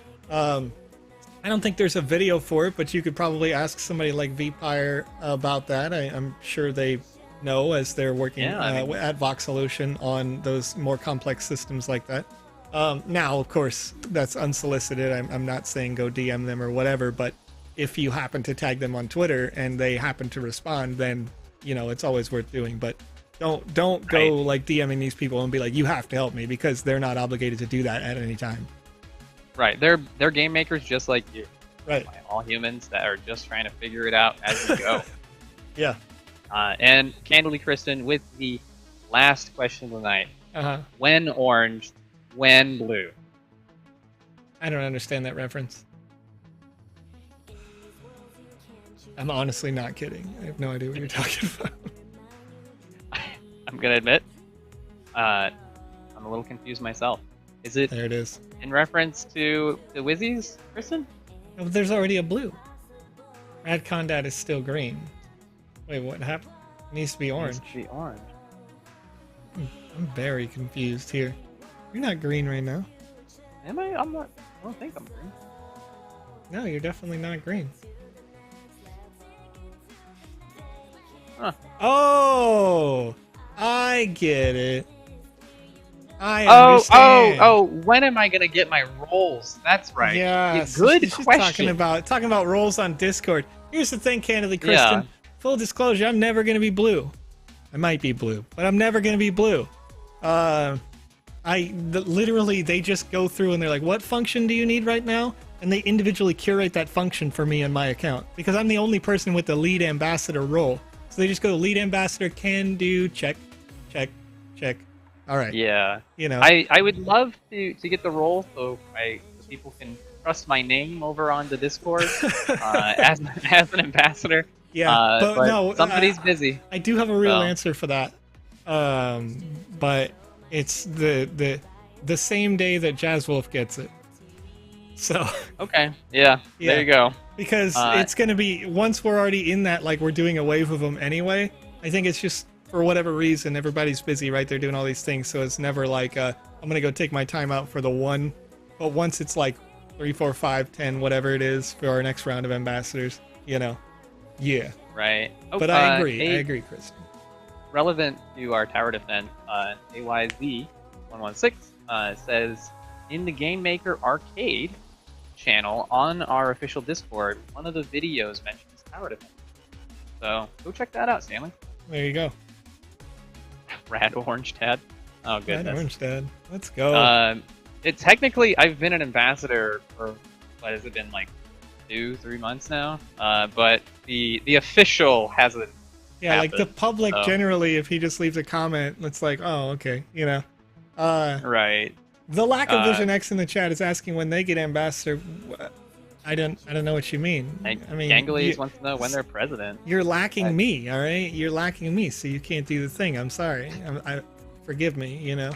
A: I don't think there's a video for it, but you could probably ask somebody like Vpire about that. I'm sure they know, as they're working at Voxelution on those more complex systems like that. Now, of course, that's unsolicited. I'm not saying go DM them or whatever, but if you happen to tag them on Twitter and they happen to respond, then, you know, it's always worth doing. But don't go like DMing these people and be like, you have to help me, because they're not obligated to do that at any time.
B: Right, they're game makers just like you.
A: Right.
B: All humans that are just trying to figure it out as we go.
A: Yeah.
B: And Candidly Kristen with the last question of the night. When orange, when blue?
A: I don't understand that reference. I'm honestly not kidding. I have no idea what you're talking about.
B: I'm gonna admit, I'm a little confused myself. Is it?
A: There it is.
B: In reference to the Wizzies, Kristen?
A: Oh, there's already a blue. Rad Condat is still green. Wait, what happened? It needs to be orange.
B: It needs to be orange.
A: I'm very confused here. You're not green right now.
B: Am I? I'm not. I don't think I'm green.
A: No, you're definitely not green.
B: Huh.
A: Oh, I get it. I understand.
B: Oh, when am I gonna get my rolls? That's right.
A: Yeah,
B: good question.
A: Talking about rolls on Discord. Here's the thing, Candidly Kristen.
B: Yeah.
A: Full disclosure, I'm never gonna be blue. I might be blue, but I'm never gonna be blue. Literally, they just go through and they're like, "What function do you need right now?" And they individually curate that function for me in my account, because I'm the only person with the lead ambassador role. So they just go lead ambassador, can do, check, check, check. All right.
B: Yeah.
A: You know,
B: I would love to get the role so people can trust my name over on the Discord as an ambassador.
A: Yeah, but no,
B: somebody's busy.
A: I do have a real answer for that. But it's the same day that Jazzwolf gets it. So
B: okay, yeah, there you go.
A: Because it's gonna be, once we're already in that, like, we're doing a wave of them anyway. I think it's just, for whatever reason, everybody's busy, right? They're doing all these things, so it's never like I'm gonna go take my time out for the one. But once it's like 3, 4, 5, 10, whatever it is for our next round of ambassadors, you know, yeah.
B: Right. Oh,
A: but I agree, Kristen.
B: Relevant to our tower defense, AYZ116 says, in the Game Maker Arcade channel on our official Discord, one of the videos mentions tower defense. So go check that out, Stanley.
A: There you go.
B: Rad Orange Dad. Oh goodness.
A: Rad Orange Dad. Let's go.
B: Technically, I've been an ambassador for, what has it been, like 2-3 months now? But the official hasn't.
A: Yeah,
B: happened,
A: like the public
B: so.
A: Generally, if he just leaves a comment, it's like, oh, okay, you know.
B: Right.
A: The lack of Vision X in the chat is asking when they get ambassador. I don't know what you mean. I mean,
B: Ganglies wants to know when they're president.
A: You're lacking me, all right? You're lacking me, so you can't do the thing. I'm sorry. Forgive me, you know.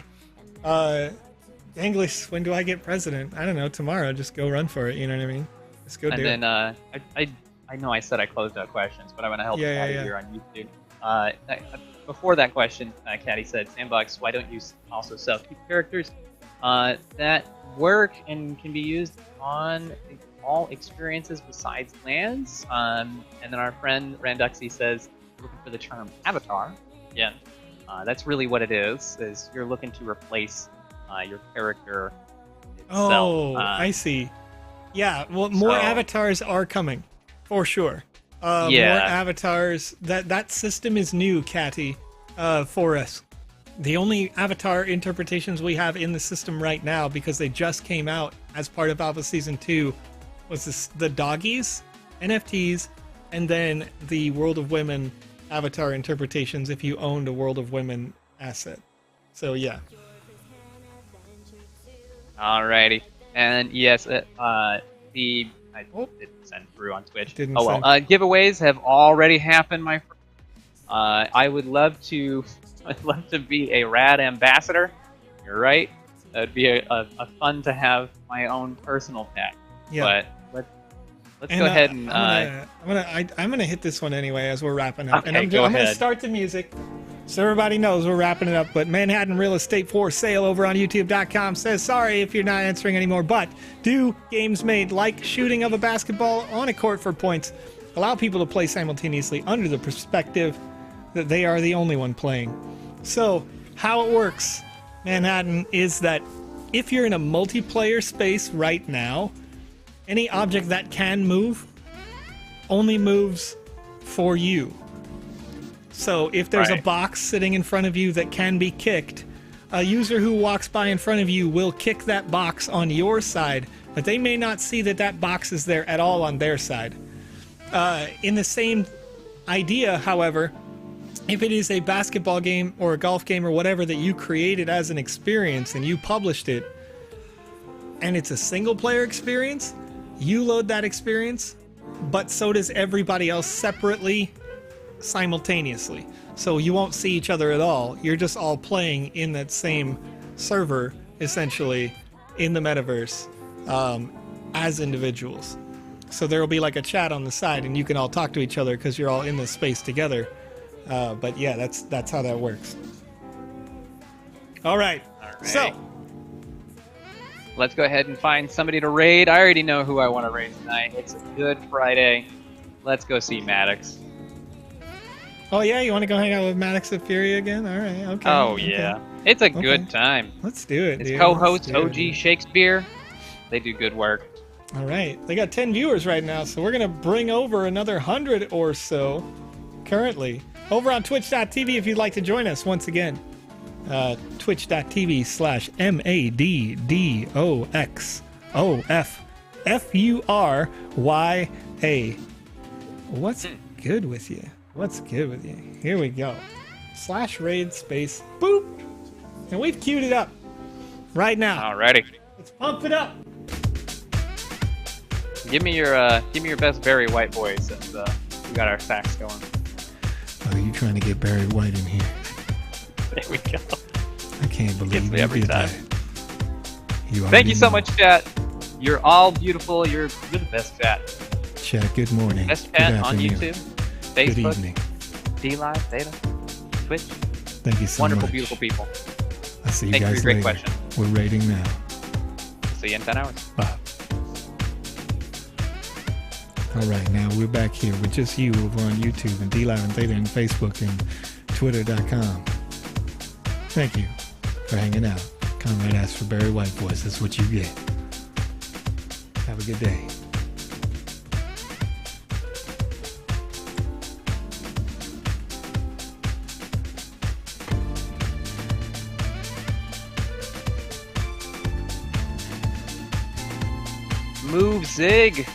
A: Ganglies, when do I get president? I don't know. Tomorrow, just go run for it. You know what I mean? Just go do it.
B: And then I know I said I closed out questions, but I want to help Caddy here on YouTube. Before that question, Caddy said, Sandbox, why don't you also sell cute characters that work and can be used on all experiences besides lands? And then our friend Randuxy says, looking for the term avatar. Again, that's really what it is you're looking to replace your character itself.
A: Oh, I see. Yeah, well, more avatars are coming, for sure. More avatars. That system is new, Catty, for us. The only avatar interpretations we have in the system right now, because they just came out as part of Alpha Season 2, was the doggies, NFTs, and then the World of Women avatar interpretations if you owned a World of Women asset. So, yeah.
B: Alrighty. And yes, I didn't send through on Twitch. Giveaways have already happened, my friend. I'd love to be a rad ambassador. You're right. That'd be a fun to have my own personal pack. Yeah. But let's go ahead and
A: I'm gonna hit this one anyway as we're wrapping up.
B: Okay,
A: and I'm gonna start the music. So everybody knows we're wrapping it up, but Manhattan Real Estate for Sale over on YouTube.com says sorry if you're not answering anymore, but do games made like shooting of a basketball on a court for points allow people to play simultaneously under the perspective that they are the only one playing. So how it works, Manhattan, is that if you're in a multiplayer space right now, any object that can move only moves for you. So if there's a box sitting in front of you that can be kicked, a user who walks by in front of you will kick that box on your side, but they may not see that that box is there at all on their side. In the same idea, however, if it is a basketball game or a golf game or whatever that you created as an experience and you published it, and it's a single player experience, you load that experience, but so does everybody else separately, simultaneously. So you won't see each other at all. You're just all playing in that same server, essentially, in the metaverse, as individuals. So there will be like a chat on the side, and you can all talk to each other because you're all in this space together. But yeah, that's how that works. All right. So
B: let's go ahead and find somebody to raid. I already know who I want to raid tonight. It's a good Friday. Let's go see Maddox.
A: Oh yeah, you want to go hang out with Maddox of Fury again? All right, okay.
B: Oh yeah, it's a good time.
A: Let's do it.
B: His
A: dude.
B: co-host OG Shakespeare, they do good work.
A: All right, they got 10 viewers right now, so we're gonna bring over another 100 or so. Currently, over on Twitch.tv if you'd like to join us once again. Twitch.tv/MADDOXOFFURYA. What's good with you? What's good with you? Here we go. /raid space boop, and we've queued it up right now.
B: Alrighty.
A: Let's pump it up.
B: Give me your best Barry White voice, and we got our facts going.
A: Oh, you trying to get Barry White in here?
B: There we go.
A: I can't believe
B: me every
A: did
B: time.
A: That.
B: Thank you so much, chat. You're all beautiful. You're the best chat.
A: Chat, good morning.
B: Best chat
A: good
B: on YouTube, Facebook,
A: good evening.
B: D-Live, Data, Twitch.
A: Thank you so
B: Wonderful,
A: much.
B: beautiful people.
A: I'll see you
B: Thank
A: guys
B: you for your great
A: later.
B: question.
A: We're rating now.
B: See you in 10 hours.
A: Bye. All right, now we're back here with just you over on YouTube and D-Live and Theta and Facebook and Twitter.com. Thank you for hanging out. Conrad asked for Barry White voice. That's what you get. Have a good day.
B: Move Zig.